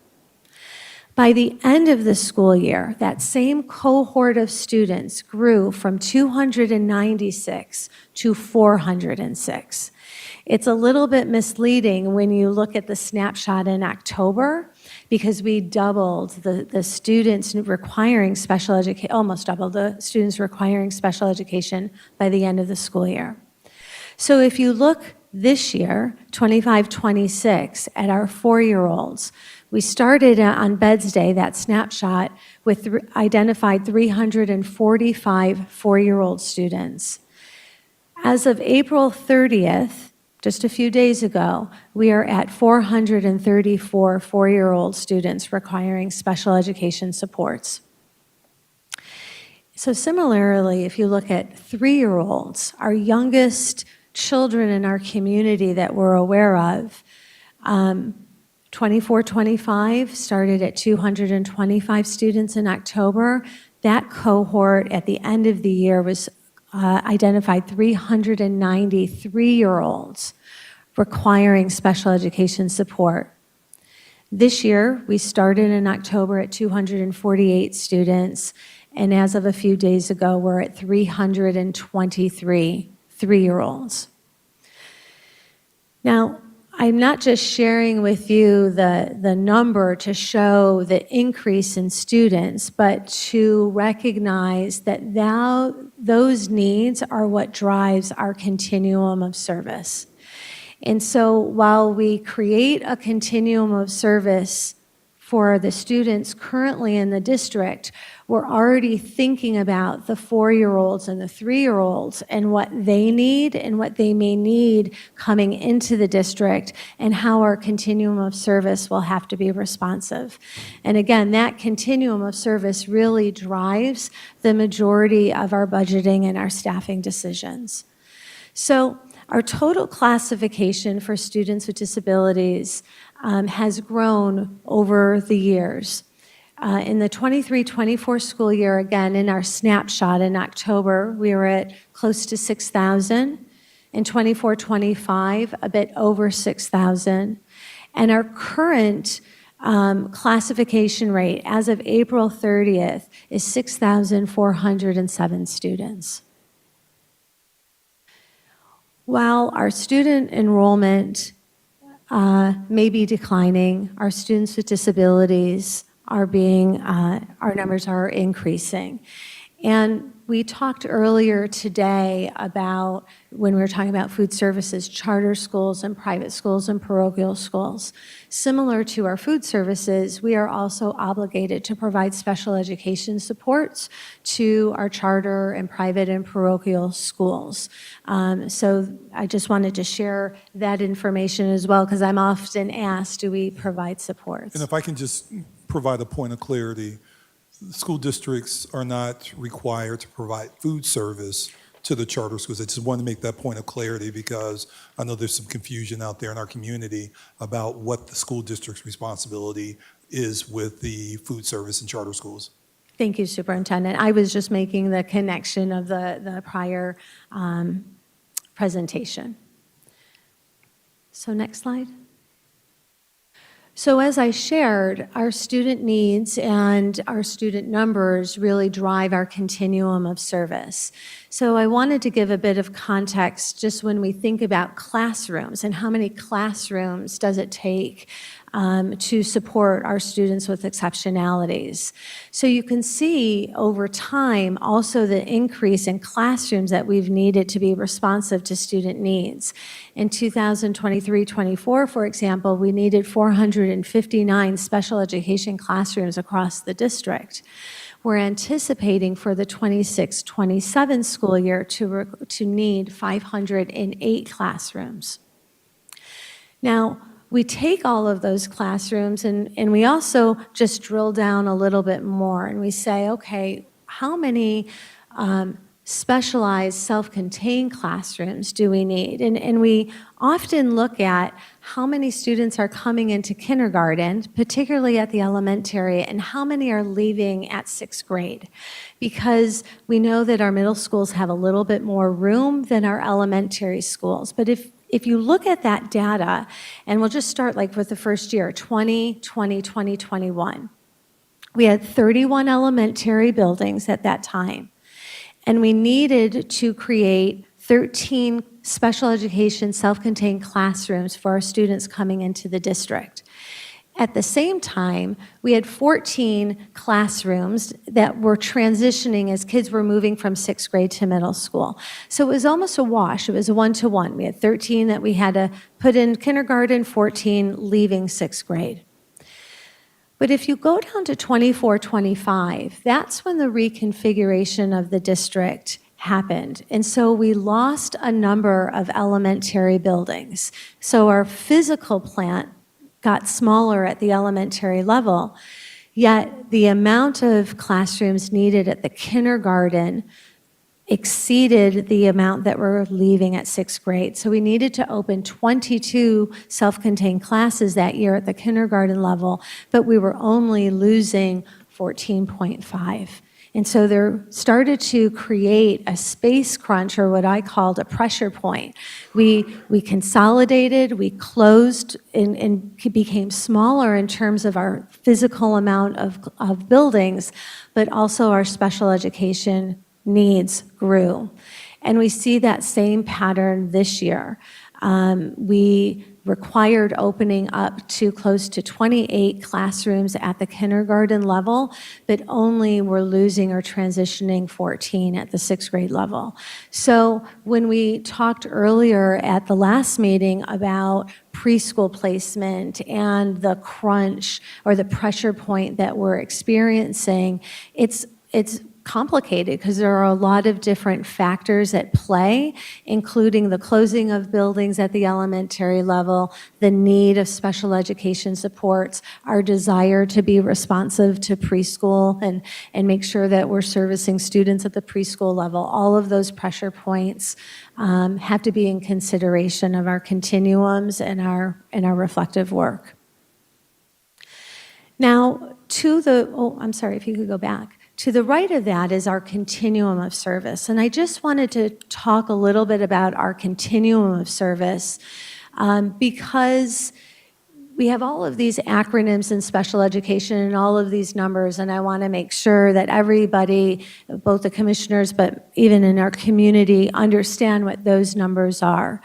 S12: By the end of the school year, that same cohort of students grew from 296 to 406. It's a little bit misleading when you look at the snapshot in October, because we doubled the students requiring special education, almost doubled the students requiring special education by the end of the school year. So if you look this year, 25-26, at our 4-year-olds, we started on BEDS Day, that snapshot, with identified 345 4-year-old students. As of April 30th, just a few days ago, we are at 434 4-year-old students requiring special education supports. So similarly, if you look at 3-year-olds, our youngest children in our community that we're aware of, 24-25 started at 225 students in October. That cohort at the end of the year was identified 393-year-olds requiring special education support. This year, we started in October at 248 students, and as of a few days ago, we're at 323 3-year-olds. Now, I'm not just sharing with you the number to show the increase in students, but to recognize that those needs are what drives our continuum of service. And so while we create a continuum of service for the students currently in the district, we're already thinking about the 4-year-olds and the 3-year-olds and what they need and what they may need coming into the district, and how our continuum of service will have to be responsive. And again, that continuum of service really drives the majority of our budgeting and our staffing decisions. So our total classification for students with disabilities has grown over the years. In the 23-24 school year, again, in our snapshot in October, we were at close to 6,000. In 24-25, a bit over 6,000. And our current classification rate as of April 30th is 6,407 students. While our student enrollment may be declining, our students with disabilities our numbers are increasing. And we talked earlier today about, when we were talking about food services, charter schools and private schools and parochial schools. Similar to our food services, we are also obligated to provide special education supports to our charter and private and parochial schools. So I just wanted to share that information as well, because I'm often asked, do we provide supports?
S2: And if I can just provide a point of clarity, school districts are not required to provide food service to the charter schools. I just want to make that point of clarity, because I know there's some confusion out there in our community about what the school district's responsibility is with the food service in charter schools.
S12: Thank you, Superintendent. I was just making the connection of the prior presentation. So next slide. So as I shared, our student needs and our student numbers really drive our continuum of service. So I wanted to give a bit of context just when we think about classrooms and how many classrooms does it take to support our students with exceptionalities. So you can see over time also the increase in classrooms that we've needed to be responsive to student needs. In 2023-24, for example, we needed 459 special education classrooms across the district. We're anticipating for the 26-27 school year to need 508 classrooms. Now, we take all of those classrooms and we also just drill down a little bit more and we say, okay, how many specialized self-contained classrooms do we need? And we often look at how many students are coming into kindergarten, particularly at the elementary, and how many are leaving at 6th grade. Because we know that our middle schools have a little bit more room than our elementary schools. But if you look at that data, and we'll just start like with the first year, 2020, 2021, we had 31 elementary buildings at that time. And we needed to create 13 special education self-contained classrooms for our students coming into the district. At the same time, we had 14 classrooms that were transitioning as kids were moving from 6th grade to middle school. So it was almost a wash. It was a 1-to-1. We had 13 that we had to put in kindergarten, 14 leaving 6th grade. But if you go down to 24-25, that's when the reconfiguration of the district happened. And so we lost a number of elementary buildings. So our physical plant got smaller at the elementary level, yet the amount of classrooms needed at the kindergarten exceeded the amount that were leaving at 6th grade. So we needed to open 22 self-contained classes that year at the kindergarten level, but we were only losing 14.5. And so there started to create a space crunch, or what I called a pressure point. We consolidated, we closed, and became smaller in terms of our physical amount of buildings, but also our special education needs grew. And we see that same pattern this year. We required opening up to close to 28 classrooms at the kindergarten level, but only were losing or transitioning 14 at the 6th grade level. So when we talked earlier at the last meeting about preschool placement and the crunch or the pressure point that we're experiencing, it's it's complicated because there are a lot of different factors at play, including the closing of buildings at the elementary level, the need of special education supports, our desire to be responsive to preschool and make sure that we're servicing students at the preschool level. All of those pressure points have to be in consideration of our continuums and our reflective work. Now, I'm sorry, if you could go back. To the right of that is our continuum of service. And I just wanted to talk a little bit about our continuum of service because we have all of these acronyms in special education and all of these numbers, and I want to make sure that everybody, both the commissioners, but even in our community, understand what those numbers are.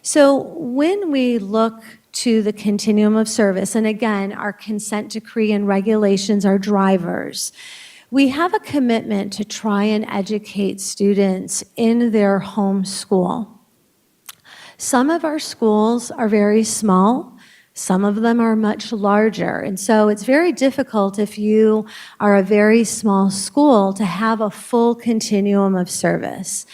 S12: So when we look to the continuum of service, and again, our consent decree and regulations are drivers, we have a commitment to try and educate students in their home school. Some of our schools are very small. Some of them are much larger. And so it's very difficult if you are a very small school to have a full continuum of service.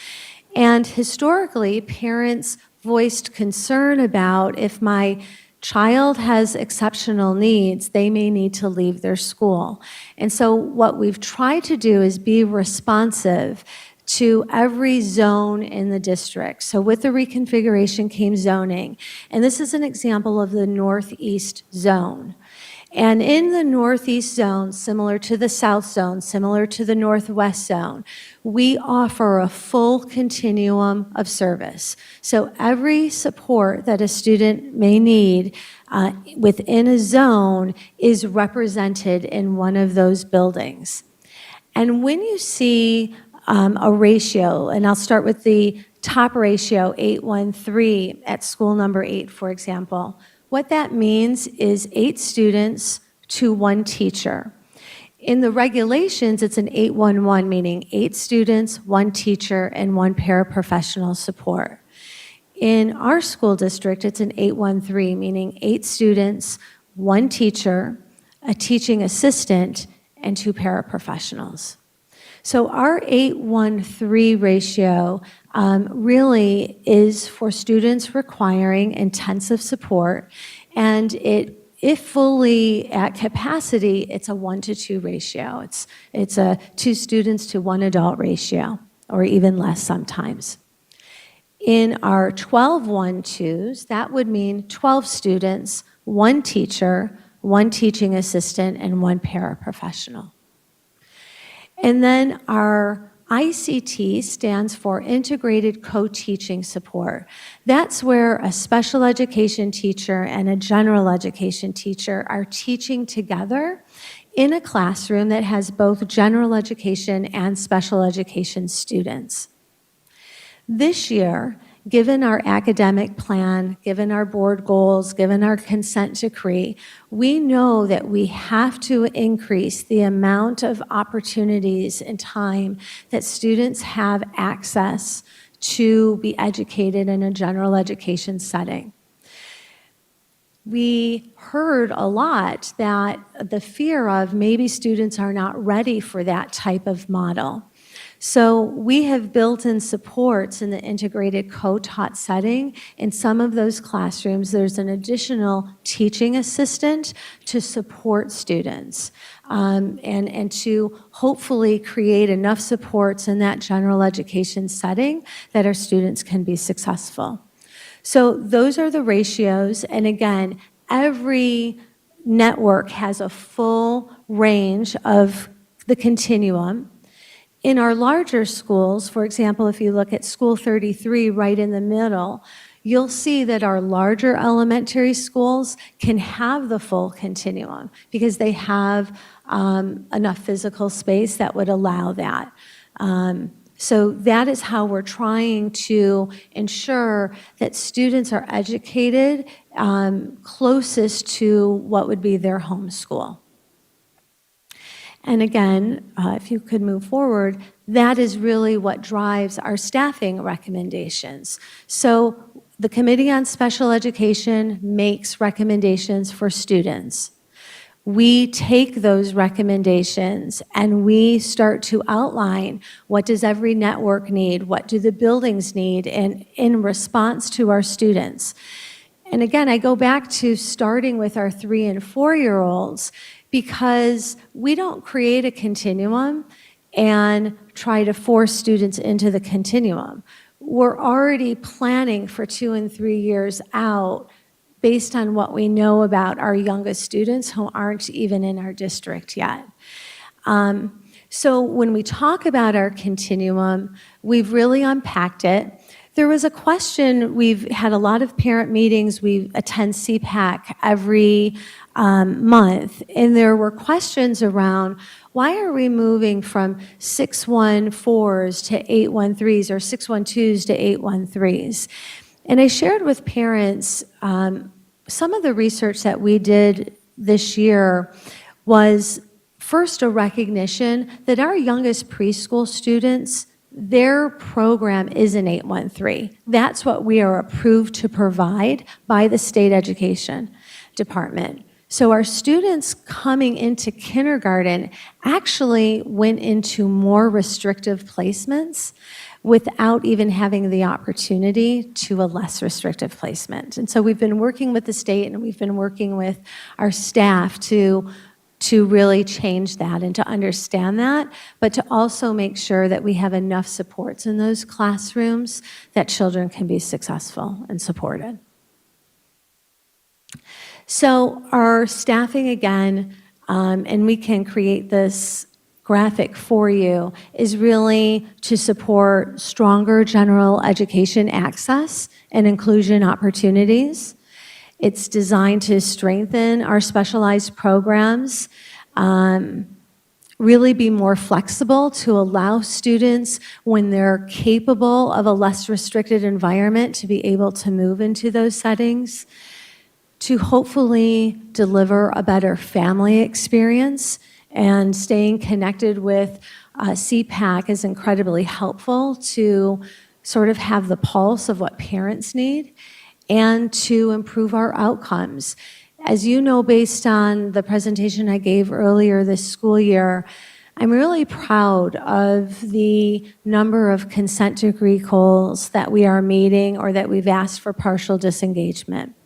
S12: And historically, parents voiced concern about if my child has exceptional needs, they may need to leave their school. And so what we've tried to do is be responsive to every zone in the district. So with the reconfiguration came zoning, and this is an example of the Northeast zone. And in the Northeast zone, similar to the South zone, similar to the Northwest zone, we offer a full continuum of service. So every support that a student may need within a zone is represented in one of those buildings. And when you see a ratio, and I'll start with the top ratio, 813 at school number 8, for example, what that means is 8 students to 1 teacher. In the regulations, it's an 811, meaning 8 students, 1 teacher, and 1 paraprofessional support. In our school district, it's an 813, meaning 8 students, 1 teacher, a teaching assistant, and 2 paraprofessionals. So our 813 ratio really is for students requiring intensive support, and if fully at capacity, it's a 1-to-2 ratio. It's a 2 students to 1 adult ratio, or even less sometimes. In our 12-1-2s, that would mean 12 students, 1 teacher, 1 teaching assistant, and 1 paraprofessional. And then our ICT stands for Integrated Co-Teaching Support. That's where a special education teacher and a general education teacher are teaching together in a classroom that has both general education and special education students. This year, given our academic plan, given our board goals, given our consent decree, we know that we have to increase the amount of opportunities and time that students have access to be educated in a general education setting. We heard a lot that the fear of maybe students are not ready for that type of model. So we have built in supports in the integrated co-taught setting. In some of those classrooms, there's an additional teaching assistant to support students and to hopefully create enough supports in that general education setting that our students can be successful. So those are the ratios. And again, every network has a full range of the continuum. In our larger schools, for example, if you look at School 33 right in the middle, you'll see that our larger elementary schools can have the full continuum because they have enough physical space that would allow that. So that is how we're trying to ensure that students are educated closest to what would be their home school. And again, if you could move forward, that is really what drives our staffing recommendations. So the Committee on Special Education makes recommendations for students. we take those recommendations and we start to outline what does every network need, what do the buildings need, and in response to our students. And again, I go back to starting with our 3- and 4-year-olds because we don't create a continuum and try to force students into the continuum. We're already planning for 2 and 3 years out based on what we know about our youngest students who aren't even in our district yet. So when we talk about our continuum, we've really unpacked it. There was a question, we've had a lot of parent meetings, we attend CPAC every month, and there were questions around why are we moving from 614s to 813s or 612s to 813s? And I shared with parents some of the research that we did this year was first a recognition that our youngest preschool students, their program is an 813. That's what we are approved to provide by the state education department. So our students coming into kindergarten actually went into more restrictive placements without even having the opportunity to a less restrictive placement. And so we've been working with the state and we've been working with our staff to really change that and to understand that, but to also make sure that we have enough supports in those classrooms that children can be successful and supported. So our staffing again, and we can create this graphic for you, is really to support stronger general education access and inclusion opportunities. It's designed to strengthen our specialized programs, really be more flexible to allow students, when they're capable of a less restricted environment, to be able to move into those settings, to hopefully deliver a better family experience. And staying connected with CPAC is incredibly helpful to sort of have the pulse of what parents need and to improve our outcomes. As you know, based on the presentation I gave earlier this school year, I'm really proud of the number of consent decree goals that we are meeting or that we've asked for partial disengagement.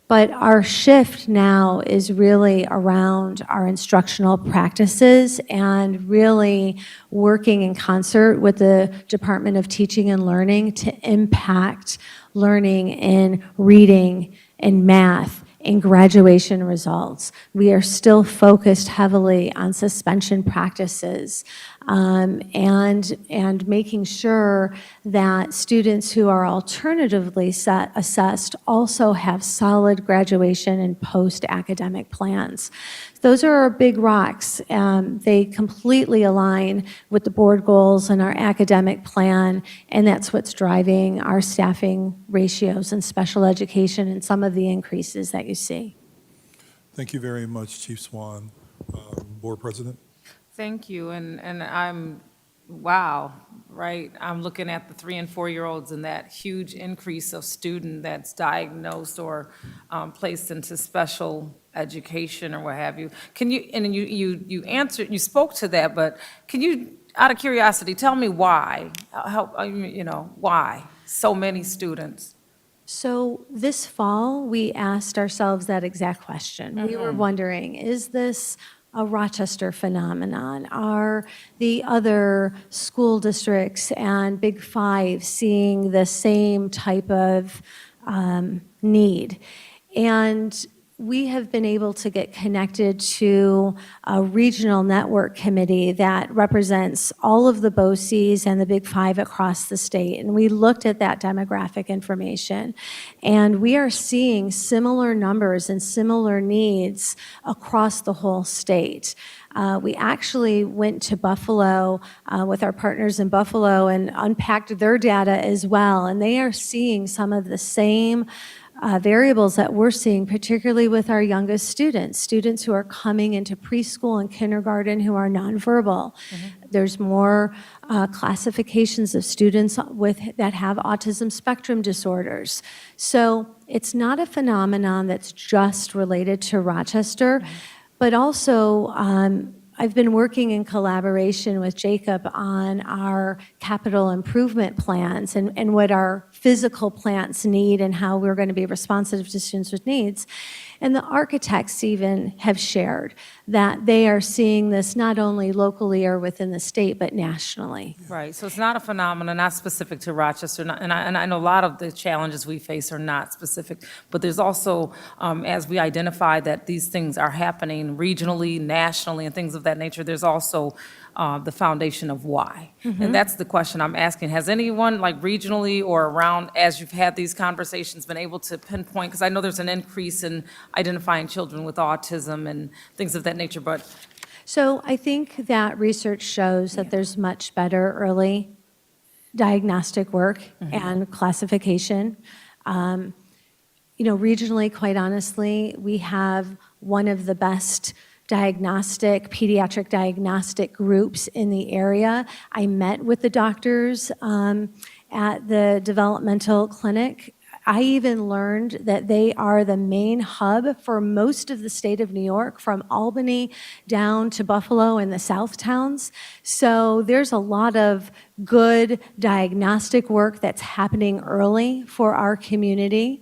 S12: But our shift now is really around our instructional practices and really working in concert with the Department of Teaching and Learning to impact learning in reading and math and graduation results. We are still focused heavily on suspension practices and making sure that students who are alternatively assessed also have solid graduation and post-academic plans. Those are our big rocks. They completely align with the board goals and our academic plan, and that's what's driving our staffing ratios in special education and some of the increases that you see.
S2: Thank you very much, Chief Swan. Board President?
S1: Thank you, and I'm, wow, right? I'm looking at the 3- and 4-year-olds and that huge increase of student that's diagnosed or placed into special education or what have you. Can you, and you answered, you spoke to that, but can you, out of curiosity, tell me why? Why so many students?
S12: So this fall, we asked ourselves that exact question. We were wondering, is this a Rochester phenomenon? Are the other school districts and Big Five seeing the same type of need? And we have been able to get connected to a regional network committee that represents all of the BOCES and the Big Five across the state. And we looked at that demographic information. And we are seeing similar numbers and similar needs across the whole state. We actually went to Buffalo with our partners in Buffalo and unpacked their data as well. And they are seeing some of the same variables that we're seeing, particularly with our youngest students who are coming into preschool and kindergarten who are nonverbal. There's more classifications of students that have autism spectrum disorders. So it's not a phenomenon that's just related to Rochester. But also, I've been working in collaboration with Jacob on our capital improvement plans and what our physical plants need and how we're going to be responsive to students with needs. And the architects even have shared that they are seeing this not only locally or within the state, but nationally.
S1: Right, so it's not a phenomenon, not specific to Rochester, and I know a lot of the challenges we face are not specific, but there's also, as we identify that these things are happening regionally, nationally, and things of that nature, there's also the foundation of why. And that's the question I'm asking. Has anyone, like regionally or around, as you've had these conversations, been able to pinpoint, because I know there's an increase in identifying children with autism and things of that nature, but
S12: So I think that research shows that there's much better early diagnostic work and classification. Regionally, quite honestly, we have one of the best pediatric diagnostic groups in the area. I met with the doctors at the developmental clinic. I even learned that they are the main hub for most of the state of New York, from Albany down to Buffalo and the South towns. So there's a lot of good diagnostic work that's happening early for our community.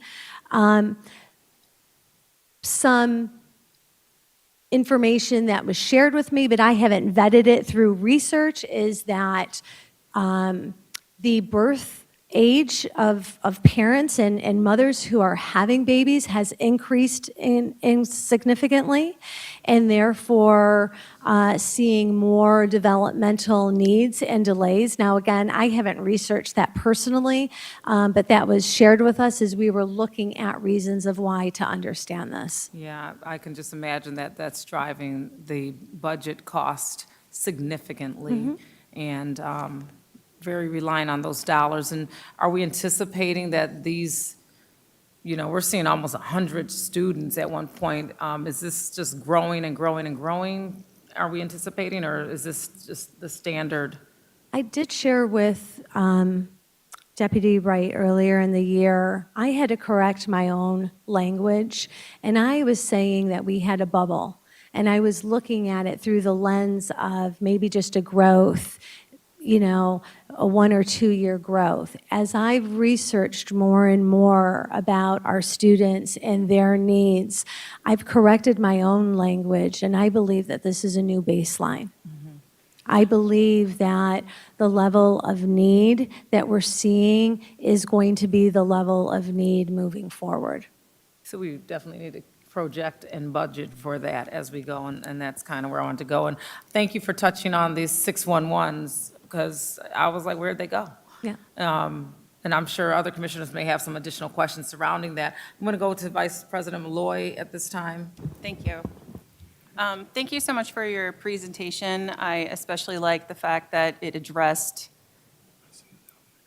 S12: Some information that was shared with me, but I haven't vetted it through research, is that the birth age of parents and mothers who are having babies has increased in significantly, and therefore seeing more developmental needs and delays. Now, again, I haven't researched that personally, but that was shared with us as we were looking at reasons of why to understand this.
S1: yeah, I can just imagine that that's driving the budget cost significantly, and very reliant on those dollars. And are we anticipating that these, we're seeing almost 100 students at one point. Is this just growing and growing and growing? Are we anticipating, or is this just the standard?
S12: I did share with Deputy Wright earlier in the year, I had to correct my own language, and I was saying that we had a bubble, and I was looking at it through the lens of maybe just a growth, a 1 or 2 year growth. As I've researched more and more about our students and their needs, I've corrected my own language, and I believe that this is a new baseline. I believe that the level of need that we're seeing is going to be the level of need moving forward.
S1: So we definitely need to project and budget for that as we go, and that's kind of where I want to go. And thank you for touching on these 611s, because I was like, where'd they go?
S12: Yeah.
S1: And I'm sure other commissioners may have some additional questions surrounding that. I'm going to go to Vice President Malloy at this time.
S6: Thank you. Thank you so much for your presentation. I especially like the fact that it addressed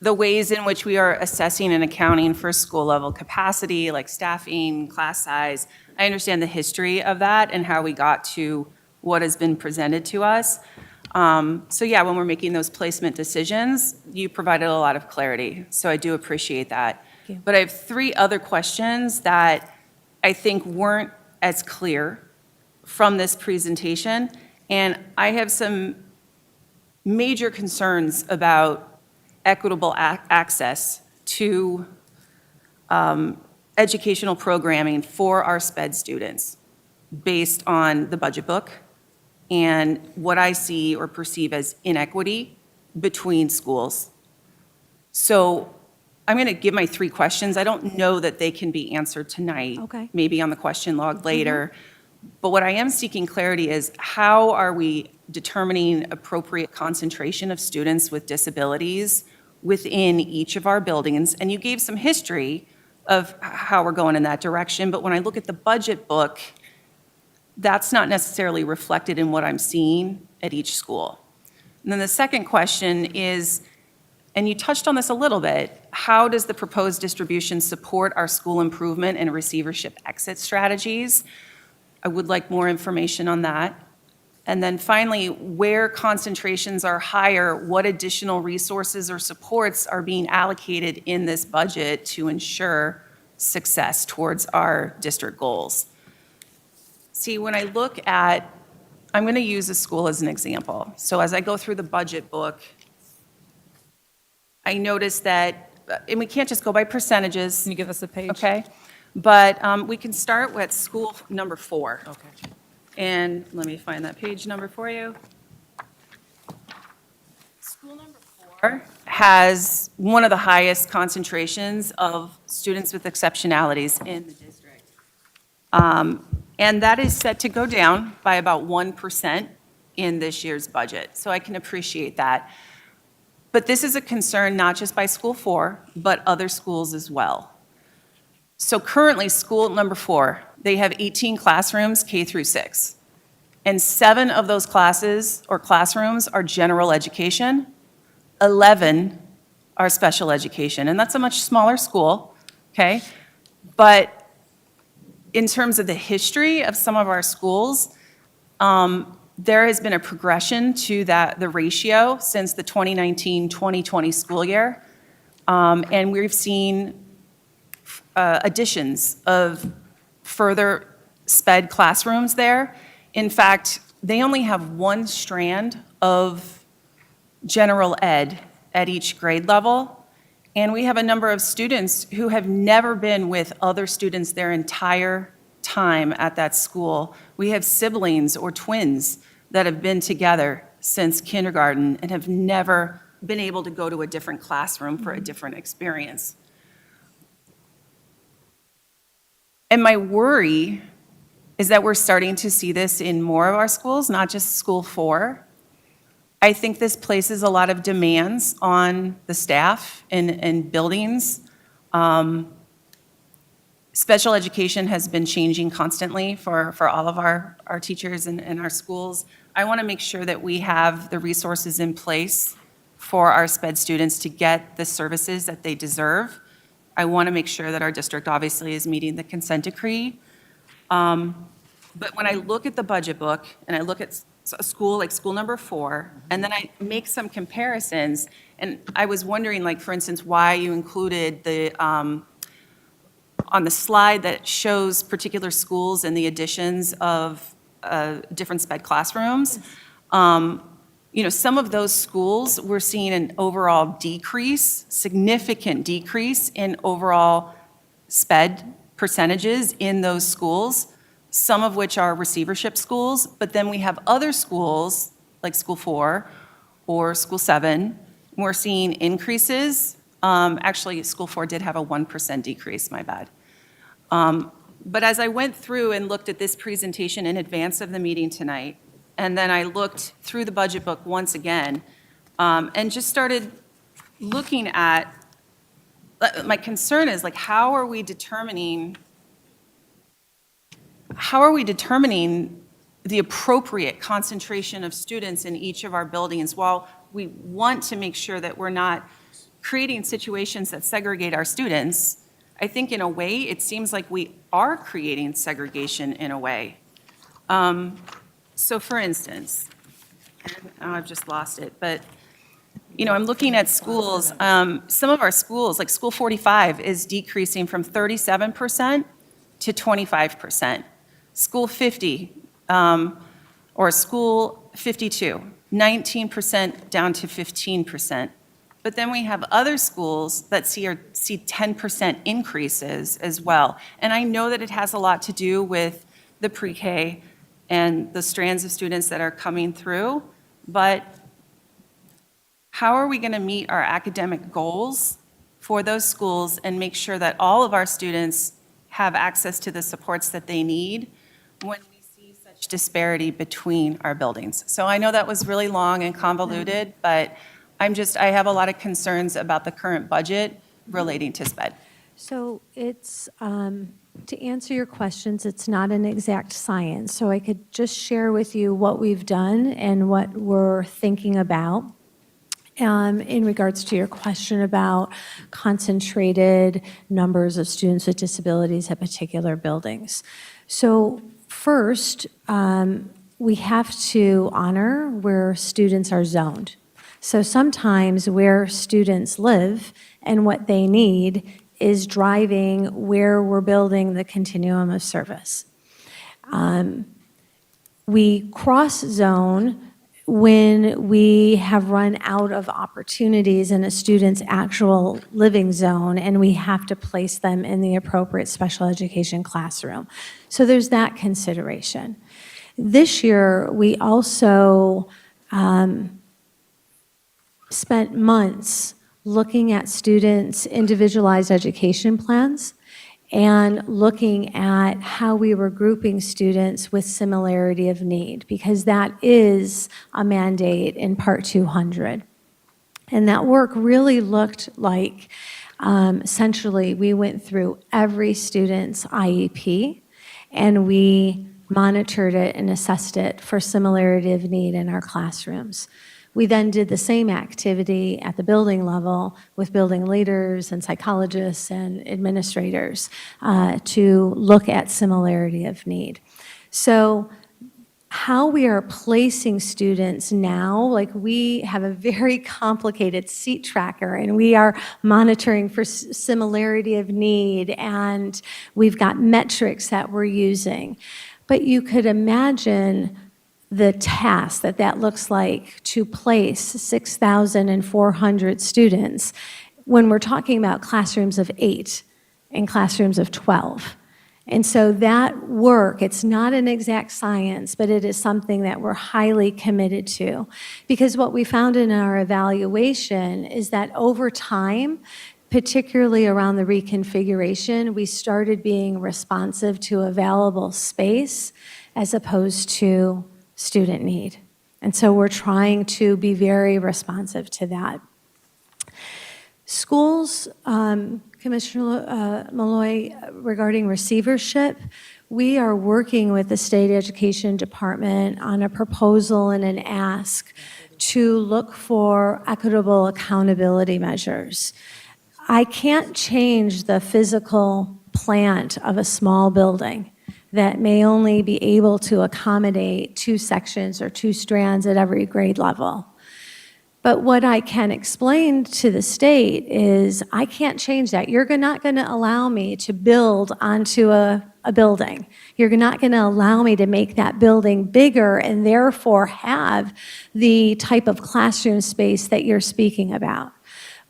S6: the ways in which we are assessing and accounting for school-level capacity, like staffing, class size. I understand the history of that and how we got to what has been presented to us. So yeah, when we're making those placement decisions, you provided a lot of clarity, so I do appreciate that.
S12: Thank you.
S6: But I have 3 other questions that I think weren't as clear from this presentation, and I have some major concerns about equitable access to educational programming for our SPED students based on the budget book and what I see or perceive as inequity between schools. So I'm going to give my 3 questions. I don't know that they can be answered tonight.
S12: Okay.
S6: Maybe on the question log later. But what I am seeking clarity is, how are we determining appropriate concentration of students with disabilities within each of our buildings? And you gave some history of how we're going in that direction, but when I look at the budget book, that's not necessarily reflected in what I'm seeing at each school. And then the second question is, and you touched on this a little bit, how does the proposed distribution support our school improvement and receivership exit strategies? I would like more information on that. And then finally, where concentrations are higher, what additional resources or supports are being allocated in this budget to ensure success towards our district goals? See, when I look at, I'm going to use a school as an example. So as I go through the budget book, I notice that, and we can't just go by percentages.
S1: Can you give us a page?
S6: Okay? But we can start with school number 4.
S1: Okay.
S6: And let me find that page number for you. School number 4 has one of the highest concentrations of students with exceptionalities in the district. And that is set to go down by about 1% in this year's budget. So I can appreciate that. But this is a concern not just by School 4, but other schools as well. So currently, school number 4, they have 18 classrooms, K through 6. And 7 of those classes or classrooms are general education, 11 are special education. And that's a much smaller school, okay? But in terms of the history of some of our schools, there has been a progression to the ratio since the 2019-2020 school year. And we've seen additions of further SPED classrooms there. In fact, they only have one strand of general ed at each grade level. And we have a number of students who have never been with other students their entire time at that school. We have siblings or twins that have been together since kindergarten and have never been able to go to a different classroom for a different experience. And my worry is that we're starting to see this in more of our schools, not just School 4. I think this places a lot of demands on the staff and buildings. Special education has been changing constantly for all of our teachers and our schools. I want to make sure that we have the resources in place for our SPED students to get the services that they deserve. I want to make sure that our district obviously is meeting the consent decree. But when I look at the budget book and I look at a school like school number 4, and then I make some comparisons, and I was wondering, like, for instance, why you included the, on the slide that shows particular schools and the additions of different SPED classrooms. You know, some of those schools, we're seeing an overall decrease, significant decrease in overall SPED percentages in those schools, some of which are receivership schools, but then we have other schools, like School 4 or School 7, we're seeing increases. Actually, School 4 did have a 1% decrease, my bad. But as I went through and looked at this presentation in advance of the meeting tonight, and then I looked through the budget book once again, and just started looking at, my concern is, like, how are we determining the appropriate concentration of students in each of our buildings while we want to make sure that we're not creating situations that segregate our students? I think in a way, it seems like we are creating segregation in a way. So for instance, and I've just lost it, but, you know, I'm looking at schools. Some of our schools, like School 45, is decreasing from 37% to 25%. School 50, or School 52, 19% down to 15%. But then we have other schools that see 10% increases as well. And I know that it has a lot to do with the pre-K and the strands of students that are coming through, but how are we going to meet our academic goals for those schools and make sure that all of our students have access to the supports that they need when we see such disparity between our buildings? So I know that was really long and convoluted, but I have a lot of concerns about the current budget relating to SPED.
S12: So it's, to answer your questions, it's not an exact science. So I could just share with you what we've done and what we're thinking about. In regards to your question about concentrated numbers of students with disabilities at particular buildings. So first, we have to honor where students are zoned. So sometimes where students live and what they need is driving where we're building the continuum of service. We cross-zone when we have run out of opportunities in a student's actual living zone, and we have to place them in the appropriate special education classroom. So there's that consideration. This year, we also spent months looking at students' individualized education plans and looking at how we were grouping students with similarity of need, because that is a mandate in Part 200. And that work really looked like, essentially, we went through every student's IEP, and we monitored it and assessed it for similarity of need in our classrooms. We then did the same activity at the building level with building leaders and psychologists and administrators to look at similarity of need. So how we are placing students now, like we have a very complicated seat tracker, and we are monitoring for similarity of need, and we've got metrics that we're using. But you could imagine the task that looks like to place 6,400 students when we're talking about classrooms of 8 and classrooms of 12. And so that work, it's not an exact science, but it is something that we're highly committed to. Because what we found in our evaluation is that over time, particularly around the reconfiguration, we started being responsive to available space as opposed to student need. And so we're trying to be very responsive to that. Schools, Commissioner Malloy, regarding receivership, we are working with the State Education Department on a proposal and an ask to look for equitable accountability measures. I can't change the physical plant of a small building that may only be able to accommodate 2 sections or 2 strands at every grade level. But what I can explain to the state is I can't change that. You're not going to allow me to build onto a building. You're not going to allow me to make that building bigger and therefore have the type of classroom space that you're speaking about.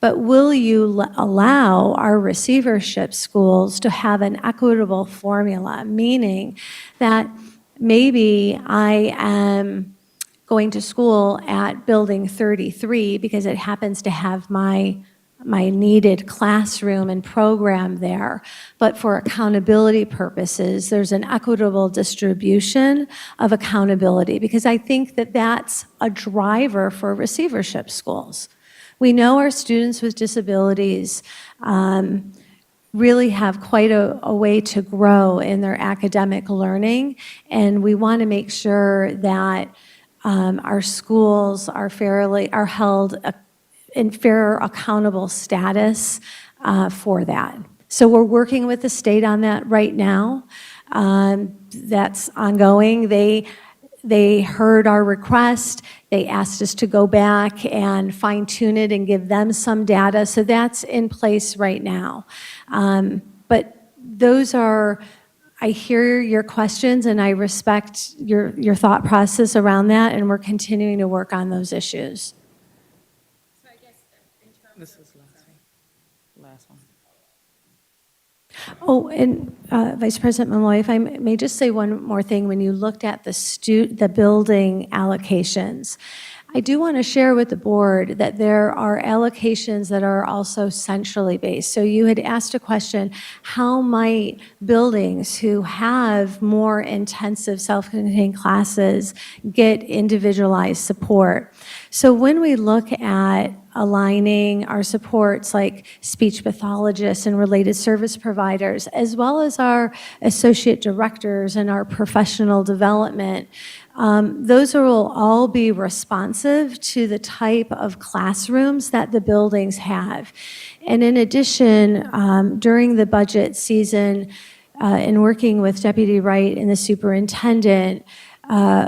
S12: But will you allow our receivership schools to have an equitable formula, meaning that maybe I am going to school at building 33 because it happens to have my needed classroom and program there, but for accountability purposes, there's an equitable distribution of accountability, because I think that that's a driver for receivership schools. We know our students with disabilities really have quite a way to grow in their academic learning, and we want to make sure that our schools are held in fair, accountable status for that. So we're working with the state on that right now. That's ongoing. They heard our request. They asked us to go back and fine-tune it and give them some data. So that's in place right now. But those are, I hear your questions and I respect your thought process around that, and we're continuing to work on those issues.
S1: This is last one.
S12: Oh, and Vice President Malloy, if I may just say one more thing. When you looked at the building allocations, I do want to share with the board that there are allocations that are also centrally based. So you had asked a question, how might buildings who have more intensive self-contained classes get individualized support? So when we look at aligning our supports like speech pathologists and related service providers, as well as our associate directors and our professional development, those will all be responsive to the type of classrooms that the buildings have. And in addition, during the budget season, in working with Deputy Wright and the superintendent,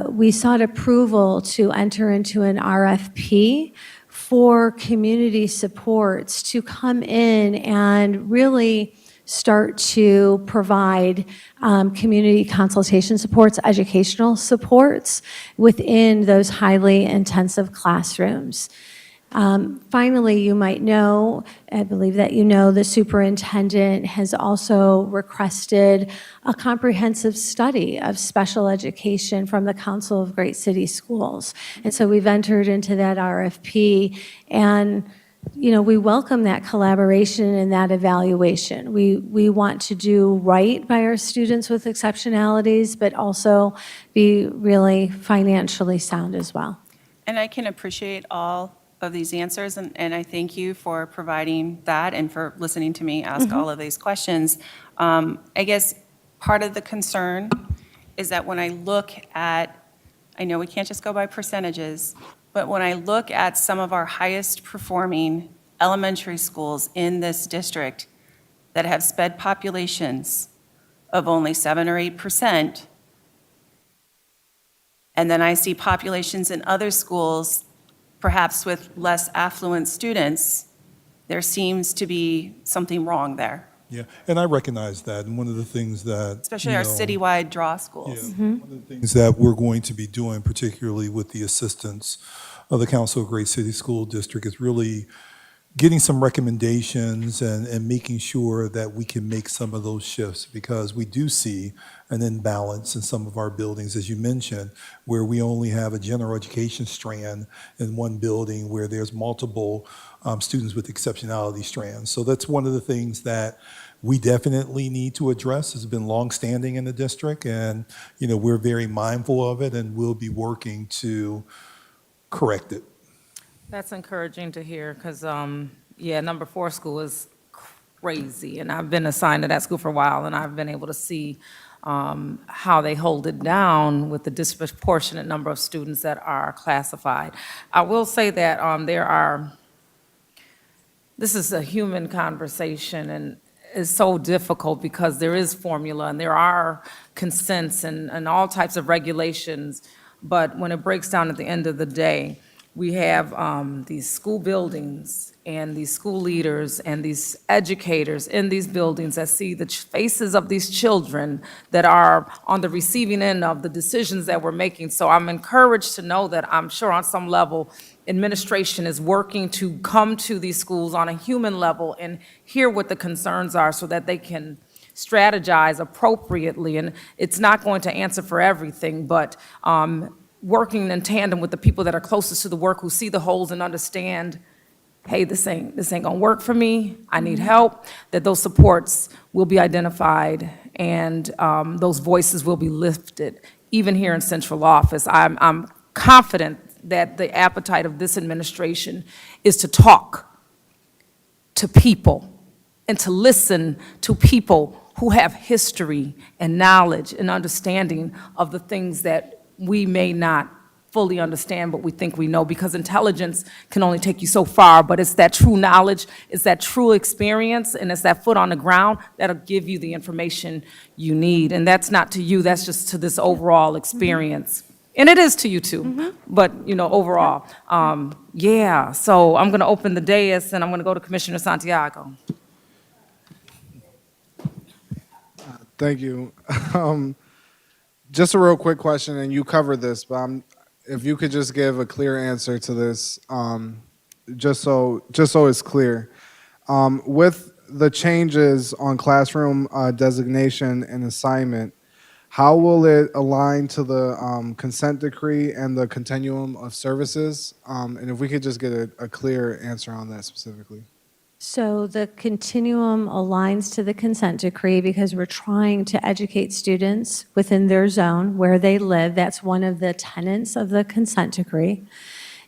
S12: we sought approval to enter into an RFP for community supports to come in and really start to provide community consultation supports, educational supports within those highly intensive classrooms. Finally, you might know, I believe that you know, the superintendent has also requested a comprehensive study of special education from the Council of Great City Schools. And so we've entered into that RFP, and we welcome that collaboration and that evaluation. We want to do right by our students with exceptionalities, but also be really financially sound as well.
S6: And I can appreciate all of these answers, and I thank you for providing that and for listening to me ask all of these questions. I guess part of the concern is that when I look at, I know we can't just go by percentages, but when I look at some of our highest performing elementary schools in this district that have sped populations of only 7 or 8%, and then I see populations in other schools perhaps with less affluent students, there seems to be something wrong there,
S2: Yeah, and I recognize that, and one of the things that,
S6: especially our citywide draw schools.
S2: yeah, one of the things that we're going to be doing, particularly with the assistance of the Council of Great City School District, is really getting some recommendations and making sure that we can make some of those shifts, because we do see an imbalance in some of our buildings, as you mentioned, where we only have a general education strand in one building where there's multiple students with exceptionality strands. So that's one of the things that we definitely need to address. It's been longstanding in the district, and we're very mindful of it, and we'll be working to correct it.
S1: That's encouraging to hear, because, number 4 school is crazy, and I've been assigned to that school for a while, and I've been able to see how they hold it down with the disproportionate number of students that are classified. I will say that this is a human conversation, and it's so difficult because there is formula, and there are consents and all types of regulations, but when it breaks down at the end of the day, we have these school buildings and these school leaders and these educators in these buildings that see the faces of these children that are on the receiving end of the decisions that we're making. So I'm encouraged to know that I'm sure on some level, administration is working to come to these schools on a human level and hear what the concerns are so that they can strategize appropriately. And it's not going to answer for everything, but working in tandem with the people that are closest to the work, who see the holes and understand, hey, this ain't gonna work for me, I need help, that those supports will be identified and those voices will be lifted, even here in central office. I'm confident that the appetite of this administration is to talk to people and to listen to people who have history and knowledge and understanding of the things that we may not fully understand, but we think we know, because intelligence can only take you so far, but it's that true knowledge, it's that true experience, and it's that foot on the ground that'll give you the information you need. And that's not to you, that's just to this overall experience. And it is to you too, but overall. So I'm gonna open the dais, and I'm gonna go to Commissioner Santiago.
S5: Thank you. Just a real quick question, and you covered this, but if you could just give a clear answer to this, just so it's clear. With the changes on classroom designation and assignment, how will it align to the consent decree and the continuum of services? And if we could just get a clear answer on that specifically.
S12: So the continuum aligns to the consent decree because we're trying to educate students within their zone where they live. That's one of the tenets of the consent decree.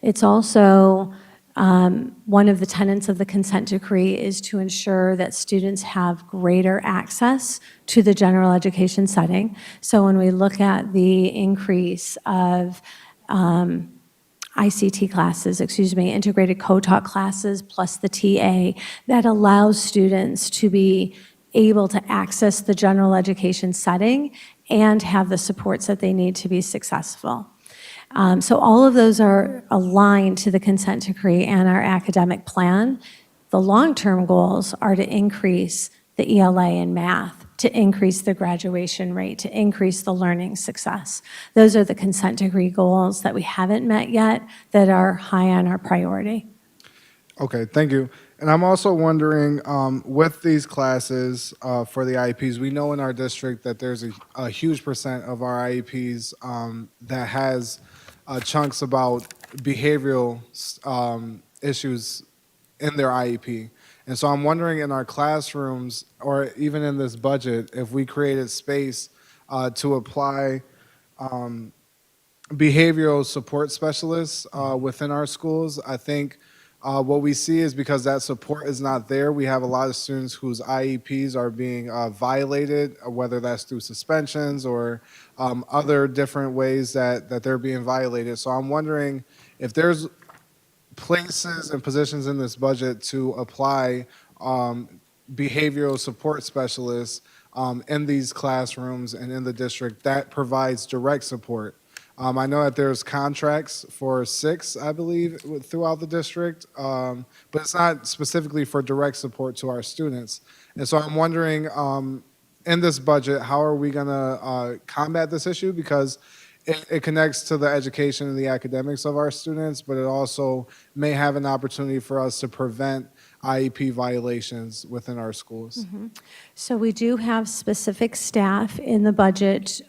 S12: It's also one of the tenets of the consent decree is to ensure that students have greater access to the general education setting. So when we look at the increase of ICT classes, integrated co-taught classes plus the TA, that allows students to be able to access the general education setting and have the supports that they need to be successful. So all of those are aligned to the consent decree and our academic plan. The long-term goals are to increase the ELA and math, to increase the graduation rate, to increase the learning success. Those are the consent decree goals that we haven't met yet that are high on our priority.
S5: Okay, thank you. And I'm also wondering, with these classes for the IEPs, we know in our district that there's a huge percent of our IEPs that has chunks about behavioral issues in their IEP. And so I'm wondering in our classrooms, or even in this budget, if we created space to apply behavioral support specialists within our schools. I think what we see is because that support is not there, we have a lot of students whose IEPs are being violated, whether that's through suspensions or other different ways that they're being violated. So I'm wondering if there's places and positions in this budget to apply behavioral support specialists in these classrooms and in the district that provides direct support. I know that there's contracts for 6, I believe, throughout the district, but it's not specifically for direct support to our students. And so I'm wondering, in this budget, how are we going to combat this issue? Because it connects to the education and the academics of our students, but it also may have an opportunity for us to prevent IEP violations within our schools.
S12: So we do have specific staff in the budget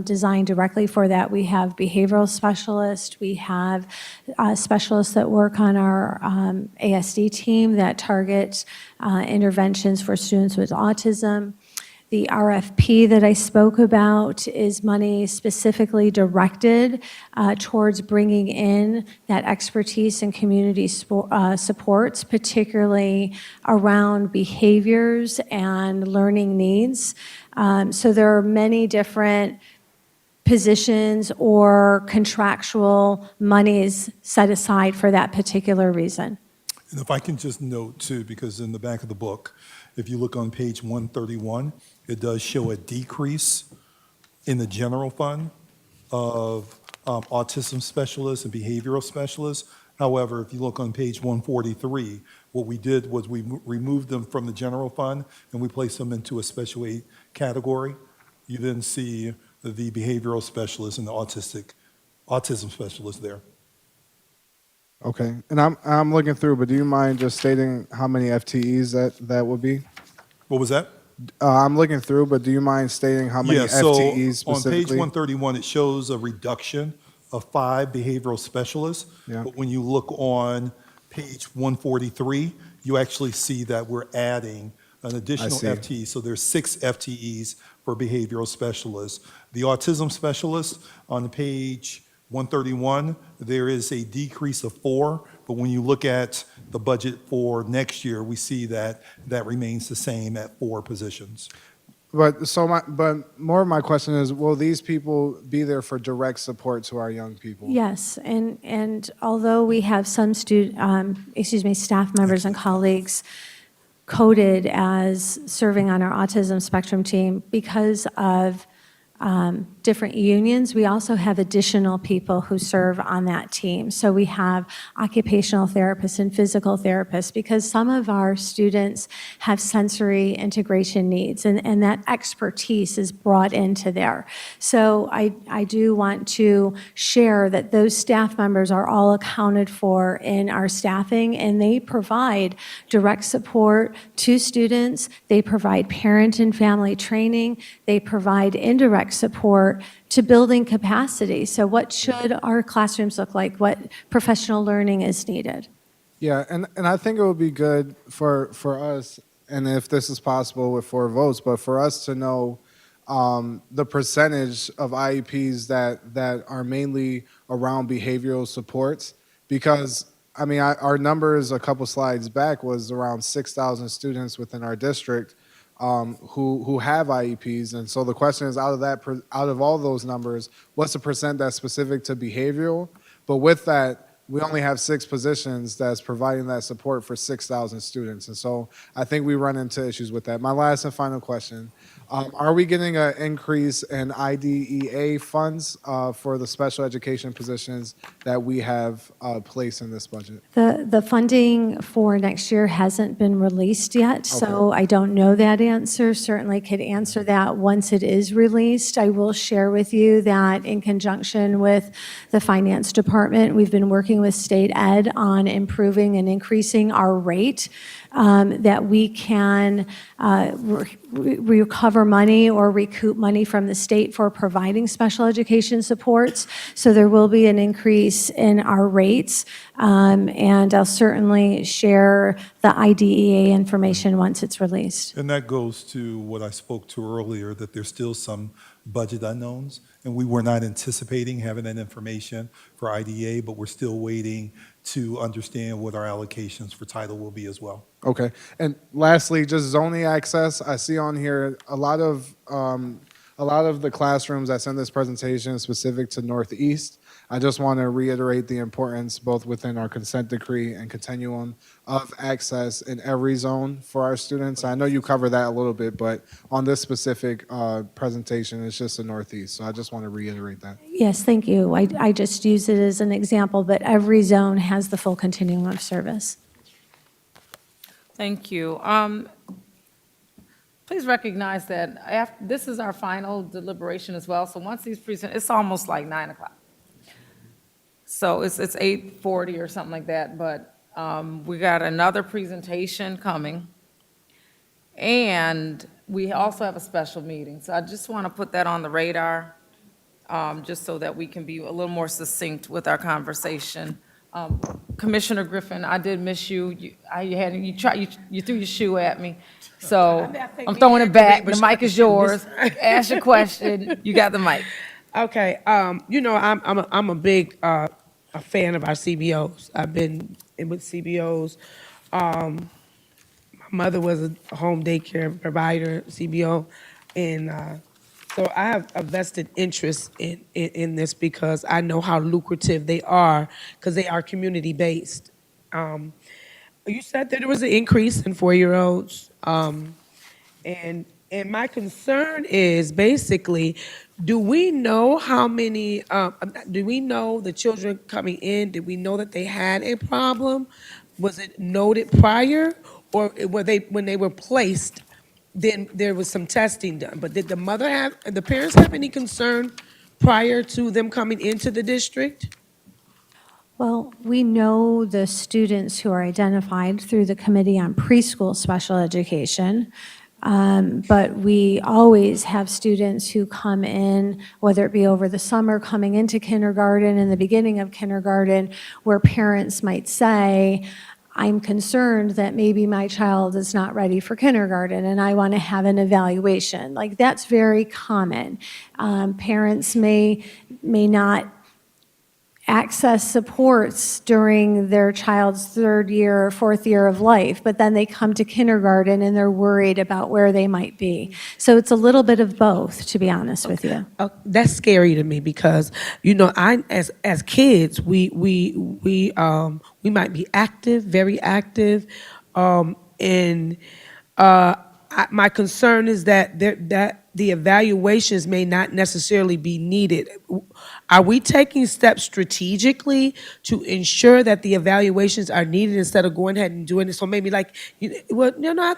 S12: designed directly for that. We have behavioral specialists. We have specialists that work on our ASD team that target interventions for students with autism. The RFP that I spoke about is money specifically directed towards bringing in that expertise and community supports, particularly around behaviors and learning needs. So there are many different positions or contractual monies set aside for that particular reason.
S2: And if I can just note too, because in the back of the book, if you look on page 131, it does show a decrease in the general fund of autism specialists and behavioral specialists. However, if you look on page 143, what we did was we removed them from the general fund and we placed them into a special aid category. You then see the behavioral specialists and the autism specialists there.
S5: Okay, and I'm looking through, but do you mind just stating how many FTEs that would be?
S2: What was that?
S5: I'm looking through, but do you mind stating how many
S2: Yeah, so
S5: FTEs
S2: on
S5: specifically?
S2: page 131, it shows a reduction of 5 behavioral specialists.
S5: Yeah.
S2: But when you look on page 143, you actually see that we're adding an additional
S5: see.
S2: FTE. So there's 6 FTEs for behavioral specialists. The autism specialist on page 131, there is a decrease of 4, but when you look at the budget for next year, we see that that remains the same at 4 positions.
S5: But more of my question is, will these people be there for direct support to our young people?
S12: Yes, and although we have some staff members and colleagues coded as serving on our autism spectrum team, because of different unions, we also have additional people who serve on that team. So we have occupational therapists and physical therapists, because some of our students have sensory integration needs, and that expertise is brought into there. So I do want to share that those staff members are all accounted for in our staffing, and they provide direct support to students. They provide parent and family training. They provide indirect support to building capacity. So what should our classrooms look like? What professional learning is needed?
S5: Yeah, and I think it would be good for us, and if this is possible with 4 votes, but for us to know the percentage of IEPs that are mainly around behavioral supports, because I mean, our numbers a couple slides back was around 6,000 students within our district who have IEPs, and so the question is, out of all those numbers, what's the percent that's specific to behavioral? But with that, we only have 6 positions that's providing that support for 6,000 students. And so I think we run into issues with that. My last and final question, are we getting an increase in IDEA funds for the special education positions that we have placed in this budget?
S12: The funding for next year hasn't been released yet, so I don't know that answer. Certainly could answer that once it is released. I will share with you that in conjunction with the finance department, we've been working with state ed on improving and increasing our rate that we can recover money or recoup money from the state for providing special education supports. So there will be an increase in our rates, and I'll certainly share the IDEA information once it's released.
S2: And that goes to what I spoke to earlier, that there's still some budget unknowns, and we were not anticipating having that information for IDA, but we're still waiting to understand what our allocations for title will be as well.
S5: Okay. And lastly, just zoning access. I see on here a lot of the classrooms that's in this presentation specific to Northeast. I just want to reiterate the importance, both within our consent decree and continuum, of access in every zone for our students. I know you covered that a little bit, but on this specific presentation, it's just the Northeast. So I just want to reiterate that.
S12: Yes, thank you. I just use it as an example, but every zone has the full continuum of service.
S1: Thank you. Please recognize that this is our final deliberation as well, so once these it's almost like 9 o'clock. So it's 8:40 or something like that, but we got another presentation coming, and we also have a special meeting. So I just want to put that on the radar, just so that we can be a little more succinct with our conversation. Commissioner Griffin, I did miss you. You threw your shoe at me, so I'm throwing it back. The mic is yours. Ask your question. You got the mic.
S9: Okay, I'm a big a fan of our CBOs. I've been with CBOs. My mother was a home daycare provider, CBO, and so I have a vested interest in this because I know how lucrative they are because they are community-based. You said that there was an increase in 4-year-olds, and my concern is basically, do we know how many, do we know the children coming in, did we know that they had a problem? Was it noted prior, or were they, when they were placed, then there was some testing done? But did the parents have any concern prior to them coming into the district?
S12: Well, we know the students who are identified through the Committee on Preschool Special Education, but we always have students who come in, whether it be over the summer, coming into kindergarten, in the beginning of kindergarten, where parents might say, I'm concerned that maybe my child is not ready for kindergarten and I want to have an evaluation. Like, that's very common. Parents may not access supports during their child's 3rd year or 4th year of life, but then they come to kindergarten and they're worried about where they might be. So it's a little bit of both, to be honest with you.
S9: That's scary to me because, as kids, we might be active, very active, and my concern is that the evaluations may not necessarily be needed. Are we taking steps strategically to ensure that the evaluations are needed instead of going ahead and doing it? So maybe I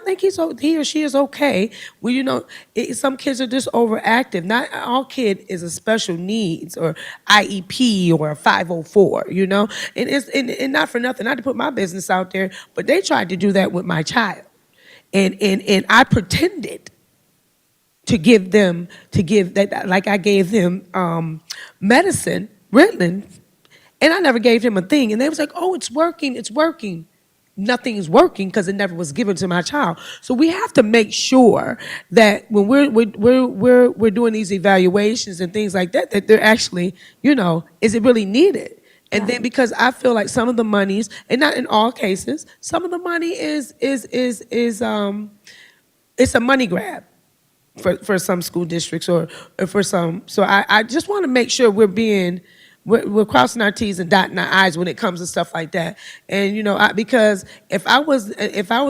S9: think he or she is okay. Well, some kids are just overactive. Not all kid is a special needs or IEP or a 504, and not for nothing, not to put my business out there, but they tried to do that with my child. And I pretended to give that, like I gave him medicine, Ritalin, and I never gave him a thing. And they was like, oh, it's working. Nothing is working because it never was given to my child. So we have to make sure that when we're doing these evaluations and things like that, that they're actually, is it really needed? And then because I feel like some of the monies, and not in all cases, some of the money is it's a money grab for some school districts or for some. So I just want to make sure we're we're crossing our T's and dotting our I's when it comes to stuff like that. And, because if I was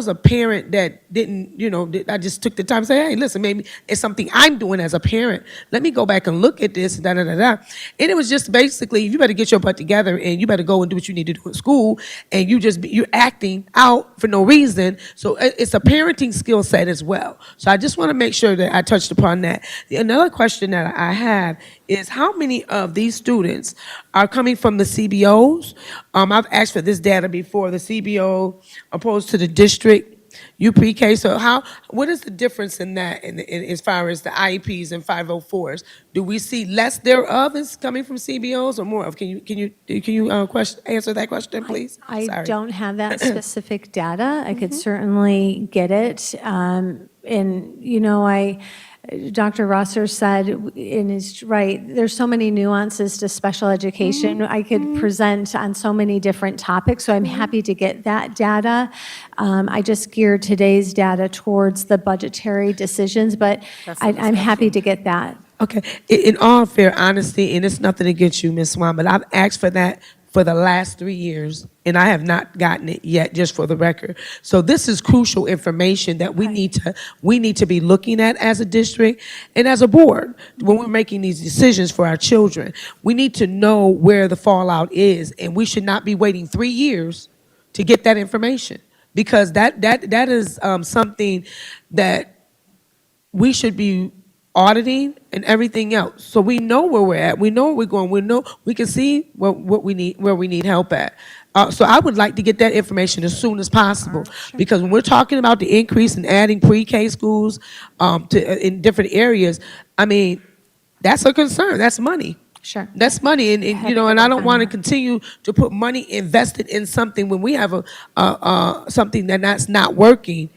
S9: a parent that didn't, I just took the time to say, hey, listen, maybe it's something I'm doing as a parent. Let me go back and look at this, da da da da. And it was just basically, you better get your butt together and you better go and do what you need to do in school. And you're acting out for no reason. So it's a parenting skill set as well. So I just want to make sure that I touched upon that. Another question that I have is how many of these students are coming from the CBOs? I've asked for this data before, the CBO opposed to the district, pre-K. So what is the difference in that as far as the IEPs and 504s? Do we see less thereof is coming from CBOs or more of? Can you answer that question, please?
S12: I
S9: Sorry.
S12: don't have that specific data. I could certainly get it. Dr. Rosser said, and is right, there's so many nuances to special education. I could present on so many different topics, so I'm happy to get that data. I just geared today's data towards the budgetary decisions, but I'm happy to get that.
S9: Okay. In all fair honesty, and it's nothing against you, Ms. Swan, but I've asked for that for the last 3 years, and I have not gotten it yet, just for the record. So this is crucial information that we need to be looking at as a district and as a board when we're making these decisions for our children. We need to know where the fallout is, and we should not be waiting 3 years to get that information, because that is something that we should be auditing and everything else. So we know where we're at. We know where we're going. We can see what we need, where we need help at. So I would like to get that information as soon as possible, because when we're talking about the increase in adding pre-K schools in different areas, I mean, that's a concern. That's money.
S12: Sure.
S9: That's money, and I don't want to continue to put money invested in something when we have something that's not working.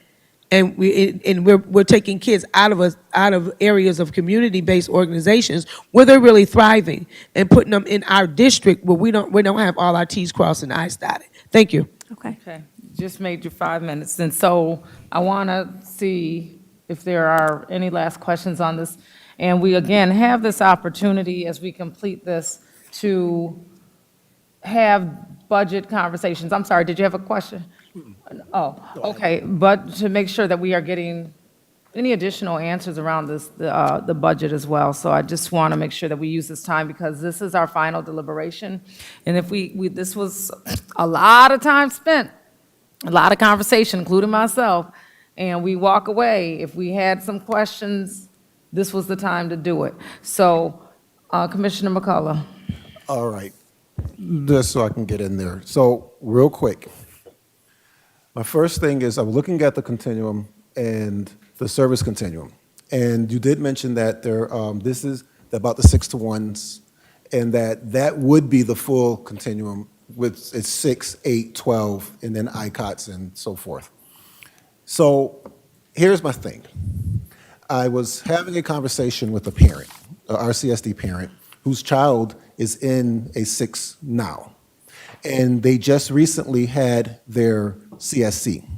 S9: And we're taking kids out of areas of community-based organizations where they're really thriving, and putting them in our district where we don't have all our T's crossed and I's dotted. Thank you.
S12: Okay.
S1: Okay, just made your 5 minutes, and so I want to see if there are any last questions on this. And we, again, have this opportunity as we complete this to have budget conversations. I'm sorry, did you have a question? Oh, okay, but to make sure that we are getting any additional answers around the budget as well. So I just want to make sure that we use this time, because this is our final deliberation. And if this was a lot of time spent, a lot of conversation, including myself, and we walk away, if we had some questions, this was the time to do it. So, Commissioner McCullough.
S8: All right, just so I can get in there. So real quick, my first thing is I'm looking at the continuum and the service continuum. And you did mention that this is about the 6-to-1s, and that would be the full continuum with it's 6, 8, 12, and then ICOTs and so forth. So here's my thing. I was having a conversation with a parent, a RCSD parent, whose child is in a 6 now. And they just recently had their CSC.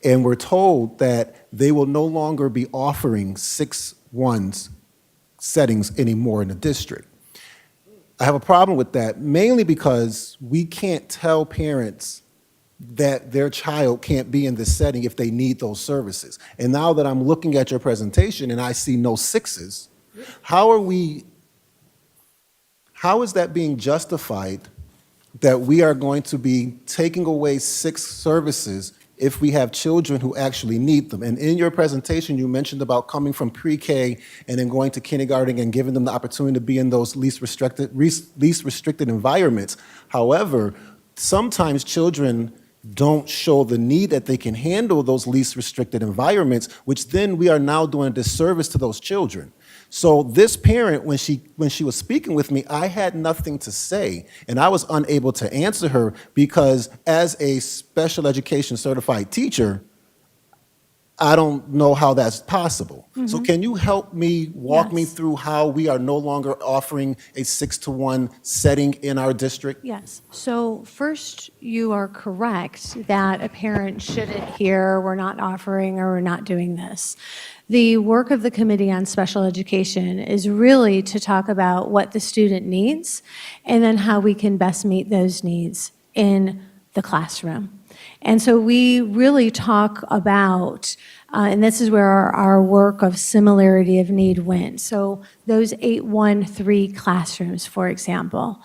S8: And we're told that they will no longer be offering 6-1s settings anymore in the district. I have a problem with that, mainly because we can't tell parents that their child can't be in this setting if they need those services. And now that I'm looking at your presentation and I see no 6s, how is that being justified, that we are going to be taking away 6 services if we have children who actually need them? And in your presentation, you mentioned about coming from pre-K and then going to kindergarten and giving them the opportunity to be in those least restricted environments. However, sometimes children don't show the need that they can handle those least restricted environments, which then we are now doing a disservice to those children. So this parent, when she was speaking with me, I had nothing to say, and I was unable to answer her because as a special education certified teacher, I don't know how that's possible. So can you help me, walk me
S12: Yes.
S8: through how we are no longer offering a 6-to-1 setting in our district?
S12: Yes. So first, you are correct that a parent shouldn't hear, we're not offering or we're not doing this. The work of the Committee on Special Education is really to talk about what the student needs and then how we can best meet those needs in the classroom. And so we really talk about, and this is where our work of similarity of need went. So those 813 classrooms, for example,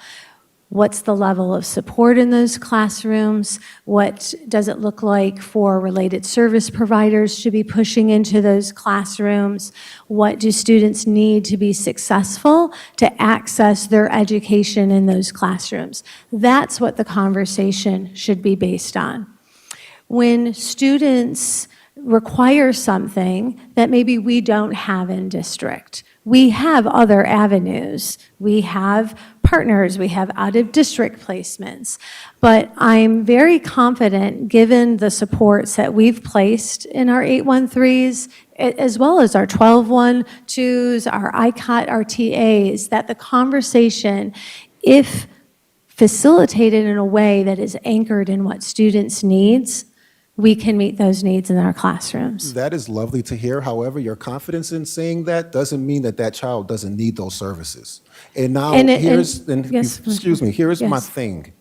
S12: what's the level of support in those classrooms? What does it look like for related service providers to be pushing into those classrooms? What do students need to be successful to access their education in those classrooms? That's what the conversation should be based on. When students require something that maybe we don't have in district, we have other avenues. We have partners, we have out-of-district placements. But I'm very confident, given the supports that we've placed in our 813s, as well as our 1212s, our ICOT, our TAs, that the conversation, if facilitated in a way that is anchored in what students' needs, we can meet those needs in our classrooms.
S8: That is lovely to hear. However, your confidence in saying that doesn't mean that that child doesn't need those services. And now
S12: Yes,
S8: excuse me, here's my
S12: yes.
S8: thing.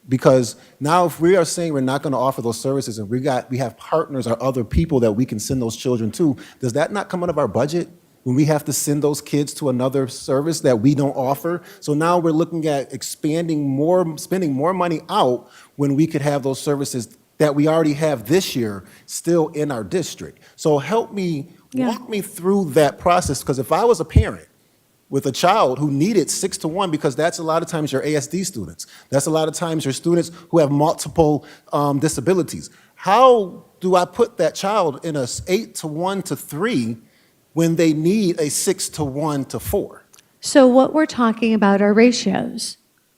S8: Because now if we are saying we're not going to offer those services and we have partners or other people that we can send those children to, does that not come out of our budget? When we have to send those kids to another service that we don't offer? So now we're looking at expanding more, spending more money out when we could have those services that we already have this year still in our district. So help me, walk me through that process, because if I was a parent with a child who needed 6-to-1, because that's a lot of times your ASD students, that's a lot of times your students who have multiple disabilities. How do I put that child in a 8-to-1 to 3 when they need a 6-to-1 to 4?
S12: So what we're talking about are ratios.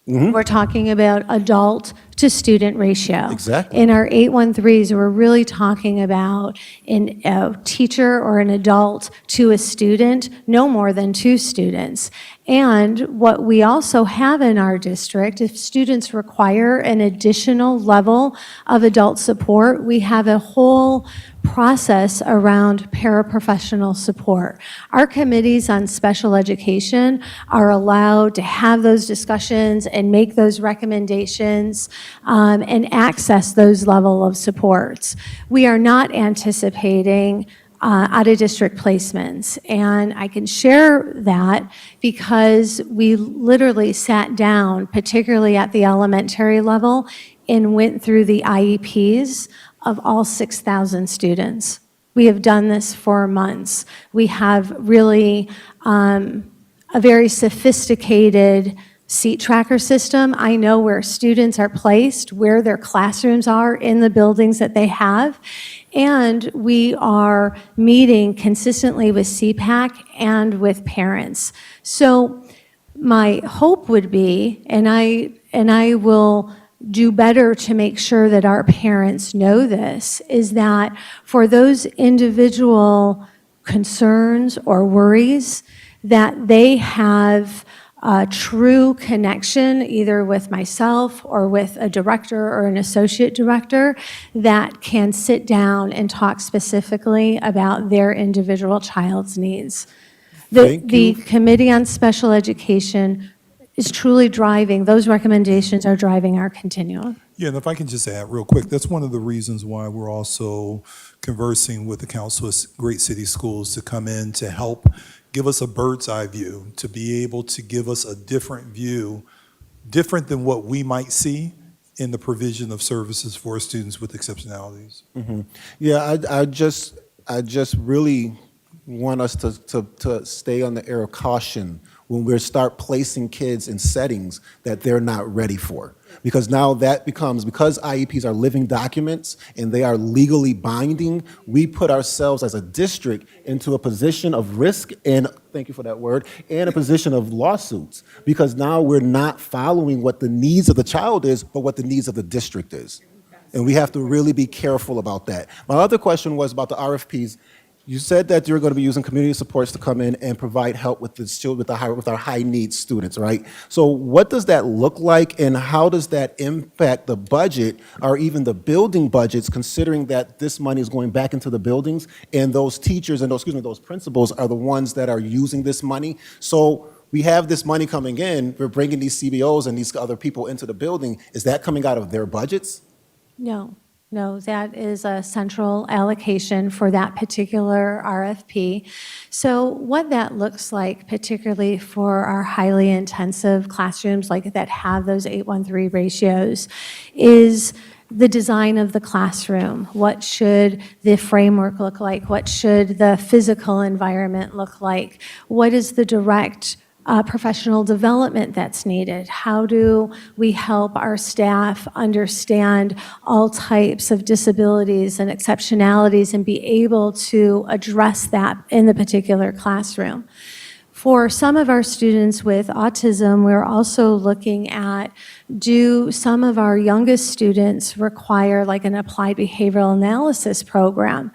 S12: We're talking about adult to student ratio.
S8: Exactly.
S12: In our 813s, we're really talking about a teacher or an adult to a student, no more than 2 students. And what we also have in our district, if students require an additional level of adult support, we have a whole process around paraprofessional support. Our committees on special education are allowed to have those discussions and make those recommendations and access those level of supports. We are not anticipating out-of-district placements. And I can share that because we literally sat down, particularly at the elementary level, and went through the IEPs of all 6,000 students. We have done this for months. We have really a very sophisticated seat tracker system. I know where students are placed, where their classrooms are in the buildings that they have. And we are meeting consistently with CPAC and with parents. So my hope would be, and I will do better to make sure that our parents know this, is that for those individual concerns or worries, that they have a true connection either with myself or with a director or an associate director that can sit down and talk specifically about their individual child's needs. The Committee on Special Education is truly driving, those recommendations are driving our continuum.
S2: Yeah, and if I can just add real quick, that's one of the reasons why we're also conversing with the Council of Great City Schools to come in to help give us a bird's eye view, to be able to give us a different view, different than what we might see in the provision of services for students with exceptionalities.
S8: Yeah, I just really want us to stay on the air of caution when we start placing kids in settings that they're not ready for. Because now that becomes, because IEPs are living documents and they are legally binding, we put ourselves as a district into a position of risk, and thank you for that word, and a position of lawsuits. Because now we're not following what the needs of the child is, but what the needs of the district is. And we have to really be careful about that. My other question was about the RFPs. You said that you're going to be using community supports to come in and provide help with the with our high needs students, right? So what does that look like, and how does that impact the budget or even the building budgets, considering that this money is going back into the buildings, and those teachers and those principals are the ones that are using this money? So we have this money coming in, we're bringing these CBOs and these other people into the building. Is that coming out of their budgets?
S12: No, no, that is a central allocation for that particular RFP. So what that looks like, particularly for our highly intensive classrooms like that have those 8:1:3 ratios, is the design of the classroom. What should the framework look like? What should the physical environment look like? What is the direct professional development that's needed? How do we help our staff understand all types of disabilities and exceptionalities and be able to address that in the particular classroom? For some of our students with autism, we're also looking at, do some of our youngest students require like an applied behavioral analysis program?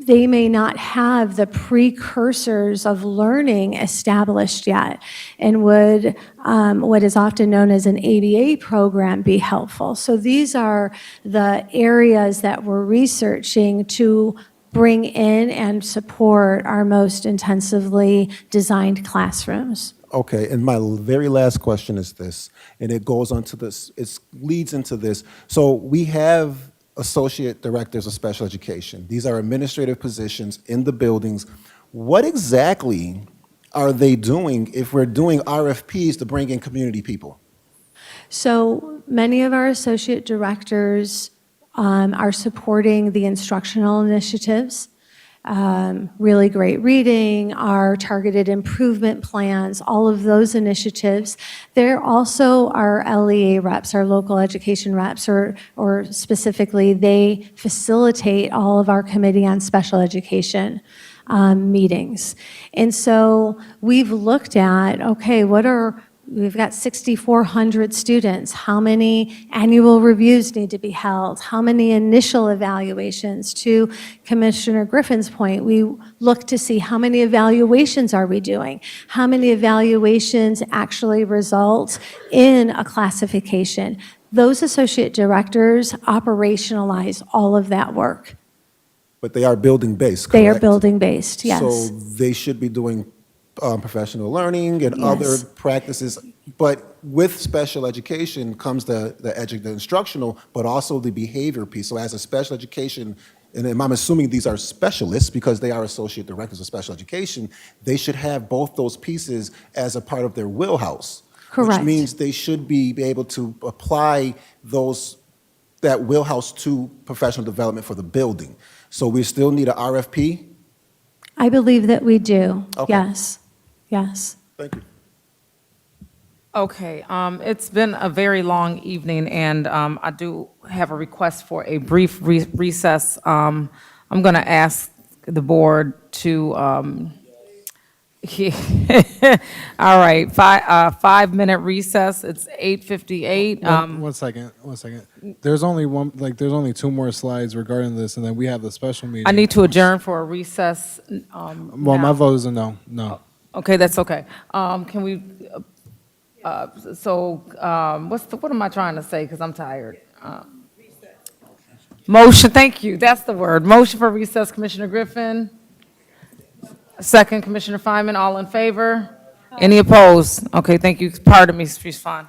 S12: They may not have the precursors of learning established yet, and would what is often known as an ABA program be helpful? So these are the areas that we're researching to bring in and support our most intensively designed classrooms.
S8: Okay, and my very last question is this, and it goes on to this, it leads into this. So we have associate directors of special education. These are administrative positions in the buildings. What exactly are they doing if we're doing RFPs to bring in community people?
S12: So many of our associate directors are supporting the instructional initiatives. Really great reading, our targeted improvement plans, all of those initiatives. There also are LEA reps, our local education reps, or specifically, they facilitate all of our Committee on Special Education meetings. And so we've looked at, okay, we've got 6,400 students. How many annual reviews need to be held? How many initial evaluations? To Commissioner Griffin's point, we look to see how many evaluations are we doing? How many evaluations actually result in a classification? Those associate directors operationalize all of that work.
S8: But they are building-based, correct?
S12: They are building-based, yes.
S8: So they should be doing professional learning and
S12: Yes.
S8: other practices. But with special education comes the instructional, but also the behavior piece. So as a special education, and I'm assuming these are specialists because they are associate directors of special education, they should have both those pieces as a part of their wheelhouse.
S12: Correct.
S8: Which means they should be able to apply that wheelhouse to professional development for the building. So we still need a RFP?
S12: I believe that we do,
S8: Okay.
S12: yes, yes.
S8: Thank you.
S1: Okay, it's been a very long evening, and I do have a request for a brief recess. I'm going to ask the board to, all right, 5-minute recess. It's 8:58.
S5: One second. There's only two more slides regarding this, and then we have the special meeting.
S1: I need to adjourn for a recess.
S5: Well, my
S1: now.
S5: vote is a no. No.
S1: Okay, that's okay. Can we, what am I trying to say, because I'm tired? Motion, thank you, that's the word. Motion for recess, Commissioner Griffin. Second, Commissioner Feynman, all in favor? Any opposed? Okay, thank you. Pardon me, she's fine.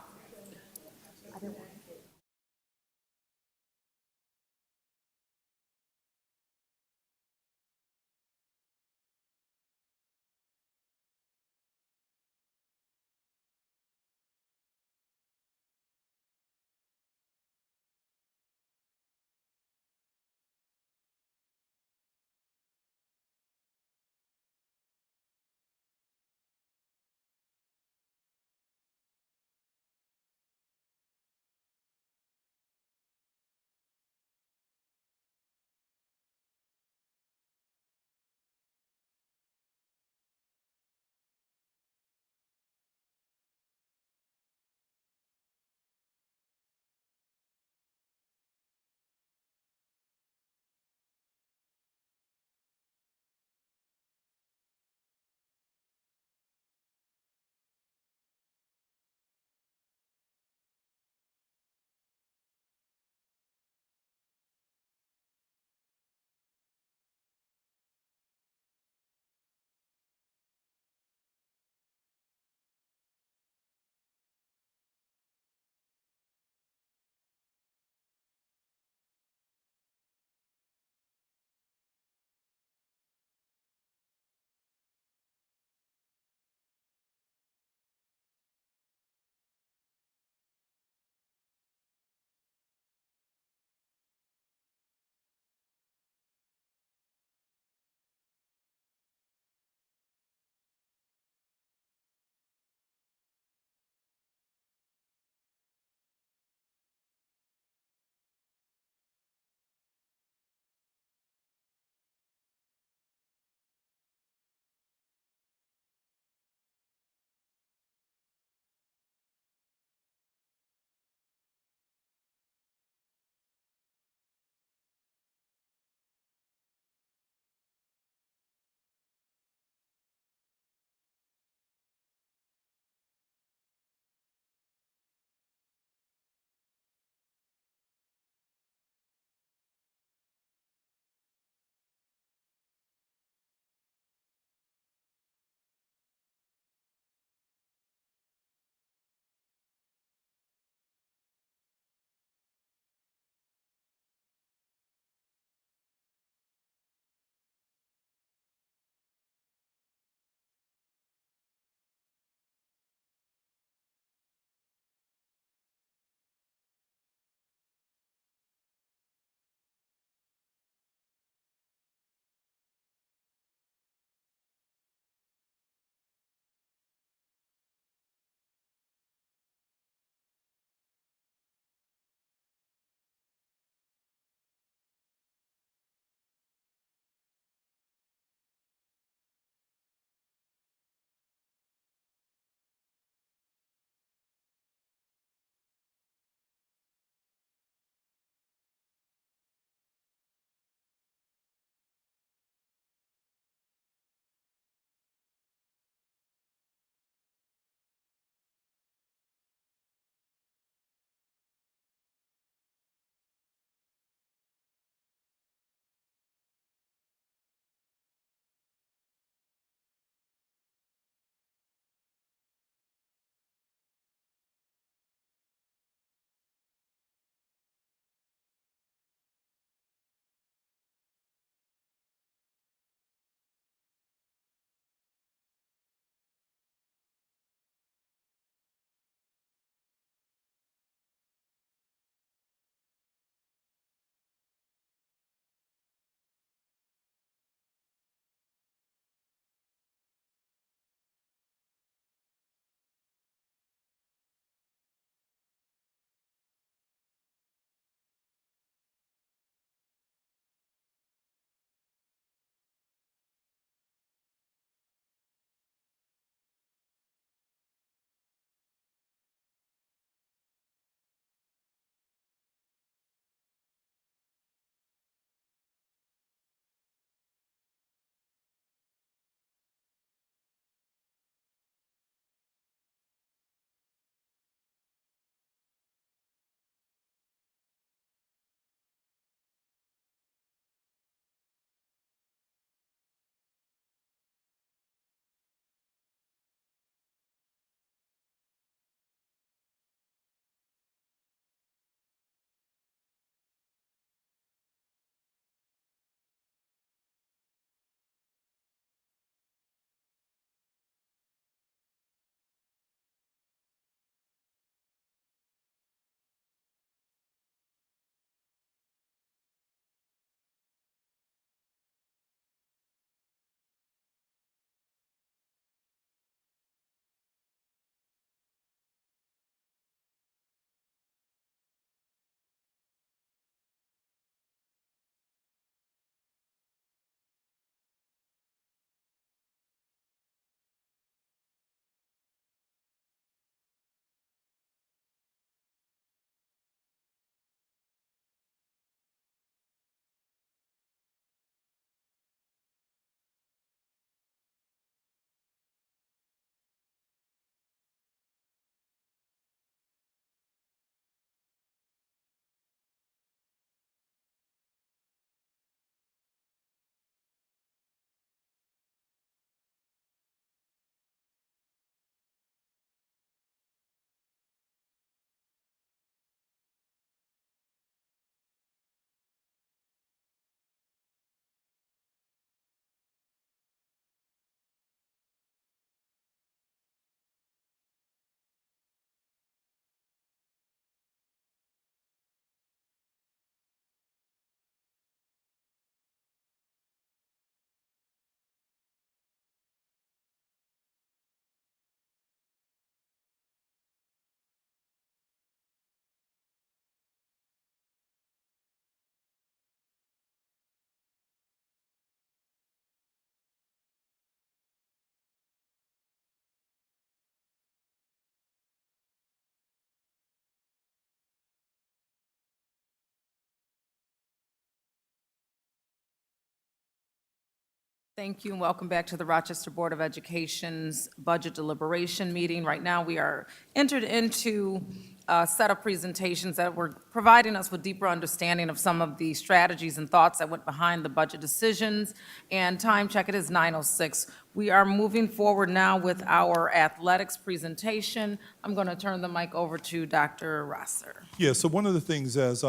S1: Thank you, and welcome back to the Rochester Board of Education's budget deliberation meeting. Right now, we are entered into a set of presentations that were providing us with deeper understanding of some of the strategies and thoughts that went behind the budget decisions. And time check, it is 9:06. We are moving forward now with our athletics presentation. I'm going to turn the mic over to Dr. Rosser.
S2: Yeah, so one of the things as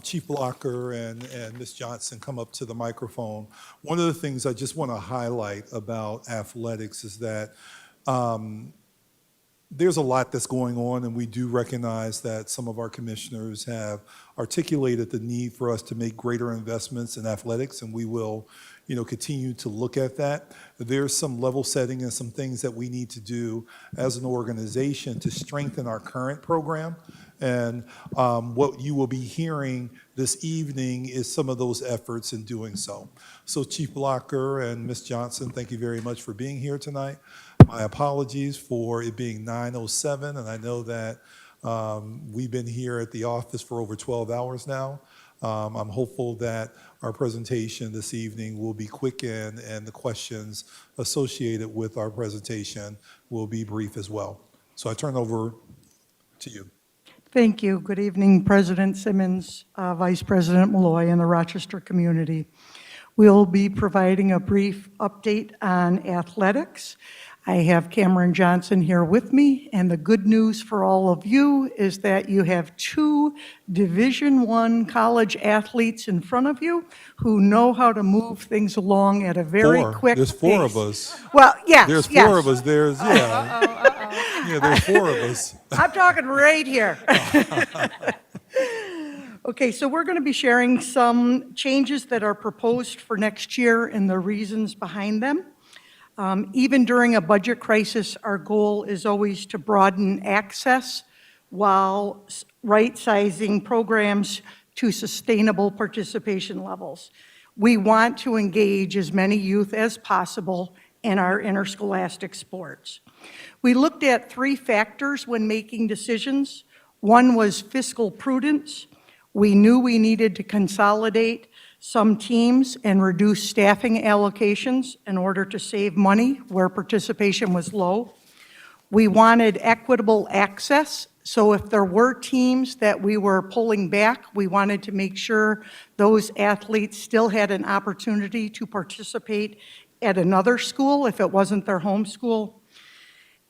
S2: Chief Blocker and Ms. Johnson come up to the microphone, one of the things I just want to highlight about athletics is that there's a lot that's going on, and we do recognize that some of our commissioners have articulated the need for us to make greater investments in athletics, and we will, continue to look at that. There's some level setting and some things that we need to do as an organization to strengthen our current program. And what you will be hearing this evening is some of those efforts in doing so. So Chief Blocker and Ms. Johnson, thank you very much for being here tonight. My apologies for it being 9:07, and I know that we've been here at the office for over 12 hours now. I'm hopeful that our presentation this evening will be quick and the questions associated with our presentation will be brief as well. So I turn over to you.
S14: Thank you. Good evening, President Simmons, Vice President Malloy, and the Rochester community. We'll be providing a brief update on athletics. I have Cameron Johnson here with me, and the good news for all of you is that you have two Division I college athletes in front of you who know how to move things along at a very quick
S2: There's
S14: pace.
S2: four of us.
S14: Well, yes,
S2: There's
S14: yes.
S2: four of us. There's, yeah, there's four of us.
S14: I'm talking right here. Okay, so we're going to be sharing some changes that are proposed for next year and the reasons behind them. Even during a budget crisis, our goal is always to broaden access while right-sizing programs to sustainable participation levels. We want to engage as many youth as possible in our interscholastic sports. We looked at three factors when making decisions. One was fiscal prudence. We knew we needed to consolidate some teams and reduce staffing allocations in order to save money where participation was low. We wanted equitable access, so if there were teams that we were pulling back, we wanted to make sure those athletes still had an opportunity to participate at another school if it wasn't their home school.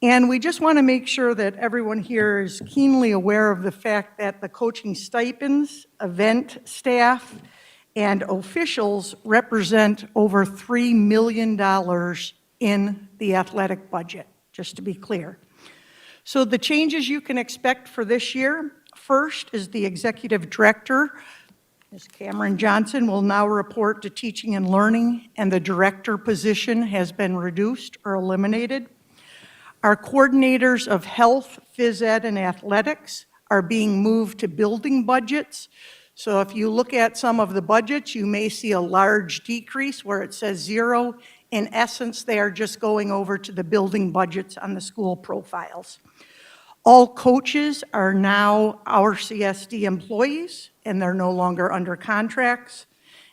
S14: And we just want to make sure that everyone here is keenly aware of the fact that the coaching stipends, event staff, and officials represent over $3 million in the athletic budget, just to be clear. So the changes you can expect for this year, first is the executive director, Ms. Cameron Johnson, will now report to teaching and learning, and the director position has been reduced or eliminated. Our coordinators of health, phys ed, and athletics are being moved to building budgets. So if you look at some of the budgets, you may see a large decrease where it says 0. In essence, they are just going over to the building budgets on the school profiles. All coaches are now our CSD employees, and they're no longer under contracts.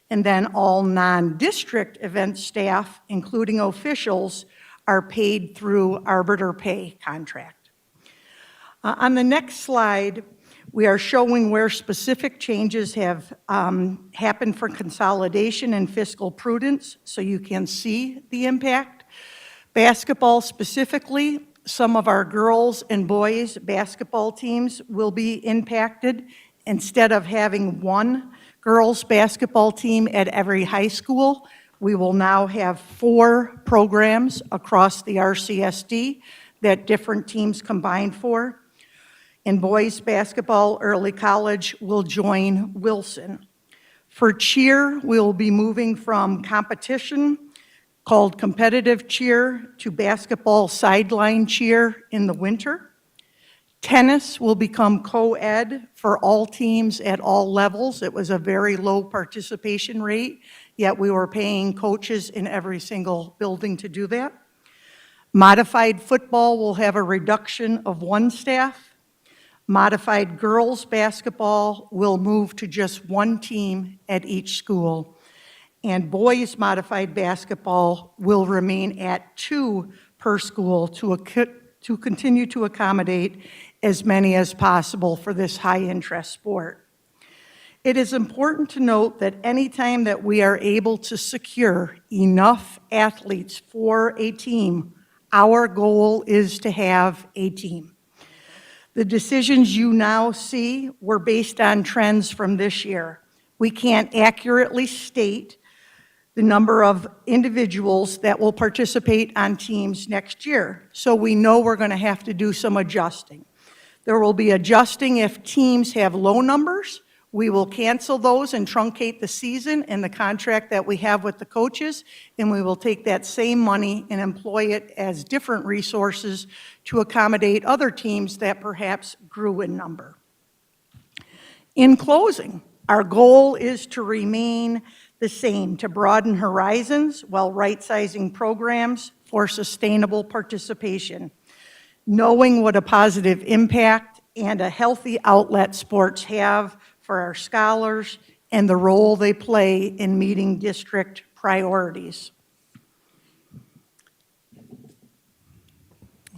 S14: And then all non-district event staff, including officials, are paid through arbiter pay contract. On the next slide, we are showing where specific changes have happened for consolidation and fiscal prudence, so you can see the impact. Basketball specifically, some of our girls and boys basketball teams will be impacted. Instead of having one girls basketball team at every high school, we will now have 4 programs across the RCSD that different teams combine for. In boys basketball, early college will join Wilson. For cheer, we'll be moving from competition called competitive cheer to basketball sideline cheer in the winter. Tennis will become co-ed for all teams at all levels. It was a very low participation rate, yet we were paying coaches in every single building to do that. Modified football will have a reduction of 1 staff. Modified girls basketball will move to just 1 team at each school. and boys modified basketball will remain at 2 per school to continue to accommodate as many as possible for this high-interest sport. It is important to note that anytime that we are able to secure enough athletes for a team, our goal is to have a team. The decisions you now see were based on trends from this year. We can't accurately state the number of individuals that will participate on teams next year, so we know we're going to have to do some adjusting. There will be adjusting if teams have low numbers. We will cancel those and truncate the season and the contract that we have with the coaches, and we will take that same money and employ it as different resources to accommodate other teams that perhaps grew in number. In closing, our goal is to remain the same, to broaden horizons while right-sizing programs for sustainable participation, knowing what a positive impact and a healthy outlet sports have for our scholars and the role they play in meeting district priorities.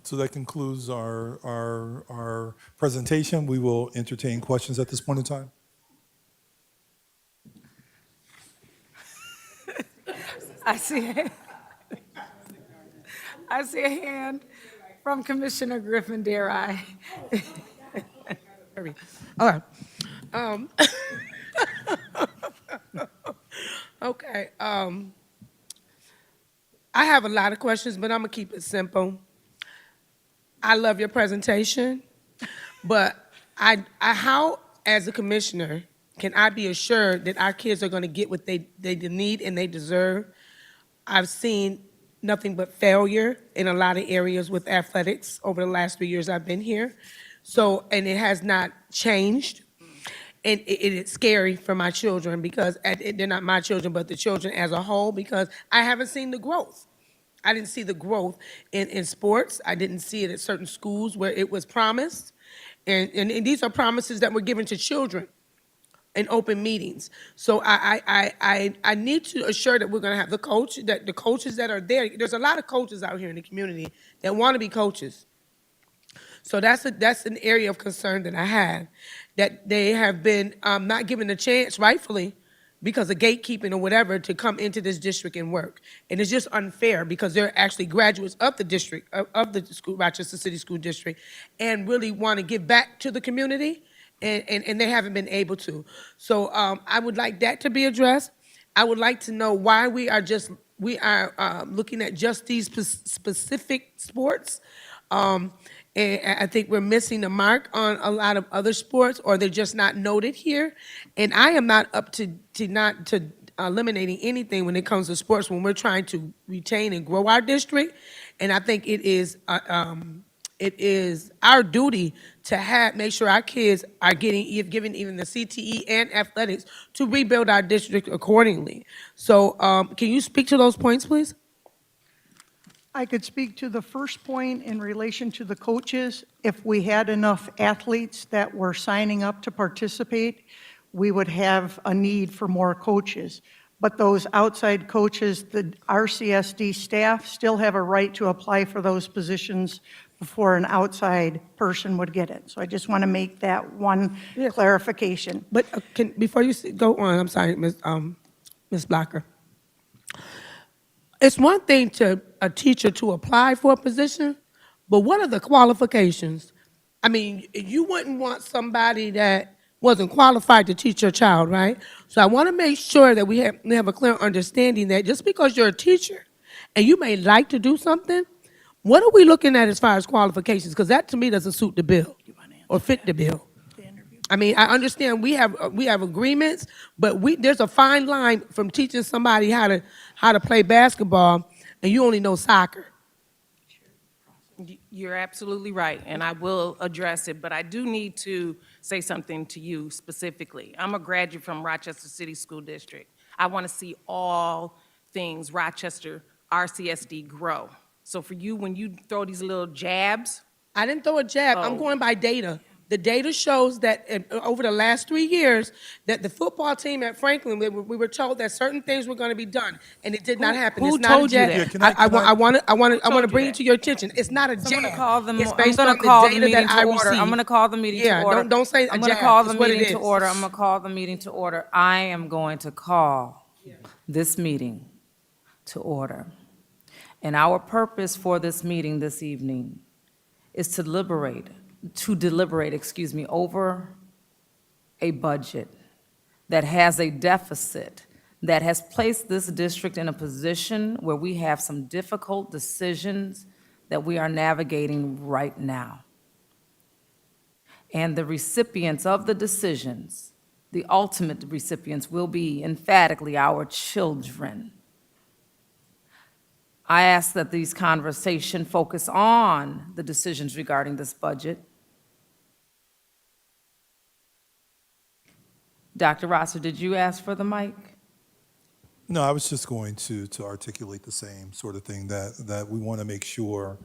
S2: So that concludes our presentation. We will entertain questions at this point in time.
S1: I see a hand from Commissioner Griffin, dare I?
S9: Okay. Okay. I have a lot of questions, but I'm gonna keep it simple. I love your presentation, but how, as a commissioner, can I be assured that our kids are gonna get what they need and they deserve? I've seen nothing but failure in a lot of areas with athletics over the last 3 years I've been here. So, and it has not changed. And it is scary for my children because they're not my children, but the children as a whole, because I haven't seen the growth. I didn't see the growth in sports. I didn't see it at certain schools where it was promised. And these are promises that were given to children in open meetings. So I need to assure that we're going to have the coaches that are there. There's a lot of coaches out here in the community that want to be coaches. So that's an area of concern that I have, that they have been not given a chance, rightfully, because of gatekeeping or whatever, to come into this district and work. And it's just unfair because they're actually graduates of the district, of the school, Rochester City School District, and really want to give back to the community, and they haven't been able to. So I would like that to be addressed. I would like to know why we are looking at just these specific sports. And I think we're missing the mark on a lot of other sports, or they're just not noted here. And I am not up to eliminating anything when it comes to sports when we're trying to retain and grow our district. And I think it is our duty to make sure our kids are given even the CTE and athletics to rebuild our district accordingly. So can you speak to those points, please?
S14: I could speak to the first point in relation to the coaches. If we had enough athletes that were signing up to participate, we would have a need for more coaches. But those outside coaches, the RCSD staff still have a right to apply for those positions before an outside person would get it. So I just want to make that one clarification.
S9: But before you go on, I'm sorry, Ms. Blocker. It's one thing to a teacher to apply for a position, but what are the qualifications? I mean, you wouldn't want somebody that wasn't qualified to teach your child, right? So I want to make sure that we have a clear understanding that just because you're a teacher and you may like to do something, what are we looking at as far as qualifications? Because that to me doesn't suit the bill or fit the bill. I mean, I understand we have agreements, but there's a fine line from teaching somebody how to play basketball and you only know soccer.
S1: You're absolutely right, and I will address it, but I do need to say something to you specifically. I'm a graduate from Rochester City School District. I want to see all things Rochester RCSD grow. So for you, when you throw these little jabs.
S9: I didn't throw a jab. I'm going by data. The data shows that over the last 3 years, that the football team at Franklin, we were told that certain things were going to be done, and it did not happen.
S1: who
S9: It's not a
S1: told you
S9: jet.
S1: that?
S2: Yeah, can I-
S9: I want to
S1: told you
S9: bring
S1: that?
S9: it to your attention. It's not a
S1: So I'm
S9: jab.
S1: gonna call them,
S9: It's
S1: I'm
S9: based
S1: gonna
S9: on the
S1: call the
S9: data
S1: meeting
S9: that
S1: to
S9: I
S1: order. I'm
S9: received.
S1: gonna call the meeting to
S9: Yeah,
S1: order.
S9: don't say a
S1: I'm gonna
S9: jab.
S1: call the
S9: It's what it
S1: meeting to
S9: is.
S1: order. I'm gonna call the meeting to order. I am going to call this meeting to order. And our purpose for this meeting this evening is to deliberate, over a budget that has a deficit, that has placed this district in a position where we have some difficult decisions that we are navigating right now. And the recipients of the decisions, the ultimate recipients, will be emphatically our children. I ask that these conversations focus on the decisions regarding this budget. Dr. Rosser, did you ask for the mic?
S2: No, I was just going to articulate the same sort of thing, that we want to make sure,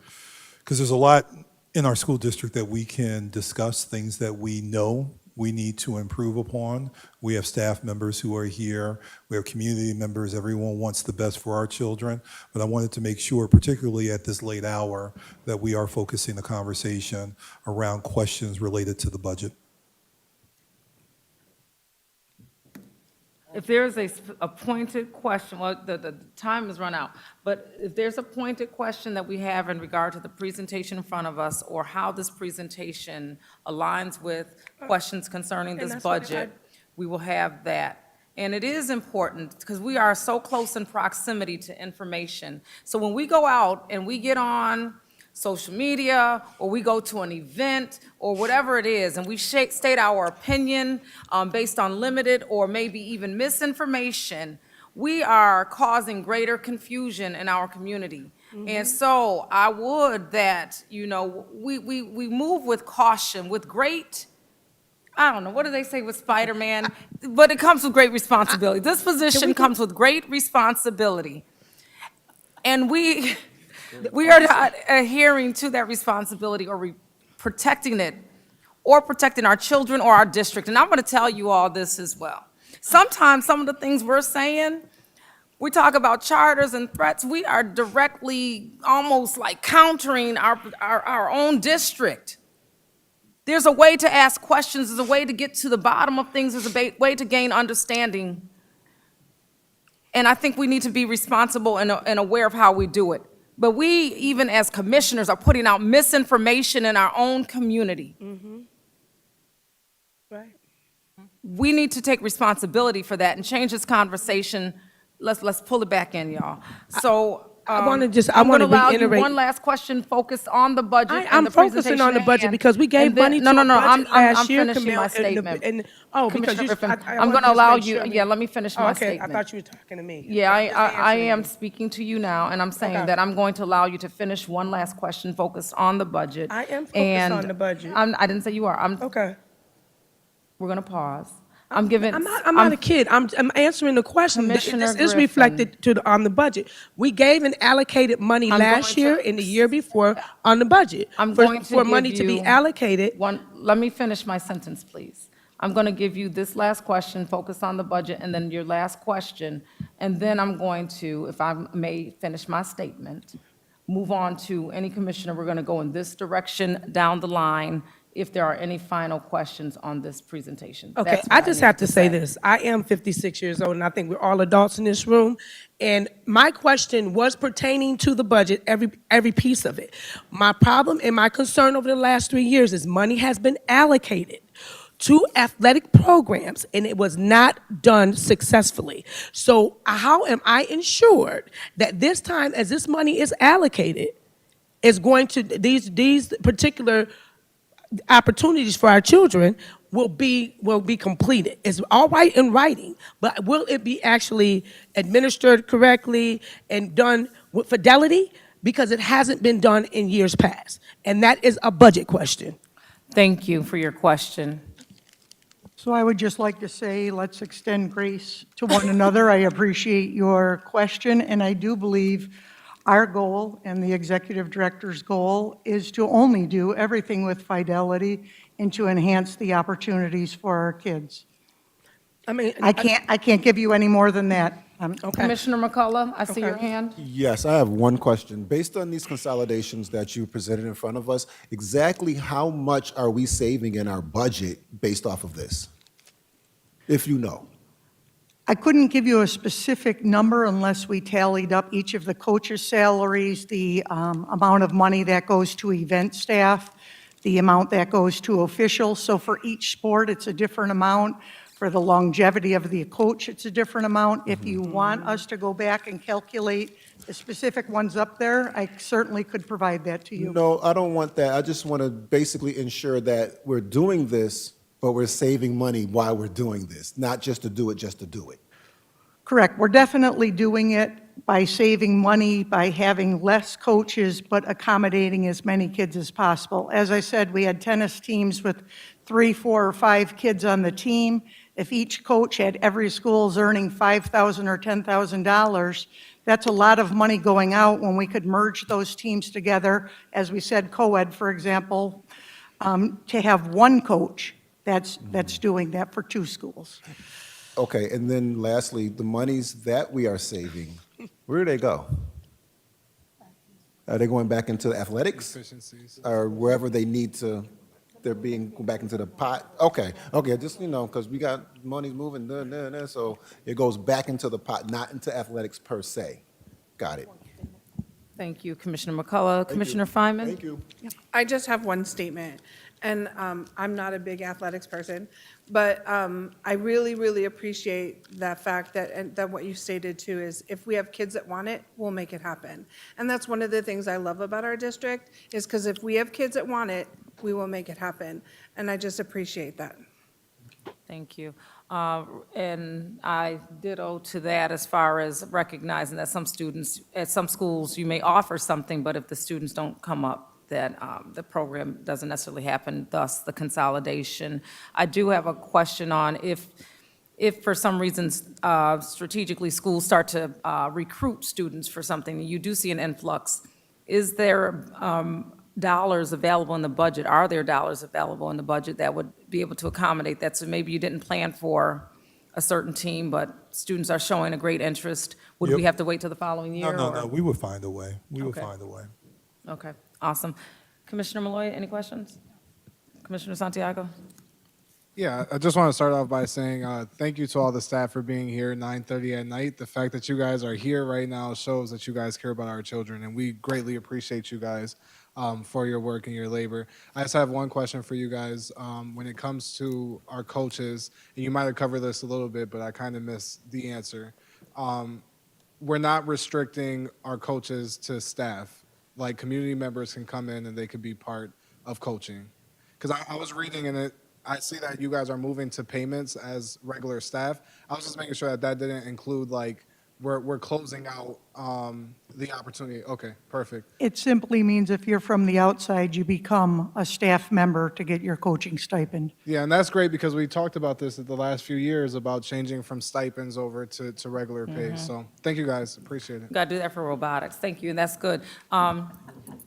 S2: because there's a lot in our school district that we can discuss, things that we know we need to improve upon. We have staff members who are here. We have community members. Everyone wants the best for our children. But I wanted to make sure, particularly at this late hour, that we are focusing the conversation around questions related to the budget.
S1: If there's a pointed question, well, the time has run out, but if there's a pointed question that we have in regard to the presentation in front of us, or how this presentation aligns with questions concerning this
S9: that's what
S1: budget, we will have that. And it is important, because we are so close in proximity to information. So when we go out and we get on social media, or we go to an event, or whatever it is, and we state our opinion based on limited or maybe even misinformation, we are causing greater confusion in our community. And so I would that, we move with caution, with great, I don't know, what do they say with Spider-Man? But it comes with great responsibility. This position comes with great responsibility. And we are not adhering to that responsibility, or protecting it, or protecting our children or our district. And I'm going to tell you all this as well. Sometimes some of the things we're saying, we talk about charters and threats, we are directly almost like countering our own district. There's a way to ask questions, there's a way to get to the bottom of things, there's a way to gain understanding. And I think we need to be responsible and aware of how we do it. But we, even as commissioners, are putting out misinformation in our own community.
S9: Right.
S1: We need to take responsibility for that and change this conversation. Let's pull it back in, y'all. So
S9: I want to
S1: I'm going to allow you
S9: reiterate.
S1: one last question focused on the budget.
S9: I'm
S1: and the
S9: focusing
S1: presentation
S9: on the
S1: at
S9: budget
S1: hand.
S9: because we gave
S1: And then-
S9: money to
S1: no,
S9: a
S1: I'm
S9: budget last year.
S1: finishing my statement.
S9: Because
S1: Commissioner
S9: you,
S1: Griffin,
S9: I
S1: I'm going
S9: wanted
S1: to allow
S9: make
S1: you,
S9: sure
S1: yeah, let me finish
S9: Oh,
S1: my
S9: okay,
S1: statement.
S9: I thought you were talking to me.
S1: Yeah,
S9: Okay, just
S1: I
S9: answering
S1: am
S9: me.
S1: speaking to you now, and I'm saying
S9: Okay.
S1: that I'm going to allow you to finish one last question focused on the budget.
S9: I am focused
S1: And
S9: on the budget.
S1: I didn't say you are.
S9: Okay.
S1: We're going to pause. I'm giving.
S9: I'm not a kid. I'm answering the question.
S1: Commissioner
S9: This is
S1: Griffin.
S9: reflected on the budget. We gave and allocated money
S1: I'm
S9: last
S1: going
S9: year
S1: to-
S9: and the year before on the budget.
S1: I'm
S9: for,
S1: going to
S9: for
S1: give
S9: money to be
S1: you
S9: allocated.
S1: Let me finish my sentence, please. I'm going to give you this last question focused on the budget, and then your last question, and then I'm going to, if I may finish my statement, move on to any commissioner. We're going to go in this direction down the line if there are any final questions on this presentation.
S9: Okay,
S1: That's
S9: I
S1: what
S9: just
S1: need
S9: have to say this. I am 56 years old, and I think we're all adults in this room. And my question was pertaining to the budget, every piece of it. My problem and my concern over the last 3 years is money has been allocated to athletic programs, and it was not done successfully. So how am I ensured that this time, as this money is allocated, is going to, these particular opportunities for our children will be completed? It's all right in writing, but will it be actually administered correctly and done with fidelity? Because it hasn't been done in years past, and that is a budget question.
S1: Thank you for your question.
S14: So I would just like to say, let's extend grace to one another. I appreciate your question, and I do believe Our goal and the executive director's goal is to only do everything with fidelity and to enhance the opportunities for our kids.
S9: I mean,
S14: I can't give you any more than that.
S9: Okay.
S1: Commissioner McCullough, I see your
S9: Okay.
S1: hand.
S8: Yes, I have one question. Based on these consolidations that you presented in front of us, exactly how much are we saving in our budget based off of this? If you know.
S14: I couldn't give you a specific number unless we tallied up each of the coaches' salaries, the amount of money that goes to event staff, the amount that goes to officials. So for each sport, it's a different amount. For the longevity of the coach, it's a different amount. If you want us to go back and calculate the specific ones up there, I certainly could provide that to you.
S8: No, I don't want that. I just want to basically ensure that we're doing this, but we're saving money while we're doing this, not just to do it, just to do it.
S14: Correct. We're definitely doing it by saving money, by having less coaches, but accommodating as many kids as possible. As I said, we had tennis teams with 3, 4, or 5 kids on the team. If each coach had every school's earning $5,000 or $10,000, that's a lot of money going out when we could merge those teams together. As we said, co-ed, for example, to have one coach that's doing that for 2 schools.
S8: Okay, and then lastly, the monies that we are saving, where do they go? Are they going back into athletics?
S5: Efficiencies.
S8: Or wherever they need to, they're being back into the pot? Okay, just, because we got money moving, so it goes back into the pot, not into athletics per se. Got it.
S1: Thank you, Commissioner McCullough. Commissioner Feynman?
S8: Thank you.
S11: I just have one statement, and I'm not a big athletics person, but I really, really appreciate that fact that, and that what you stated too is if we have kids that want it, we'll make it happen. And that's one of the things I love about our district is because if we have kids that want it, we will make it happen. And I just appreciate that.
S1: Thank you. And I ditto to that as far as recognizing that some students, at some schools, you may offer something, but if the students don't come up, that the program doesn't necessarily happen, thus the consolidation. I do have a question on if for some reasons strategically schools start to recruit students for something, you do see an influx, is there dollars available in the budget? Are there dollars available in the budget that would be able to accommodate that? So maybe you didn't plan for a certain team, but students are showing a great interest. Would we
S2: Yep.
S1: have to wait till the following year?
S2: No,
S1: or-
S2: we will find a way. We will
S1: Okay.
S2: find a way.
S1: Okay, awesome. Commissioner Malloy, any questions? Commissioner Santiago?
S5: Yeah, I just want to start off by saying thank you to all the staff for being here 9:30 at night. The fact that you guys are here right now shows that you guys care about our children, and we greatly appreciate you guys for your work and your labor. I just have one question for you guys. When it comes to our coaches, and you might have covered this a little bit, but I kind of missed the answer. We're not restricting our coaches to staff. Like community members can come in and they could be part of coaching. Because I was reading in it, I see that you guys are moving to payments as regular staff. I was just making sure that that didn't include like we're closing out the opportunity. Okay, perfect.
S14: It simply means if you're from the outside, you become a staff member to get your coaching stipend.
S5: Yeah, and that's great because we talked about this at the last few years about changing from stipends over to regular pay. So thank you guys, appreciate it.
S1: Got to do that for robotics. Thank you, and that's good.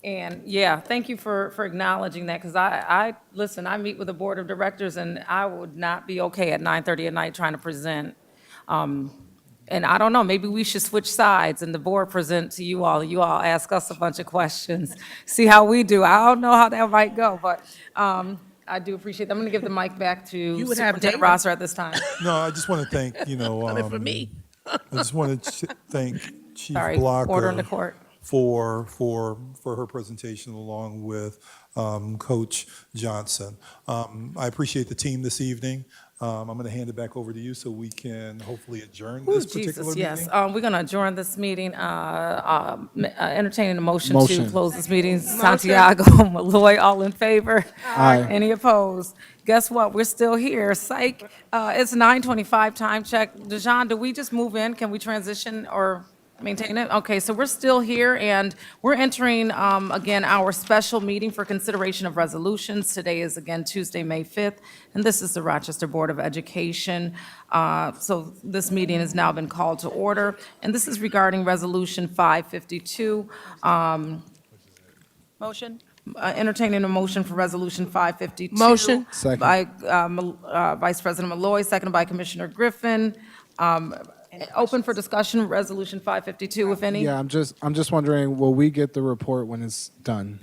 S1: And yeah, thank you for acknowledging that, because listen, I meet with the board of directors, and I would not be okay at 9:30 at night trying to present. And I don't know, maybe we should switch sides and the board present to you all ask us a bunch of questions, see how we do. I don't know how that might go, but I do appreciate that. I'm going to give the mic back to
S9: You would have
S1: Superintendent
S9: David.
S1: Rosser at this time.
S2: No, I just want to thank,
S9: Coming from me.
S2: I just want to thank Chief
S1: Sorry,
S2: Blocker.
S1: order in the court.
S2: For her presentation along with Coach Johnson. I appreciate the team this evening. I'm going to hand it back over to you so we can hopefully adjourn
S1: Ooh,
S2: this particular
S1: Jesus,
S2: meeting.
S1: yes. We're going to adjourn this meeting, entertaining a motion to
S5: Motion.
S1: close this meeting. Santiago, Malloy, all in favor?
S5: Aye.
S1: Any opposed? Guess what? We're still here. Psych. It's 9:25, time check. Dejan, do we just move in? Can we transition or? Maintain it? Okay, so we're still here, and we're entering, again, our special meeting for consideration of resolutions. Today is, again, Tuesday, May 5th, and this is the Rochester Board of Education. So this meeting has now been called to order, and this is regarding Resolution 552.
S6: Motion?
S1: Entertaining a motion for Resolution 552.
S9: Motion.
S5: Second.
S1: By Vice President Malloy, seconded by Commissioner Griffin. Open for discussion, Resolution 552, if any?
S5: Yeah, I'm just wondering, will we get the report when it's done?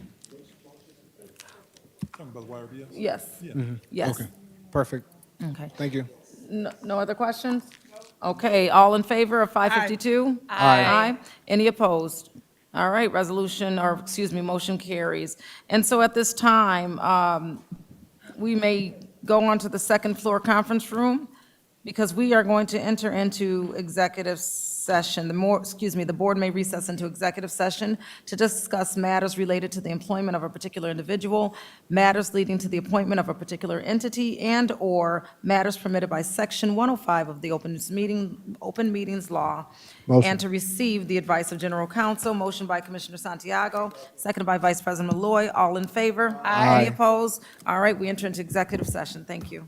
S2: Talking about the YRBS?
S1: Yes. Yes.
S5: Okay, perfect.
S1: Okay.
S5: Thank you.
S1: No other questions? Okay, all in favor of 552? Aye. Any opposed? All right, motion carries. And so at this time, we may go on to the second floor conference room, because we are going to enter into executive session. The board may recess into executive session to discuss matters related to the employment of a particular individual, matters leading to the appointment of a particular entity, and/or matters permitted by Section 105 of the Open Meetings Law,
S8: Motion.
S1: and to receive the advice of General Counsel. Motion by Commissioner Santiago, seconded by Vice President Malloy. All in favor?
S5: Aye.
S1: Any opposed? All right, we enter into executive session. Thank you.